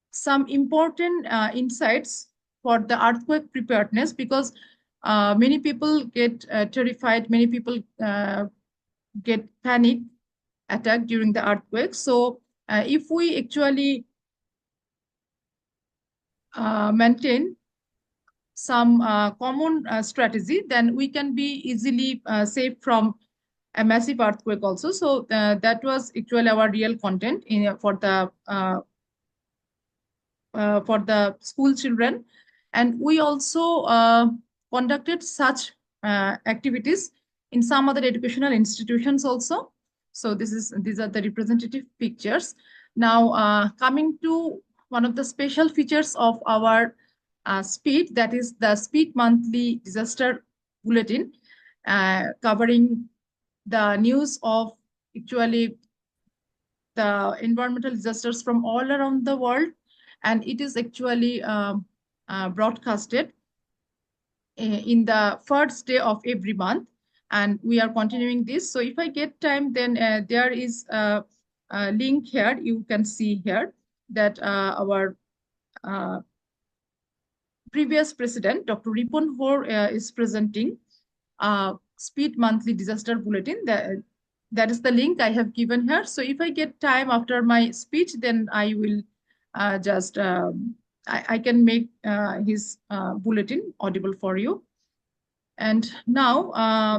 some important insights for the earthquake preparedness, because many people get terrified, many people get panic attack during the earthquake. So if we actually maintain some common strategy, then we can be easily safe from a massive earthquake also. So that was actually our real content for the school children. And we also conducted such activities in some other educational institutions also. So these are the representative pictures. Now coming to one of the special features of our SPEED, that is the SPEED monthly disaster bulletin, covering the news of actually the environmental disasters from all around the world. And it is actually broadcasted in the first day of every month. And we are continuing this. So if I get time, then there is a link here. You can see here that our previous president, Dr. Ripon Hor, is presenting SPEED monthly disaster bulletin. That is the link I have given here. So if I get time after my speech, then I will just I can make his bulletin audible for you. And now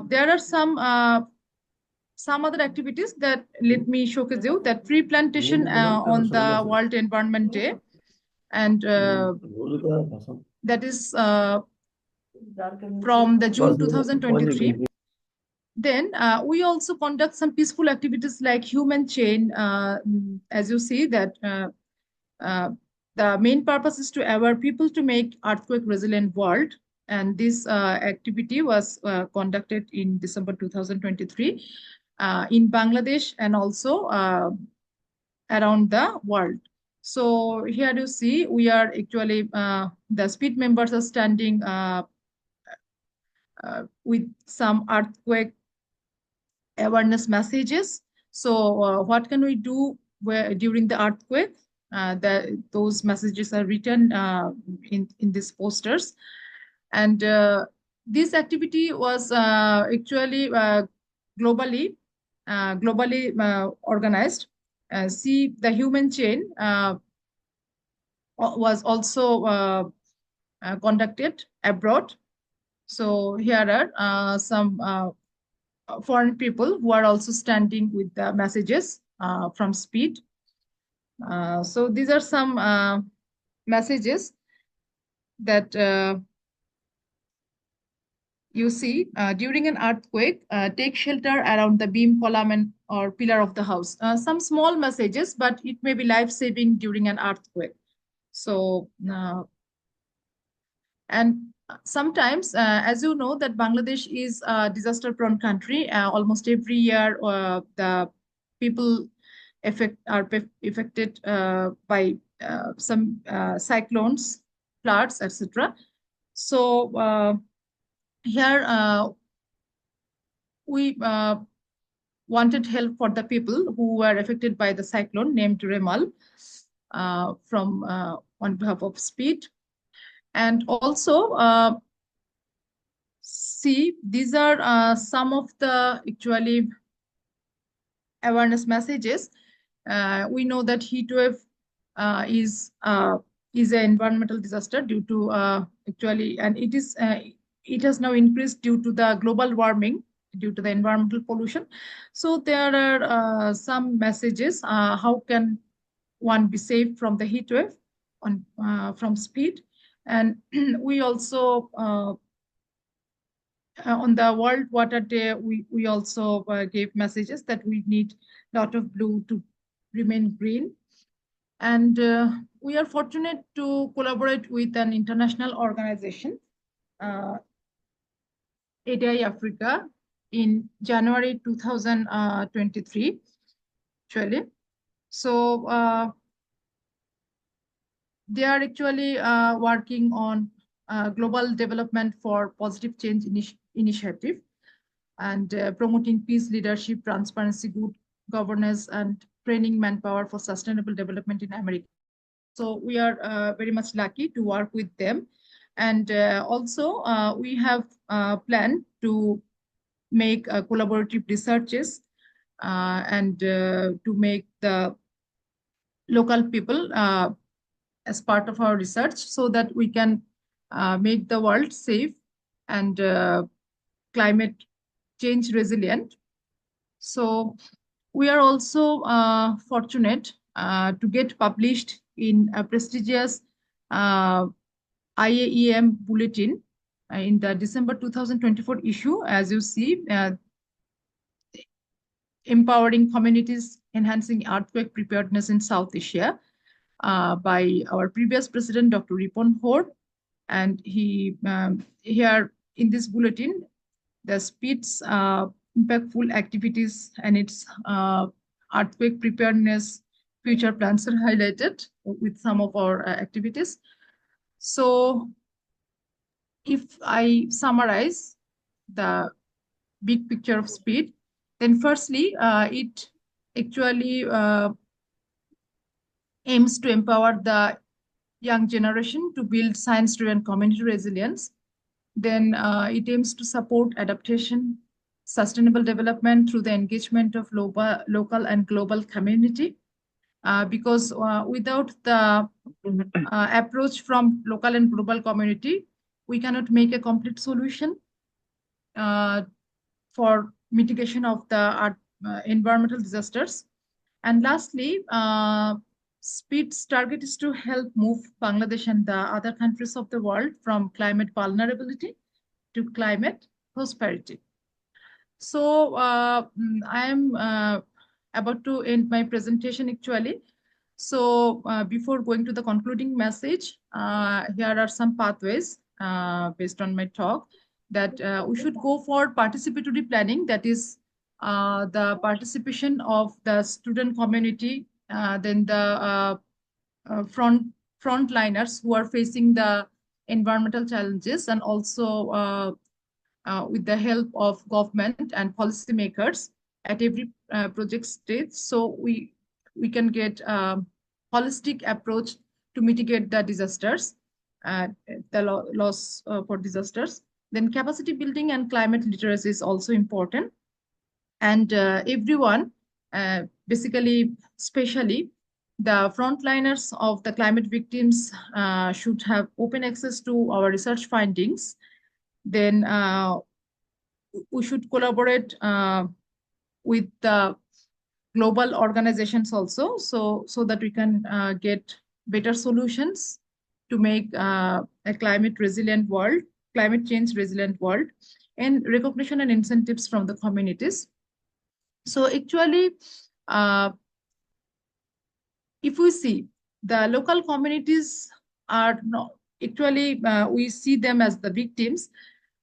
there are some other activities that let me showcase you. That tree plantation on the World Environment Day, and that is from the June 2023. Then we also conduct some peaceful activities like human chain. As you see that the main purpose is to aware people to make earthquake resilient world. And this activity was conducted in December 2023 in Bangladesh and also around the world. So here you see we are actually the SPEED members are standing with some earthquake awareness messages. So what can we do during the earthquake? Those messages are written in these posters. And this activity was actually globally organized. See the human chain was also conducted abroad. So here are some foreign people who are also standing with the messages from SPEED. So these are some messages that you see. During an earthquake, take shelter around the beam, column, or pillar of the house. Some small messages, but it may be life-saving during an earthquake. So, and sometimes, as you know, that Bangladesh is a disaster-prone country. Almost every year, the people are affected by some cyclones, floods, etc. So here we wanted help for the people who were affected by the cyclone named Remal from on behalf of SPEED. And also, see, these are some of the actually awareness messages. We know that heat wave is an environmental disaster due to actually, and it has now increased due to the global warming, due to the environmental pollution. So there are some messages. How can one be saved from the heat wave from SPEED? And we also on the World Water Day, we also gave messages that we need a lot of blue to remain green. And we are fortunate to collaborate with an international organization, AdiAfrica, in January 2023, actually. So they are actually working on global development for positive change initiative and promoting peace, leadership, transparency, good governance, and training manpower for sustainable development in America. So we are very much lucky to work with them. And also we have planned to make collaborative researches and to make the local people as part of our research so that we can make the world safe and climate change resilient. So we are also fortunate to get published in a prestigious IAEM bulletin in the December 2024 issue. As you see, empowering communities, enhancing earthquake preparedness in South Asia by our previous president, Dr. Ripon Horde. And he here in this bulletin, the SPEED's impactful activities and its earthquake preparedness future plans are highlighted with some of our activities. So if I summarize the big picture of SPEED, then firstly, it actually aims to empower the young generation to build science-driven community resilience. Then it aims to support adaptation, sustainable development through the engagement of local and global community. Because without the approach from local and global community, we cannot make a complete solution for mitigation of the environmental disasters. And lastly, SPEED's target is to help move Bangladesh and the other countries of the world from climate vulnerability to climate prosperity. So I am about to end my presentation actually. So before going to the concluding message, here are some pathways based on my talk that we should go for participatory planning, that is the participation of the student community, then the frontliners who are facing the environmental challenges, and also with the help of government and policymakers at every project stage. So we can get a holistic approach to mitigate the disasters, the loss for disasters. Then capacity building and climate literacy is also important. And everyone, basically, especially the frontliners of the climate victims should have open access to our research findings. Then we should collaborate with the global organizations also, so that we can get better solutions to make a climate change resilient world, and recognition and incentives from the communities. So actually, if we see the local communities are not actually, we see them as the victims,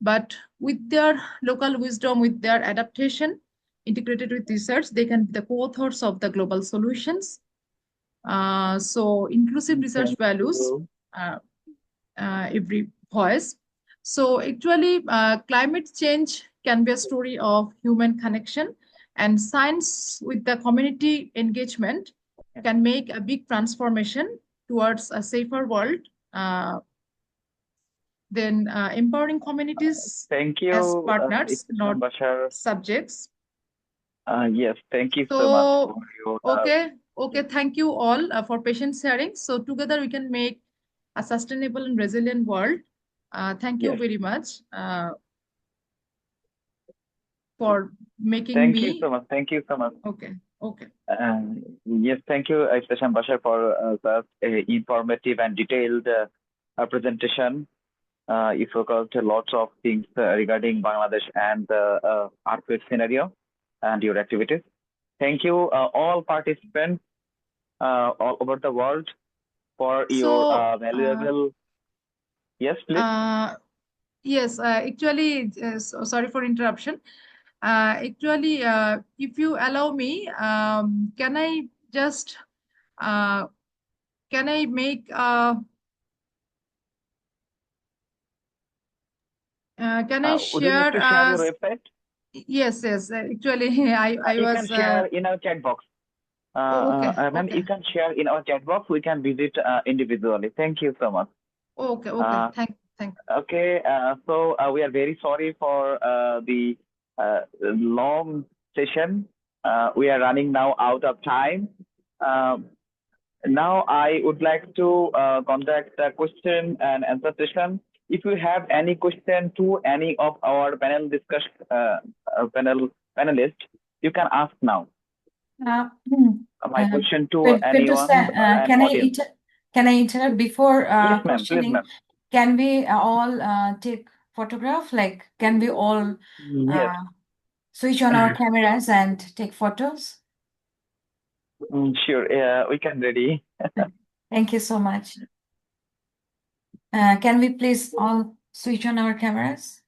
but with their local wisdom, with their adaptation, integrated with research, they can be the co-authors of the global solutions. So inclusive research values every voice. So actually, climate change can be a story of human connection, and science with the community engagement can make a big transformation towards a safer world. Then empowering communities Thank you, as partners, not Bashar. subjects. Yes, thank you so much So, for your okay, thank you all for patient sharing. So together we can make a sustainable and resilient world. Thank you yes. very much for making Thank me. you so much. Thank you so much. Okay. Yes, thank you, Station Bashar, for such informative and detailed presentation. You focused lots of things regarding Bangladesh and the earthquake scenario and your activities. Thank you, all participants all over the world for your valuable. Yes, please. Yes, actually, sorry for interruption. Actually, if you allow me, can I just can I make can I Would you like share? to share your website? Yes. Actually, I You was. can share in our chat box. Okay. Ma'am, you can share in our chat box. We can visit individually. Thank you so much. Okay. Thank. Okay. So we are very sorry for the long session. We are running now out of time. Now I would like to conduct a question and answer session. If you have any question to any of our panelists, you can ask now. My question to anyone, an audience. Can I interrupt before Yes, ma'am. questioning? Please, ma'am. Can we all take photograph? Like, can we all Yes. switch on our cameras and take photos? Sure. We can ready. Thank you so much. Can we please all switch on our cameras?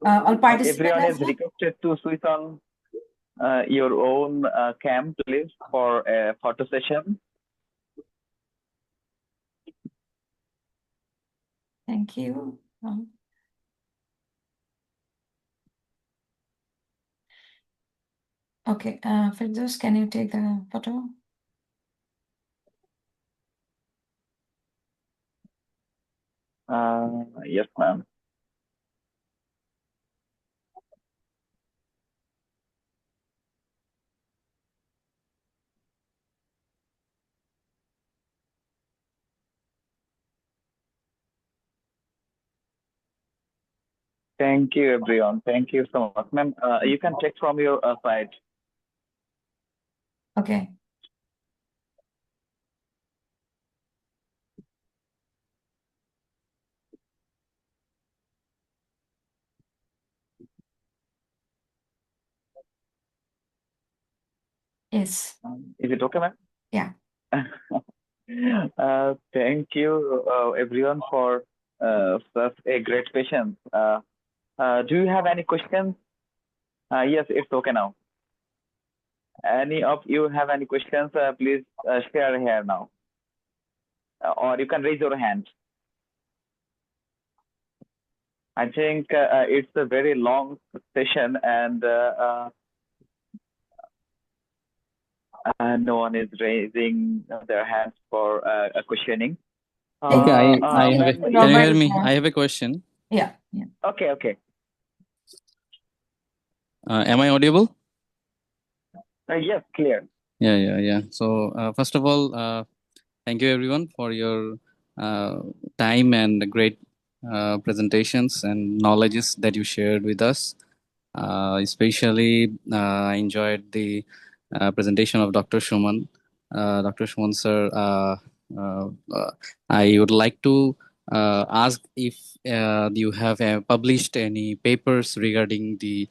All participants. Everyone is requested to switch on your own cam, please, for a photo session. Thank you. Okay, Firdaus, can you take the photo? Yes, ma'am. Thank you, everyone. Thank you so much, ma'am. You can check from your side. Okay. Yes. Is it okay, ma'am? Yeah. Thank you, everyone, for such a great patience. Do you have any questions? Yes, it's okay now. Any of you have any questions? Please share here now, or you can raise your hand. I think it's a very long session, and no one is raising their hands for a questioning. Okay, I have Robert, can you hear me? I have a question. Yeah. Okay. Am I audible? Yes, clear. Yeah. So, first of all, thank you everyone for your time and the great presentations and knowledges that you shared with us. Especially, I enjoyed the presentation of Dr. Shuman. Dr. Shuman sir, I would like to ask if you have published any papers regarding the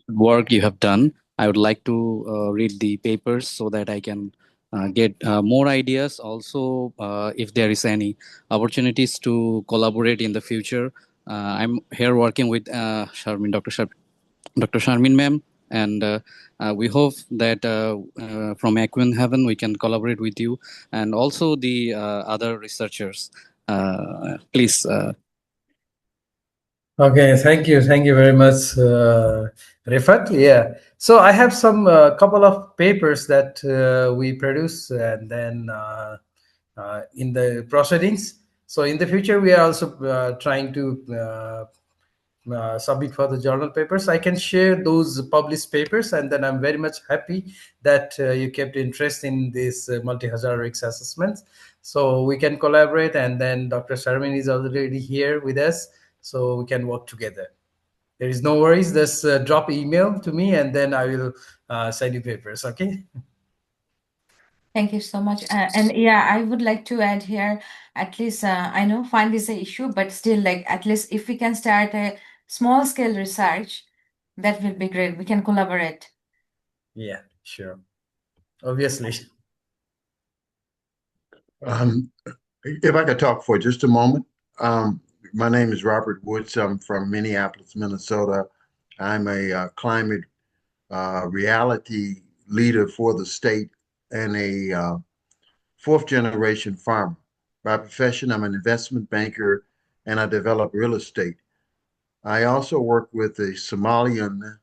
work you have done. I would like to read the papers so that I can get more ideas. Also, if there is any opportunities to collaborate in the future, I'm here working with Dr. Sharmin ma'am, and we hope that from Acumen Haven we can collaborate with you and also the other researchers. Please. Okay, thank you very much, Rifat. Yeah, so I have some couple of papers that we produce, and then in the proceedings. So in the future, we are also trying to submit for the journal papers. I can share those published papers, and then I'm very much happy that you kept interest in this multi-hazard risk assessments. So we can collaborate, and then Dr. Sharmin is already here with us, so we can work together. There is no worries. Just drop email to me, and then I will send you papers. Okay. Thank you so much. And yeah, I would like to add here, at least I know fund is an issue, but still, like, at least if we can start a small scale research, that will be great. We can collaborate. Yeah, sure. Obviously. If I could talk for just a moment. My name is Robert Woods. I'm from Minneapolis, Minnesota. I'm a climate reality leader for the state and a fourth generation farmer. By profession, I'm an investment banker and I develop real estate. I also work with a Somalian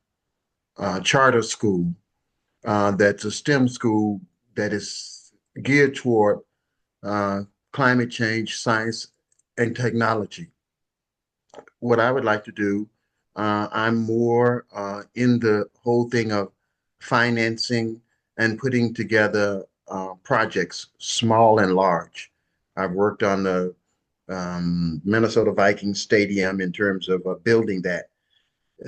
charter school that's a STEM school that is geared toward climate change, science, and technology. What I would like to do, I'm more in the whole thing of financing and putting together projects, small and large. I've worked on the Minnesota Vikings Stadium in terms of building that.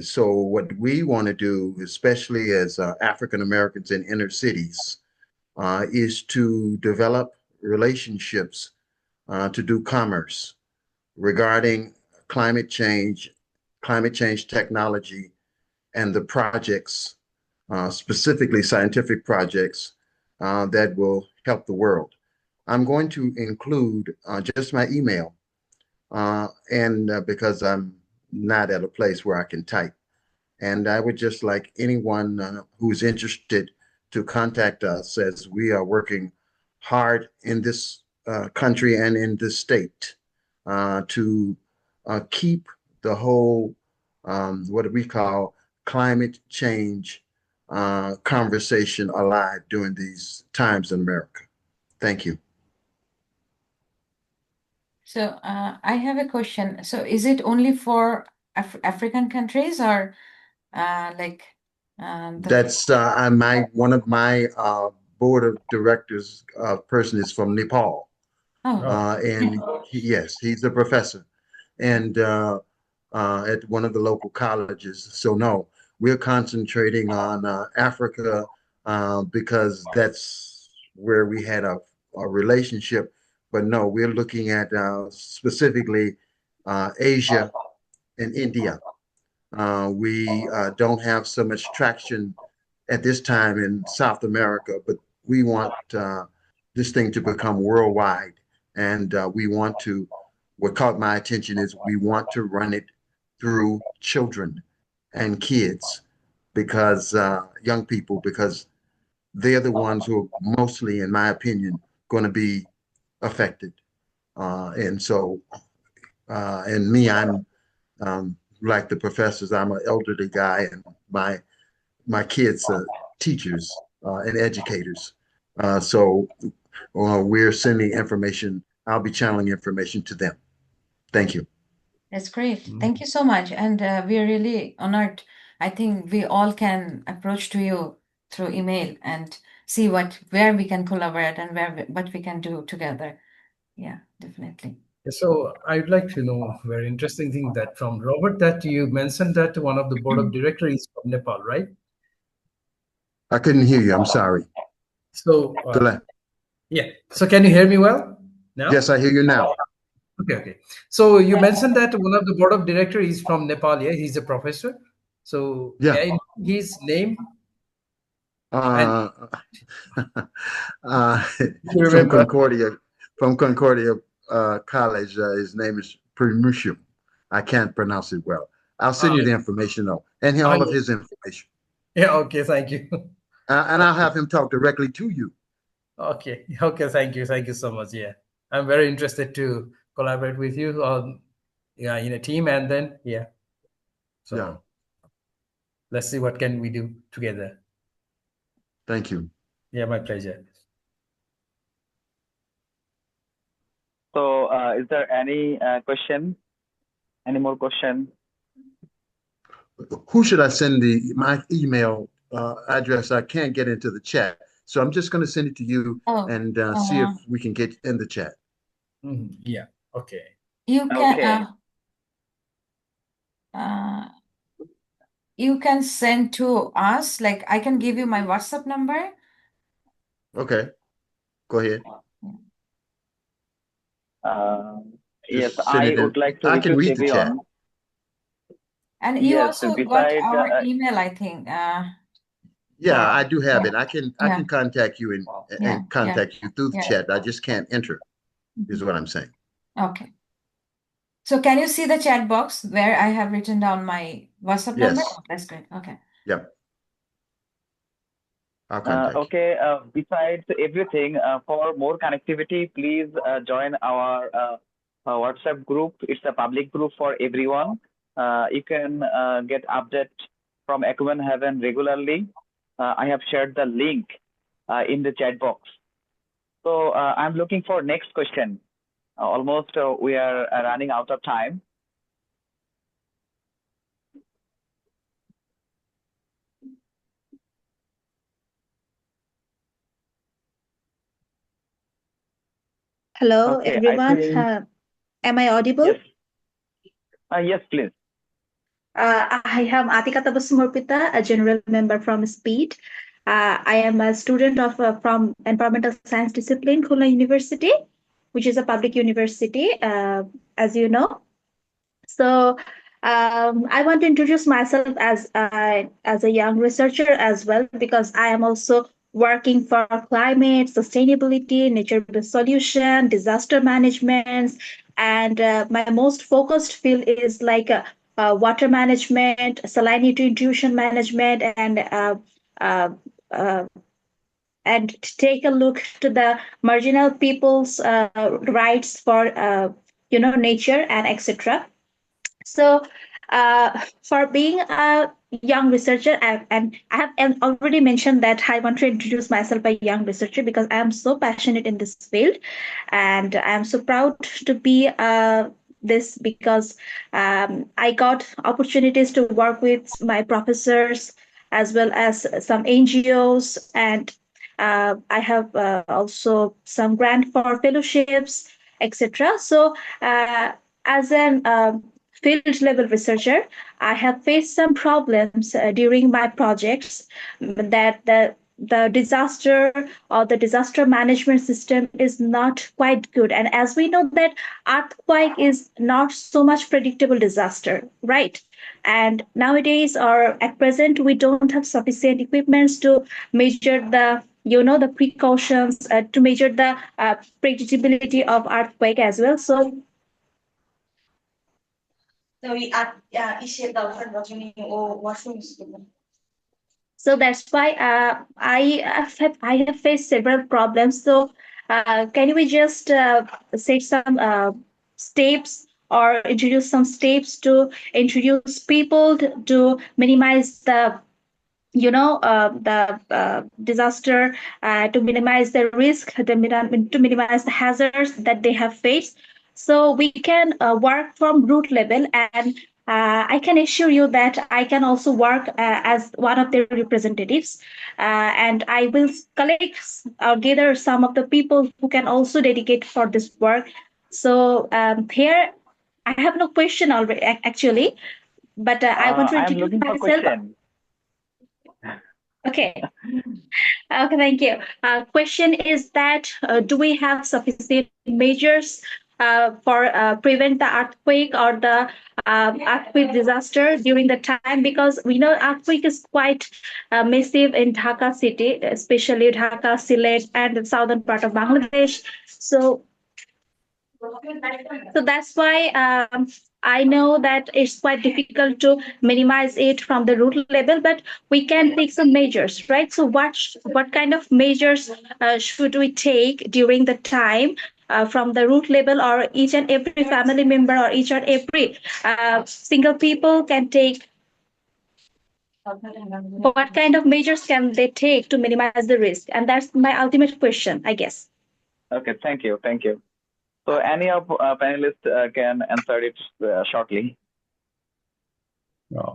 So what we want to do, especially as African Americans in inner cities, is to develop relationships to do commerce regarding climate change technology, and the projects, specifically scientific projects that will help the world. I'm going to include just my email, and because I'm not at a place where I can type. And I would just like anyone who's interested to contact us, as we are working hard in this country and in this state to keep the whole, what we call climate change conversation alive during these times in America. Thank you. So I have a question. So is it only for African countries, or like That's one of my board of directors person is from Nepal. And yes, he's a professor and at one of the local colleges. So no, we're concentrating on Africa because that's where we had a relationship. But no, we're looking at specifically Asia and India. We don't have so much traction at this time in South America, but we want this thing to become worldwide. And what caught my attention is we want to run it through children and kids, because young people, because they're the ones who are mostly, in my opinion, going to be affected. And me, I'm like the professors, I'm an elderly guy, and my kids are teachers and educators. So we're sending information. I'll be channeling information to them. Thank you. That's great. Thank you so much. And we're really honored. I think we all can approach to you through email and see where we can collaborate and what we can do together. Yeah, definitely. So I'd like to know a very interesting thing that from Robert, that you mentioned that one of the board of directors is from Nepal, right? I couldn't hear you. I'm sorry. So yeah. So can you hear me well now? Yes, I hear you now. Okay. So you mentioned that one of the board of directors is from Nepal. Yeah, he's a professor. So Yeah. may I know his name? From remember? Concordia College. His name is Premushum. I can't pronounce it well. I'll send you the information though, and all of his information. Yeah. Okay. Thank you. And I'll have him talk directly to you. Okay. Thank you so much. Yeah, I'm very interested to collaborate with you on in a team, and then So let's see what can we do together. Thank you. Yeah, my pleasure. So, is there any question? Any more question? Who should I send my email address? I can't get into the chat, so I'm just going to send it to you and see if we can get in the chat. Yeah. Okay. You can. You can send to us. Like I can give you my WhatsApp number. Okay. Go ahead. Yes, I would like to I can request read the chat. everyone. And you Yes, also got our email, I think. Yeah, I do have it. I can contact you and contact you through the chat. I just can't enter, is what I'm saying. Okay. So can you see the chat box where I have written down my WhatsApp number? Oh, that's great. Okay. Yep. I'll contact okay. Besides everything, for more connectivity, please join our WhatsApp group. It's a public group for everyone. You can get updates from Acumen Haven regularly. I have shared the link in the chat box. So I'm looking for next question. Almost we are running out of time. Hello, Okay, everyone. I think, Am I audible? Yes. Yes, please. I am Atika Tabasumurpita, a general member from SPEED. I am a student of from Environmental Science discipline, Khulna University, which is a public university, as you know. So I want to introduce myself as a young researcher as well, because I am also working for climate, sustainability, nature-based solution, disaster management, and my most focused field is like water management, salinity intrusion management, uh, uh, and take a look to the marginal people's rights for nature and etc. So, for being a young researcher, and I have already mentioned that I want to introduce myself a young researcher because I am so passionate in this field, and I am so proud to be this because I got opportunities to work with my professors as well as some NGOs, and I have also some grant for fellowships, etc. So, as an field level researcher, I have faced some problems during my projects that the disaster or the disaster management system is not quite good. And as we know that earthquake is not so much predictable disaster, right? And nowadays or at present, we don't have sufficient equipments to measure the precautions to measure the predictability of earthquake as well. So that's why I have faced several problems. So can we just set some steps or introduce some steps to introduce people to minimize the disaster, to minimize the risk, to minimize the hazards that they have faced. So we can work from root level and I can assure you that I can also work as one of their representatives, and I will collect or gather some of the people who can also dedicate for this work. So here, I have no question already actually, but I want to I'm introduce looking for myself. question. Okay. Okay, thank you. Question is that do we have sufficient measures for prevent the earthquake or the earthquake disaster during the time? Because we know earthquake is quite massive in Dhaka city, especially Dhaka, Sylhet, and the southern part of Bangladesh. So that's why I know that it's quite difficult to minimize it from the root level, but we can take some measures, right? So what kind of measures should we take during the time from the root level, or each and every family member or each and every single people can take? What kind of measures can they take to minimize the risk? And that's my ultimate question, I guess. Okay, thank you, thank you. So any of panelists can answer it shortly.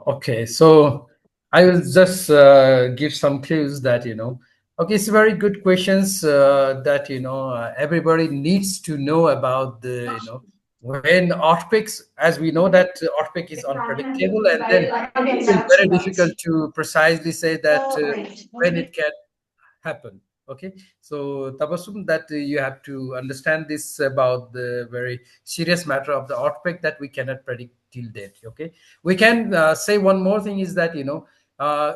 Okay, so I will just give some clues that, okay, it's very good questions that, everybody needs to know about when earthquakes, as we know that earthquake is unpredictable, and then it is very difficult to precisely say that when it can happen. Okay, so Tabassum, that you have to understand this about the very serious matter of the earthquake that we cannot predict till date. Okay, we can say one more thing is that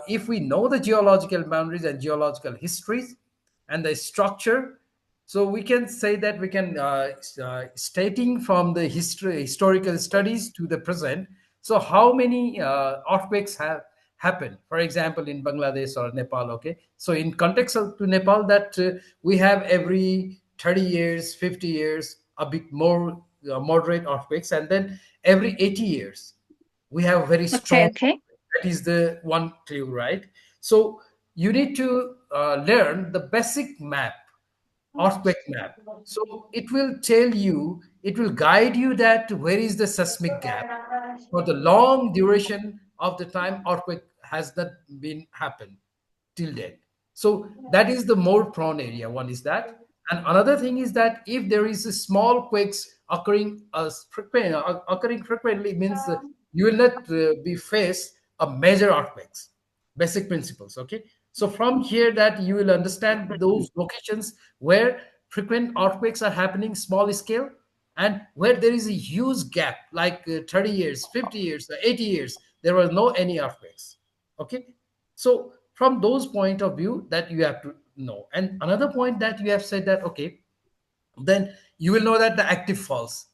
if we know the geological boundaries and geological histories and the structure, so we can say that we can stating from the historical studies to the present, so how many earthquakes have happened, for example, in Bangladesh or Nepal. Okay, so in context of to Nepal, that we have every 30 years, 50 years a bit more moderate earthquakes, and then every 80 years we have very strong. Okay. That is the one clue, right? So you need to learn the basic map, earthquake map. So it will tell you, it will guide you that where is the seismic gap for the long duration of the time earthquake has not been happened till date. So that is the more prone area. One is that, and another thing is that if there is a small quakes occurring frequently, means you will not be faced a major earthquakes. Basic principles. Okay, so from here that you will understand those locations where frequent earthquakes are happening small scale, and where there is a huge gap like 30 years, 50 years, 80 years there were no any earthquakes. Okay, so from those point of view that you have to know. And another point that you have said that, okay, then you will know that the active faults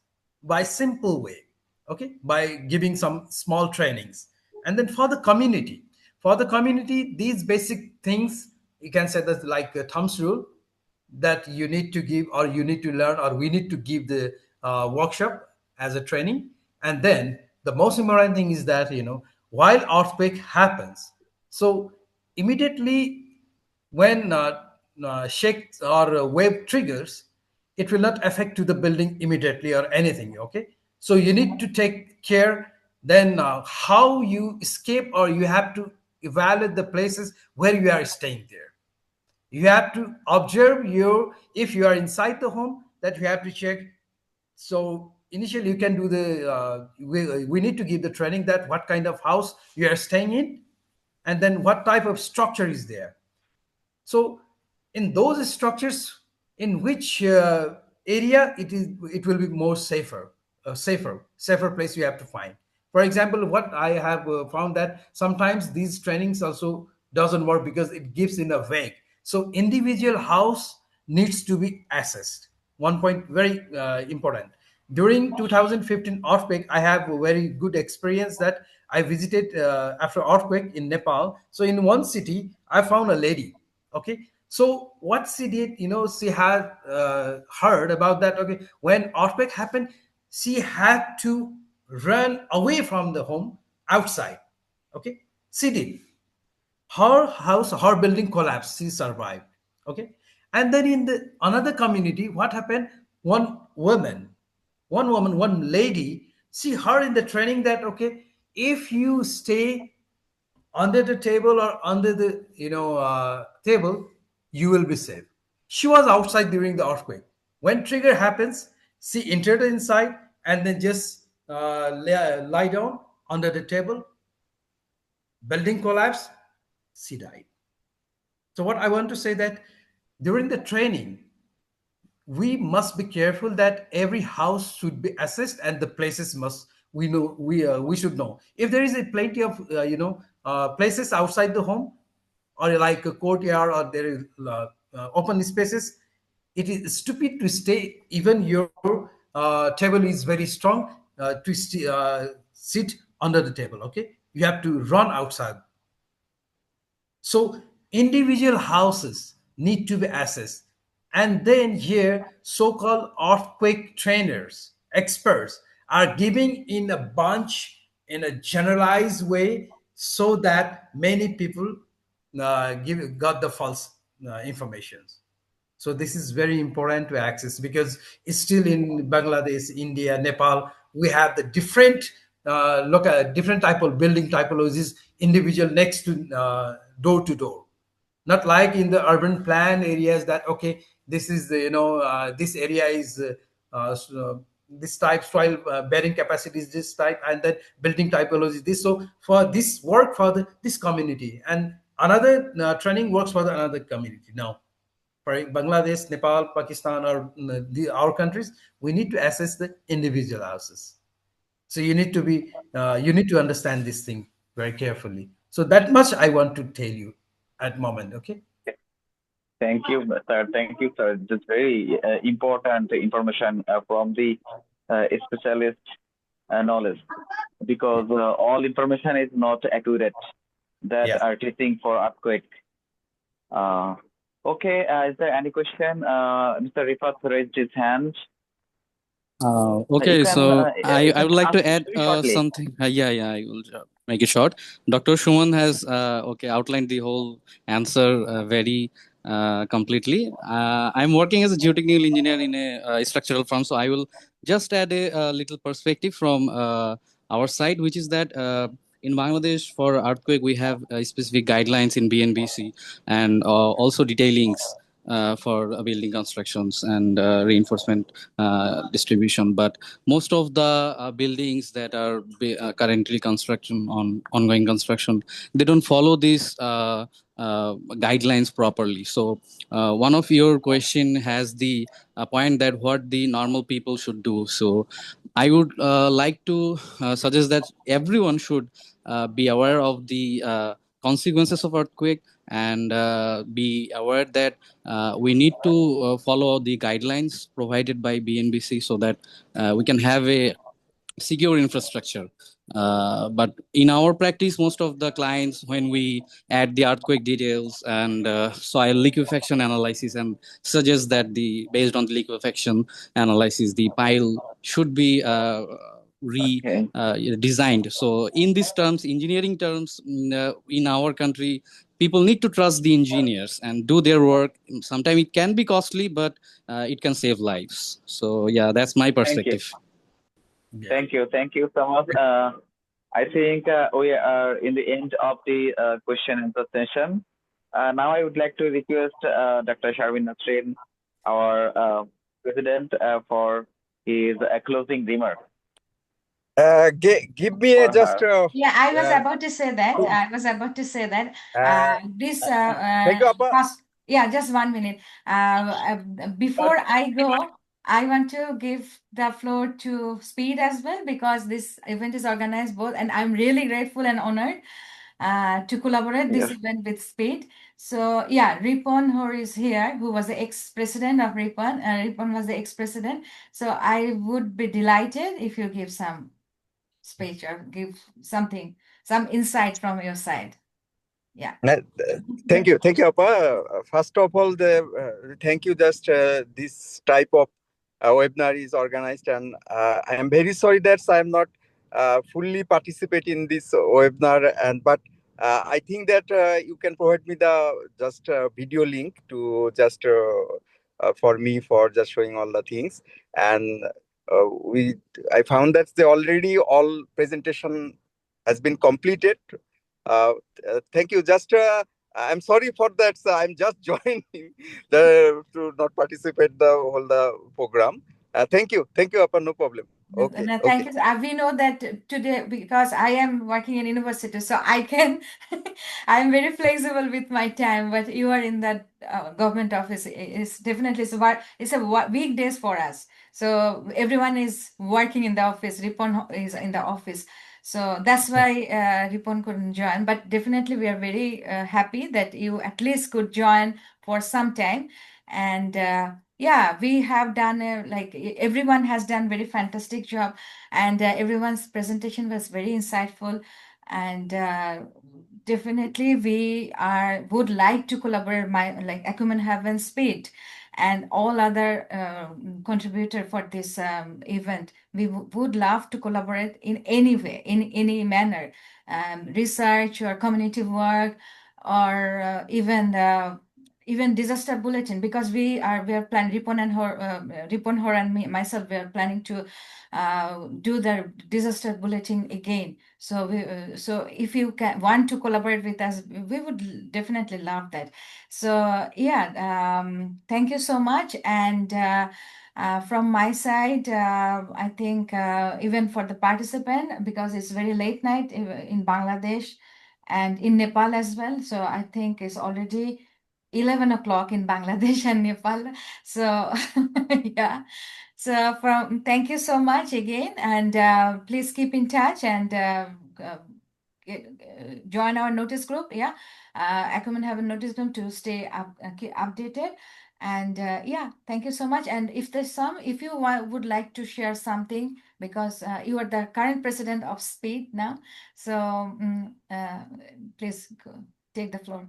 by simple way, okay, by giving some small trainings. And then for the community, these basic things, you can say that like a thumbs rule, that you need to give, or you need to learn, or we need to give the workshop as a training. And then the most important thing is that while earthquake happens, so immediately when shake or wave triggers, it will not affect to the building immediately or anything. Okay, so you need to take care then how you escape, or you have to evaluate the places where you are staying there. You have to observe your, if you are inside the home, that you have to check. So initially you can do the we need to give the training that what kind of house you are staying in, and then what type of structure is there. So in those structures, in which area it will be more safer place you have to find. For example, what I have found that sometimes these trainings also doesn't work because it gives in a vague. So individual house needs to be assessed. One point very important. During 2015 earthquake, I have a very good experience that I visited after earthquake in Nepal. So in one city, I found a lady. Okay, so what she did, she had heard about that. Okay, when earthquake happened, she had to run away from the home outside. Okay, she did. Her house, her building collapsed, she survived. Okay, and then in the another community, what happened, one woman, one lady, she heard in the training that, okay, if you stay under the table or under the table, you will be safe. She was outside during the earthquake. When trigger happens, she entered inside and then just lie down under the table. Building collapsed, she died. So what I want to say that during the training, we must be careful that every house should be assessed and the places must we should know if there is a plenty of places outside the home or like a courtyard or there is open spaces. It is stupid to stay even your table is very strong sit under the table. Okay, you have to run outside. So individual houses need to be assessed. And then here, so-called earthquake trainers, experts, are giving in a bunch in a generalized way so that many people got the false information. So this is very important to access because it's still in Bangladesh, India, Nepal. We have the different look at different type of building typologies, individual next to door to door. Not like in the urban plan areas that okay, this is the this area is this type soil bearing capacity is this type and then building typology is this. So for this work for this community and another training works for the another community. Now for Bangladesh, Nepal, Pakistan, or our countries, we need to assess the individual houses. So you need to be, you need to understand this thing very carefully. So that much I want to tell you at moment. Okay. Thank you, sir. Thank you, sir. This very important information from the specialist knowledge because all information is not accurate that are teaching for earthquake. Okay, is there any question? Mr. Rifat raised his hand. Okay, You can, so you I can would like ask to add very shortly. something. Yeah, I will make it short. Dr. Shuman has outlined the whole answer very completely. I'm working as a geotechnical engineer in a structural firm, so I will just add a little perspective from our side, which is that in Bangladesh for earthquake we have specific guidelines in BNBC and also detailings for building constructions and reinforcement distribution. But most of the buildings that are currently ongoing construction, they don't follow these guidelines properly. So one of your question has the point that what the normal people should do. So I would like to suggest that everyone should be aware of the consequences of earthquake and be aware that we need to follow the guidelines provided by BNBC so that we can have a secure infrastructure. But in our practice, most of the clients, when we add the earthquake details and soil liquefaction analysis and suggest that based on the liquefaction analysis, the pile should be designed. So in these terms, engineering terms, in our country, people need to trust the engineers and do their work. Sometimes it can be costly, but it can save lives. So yeah, that's my perspective. Thank you. Thank you so much. I think we are in the end of the question and answer session. Now I would like to request Dr. Sharwin Nasrin, our president, for his closing remarks. Give me just. Yeah, I was about to say that. I was about to say that. This. Thank you, Appa. Yeah, just 1 minute. Before I go, I want to give the floor to Speed as well because this event is organized both, and I'm really grateful and honored to collaborate this event with Speed. So yeah, Ripon who is here, who was the ex-president of Ripon. Ripon was the ex-president. So I would be delighted if you give some speech or give something, some insight from your side. Yeah. Thank you, Appa. First of all, thank you. Just this type of webinar is organized, and I am very sorry that I am not fully participate in this webinar. But I think that you can provide me the just video link to just for me for just showing all the things. And I found that they already all presentation has been completed. Thank you. Just I'm sorry for that. So I'm just joining to not participate the whole program. Thank you, Appa. No problem. Okay, No, okay. thank you. We know that today, because I am working in university, so I can, I am very flexible with my time, but you are in that government office. It's definitely, it's a weekdays for us. So everyone is working in the office. Ripon is in the office. So that's why Ripon couldn't join. But definitely we are very happy that you at least could join for some time. And yeah, we have done like everyone has done very fantastic job, and everyone's presentation was very insightful, and definitely we would like to collaborate like Acumen Haven Speed and all other contributor for this event. We would love to collaborate in any way, in any manner, research or community work, or even disaster bulletin, because we are planning, Ripon Hor and myself, we are planning to do the disaster bulletin again. So so if you want to collaborate with us, we would definitely love that. So yeah, thank you so much. And from my side, I think even for the participant, because it's very late night in Bangladesh and in Nepal as well. So I think it's already 11 o'clock in Bangladesh and Nepal. So yeah. So thank you so much again, and please keep in touch, and join our notice group. Yeah, Acumen have a notice group to stay updated. And yeah, thank you so much. And if if you would like to share something, because you are the current president of SPEED now, so please take the floor.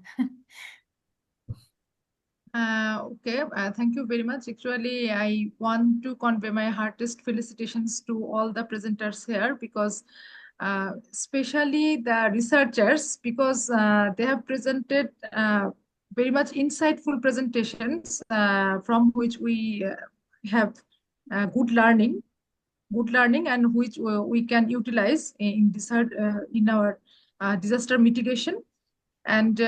Okay, thank you very much. Actually, I want to convey my heartiest felicitations to all the presenters here, because especially the researchers, because they have presented very much insightful presentations from which we have good learning, and which we can utilize in our disaster mitigation. And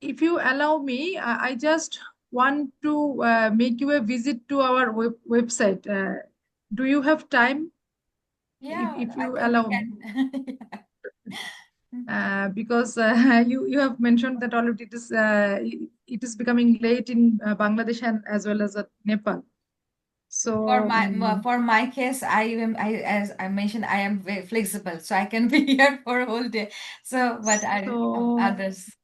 if you allow me, I just want to make you a visit to our website. Do you have time? Yeah, if I you think allow we me. can. Because you have mentioned that already it is becoming late in Bangladesh and as well as Nepal. So For my case, as I mentioned, I am very flexible, so I can be here for a whole day. So, but others.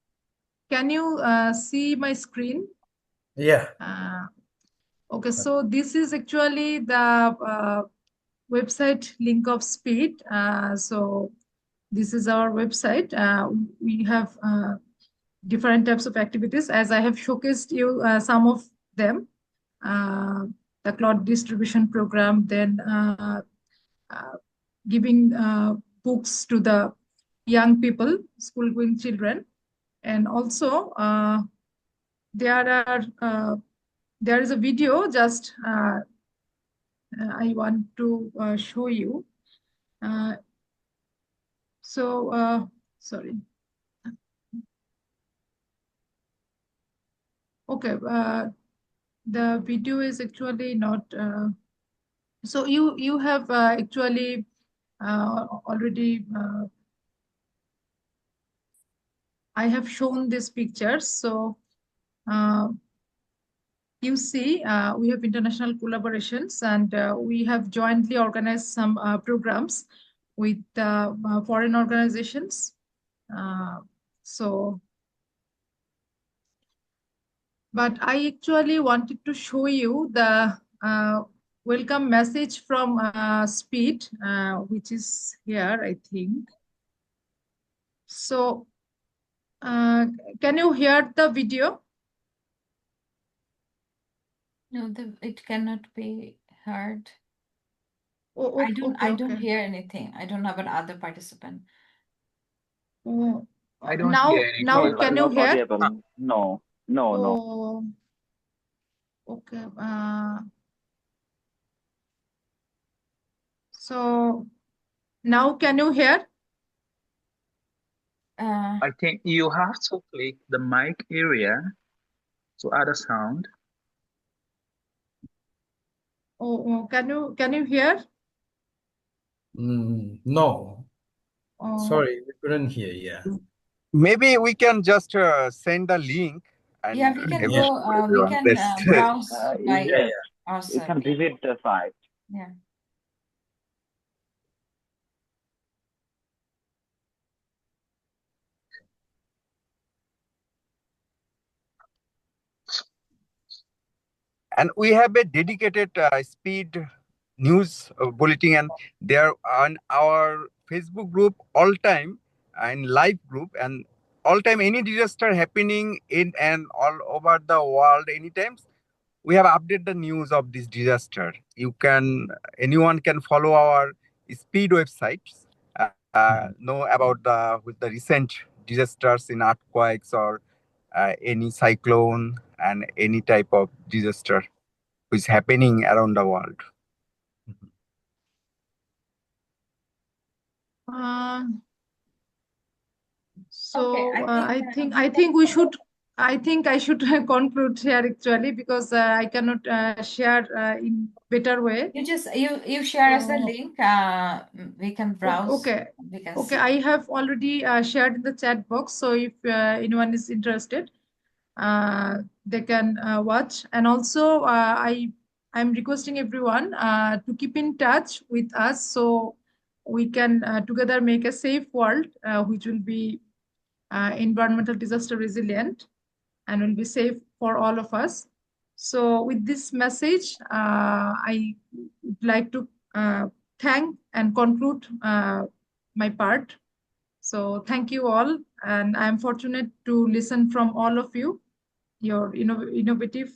Can you see my screen? Yeah. Okay, so this is actually the website link of SPEED. So this is our website. We have different types of activities, as I have showcased you some of them. The cloth distribution program, then giving books to the young people, school-going children, and also there is a video just I want to show you. Sorry. Okay, the video is actually not. So you have actually already. I have shown these pictures. So you see, we have international collaborations, and we have jointly organized some programs with foreign organizations. But I actually wanted to show you the welcome message from SPEED, which is here, I think. So can you hear the video? No, it cannot be heard. Oh, I don't hear anything. I don't know about other participant. I don't now, hear any now call. can you hear? No. Okay. So Now can you hear? I think you have to click the mic area to add a sound. Oh, can you hear? No. Oh. Sorry, we couldn't hear. Yeah. Maybe we can just send the link and Yeah, we can Yeah. go, we can browse by Yes, you ourselves. can Yeah. visit the site. Yeah. And we have a dedicated speed news bulletin, and they're on our Facebook group all time and live group, and all time any disaster happening in and all over the world anytime we have updated the news of this disaster. Anyone can follow our speed websites, know about the recent disasters in earthquakes or any cyclone and any type of disaster which is happening around the world. So Okay, I think we should. I think I should conclude here actually because I cannot share in better way. You share us the link. We can browse. Okay. We can Okay, see. I have already shared in the chat box. So if anyone is interested, they can watch. And also, I'm requesting everyone to keep in touch with us so we can together make a safe world, which will be environmental disaster resilient and will be safe for all of us. So with this message, I would like to thank and conclude my part. So thank you all, and I am fortunate to listen from all of you, your innovative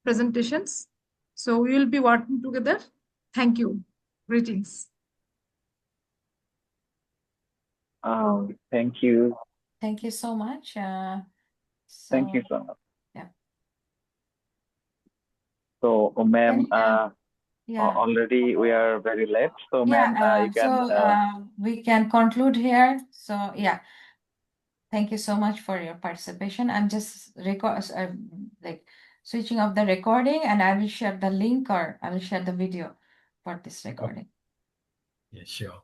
presentations. So we will be working together. Thank you. Greetings. Thank you. Thank you so much. Thank you so much. Yeah. So, ma'am, Yeah. already we are very late. So, ma'am, you can. We can conclude here. So, yeah. Thank you so much for your participation. I'm just like switching off the recording, and I will share the link or I will share the video for this recording. Yeah, sure.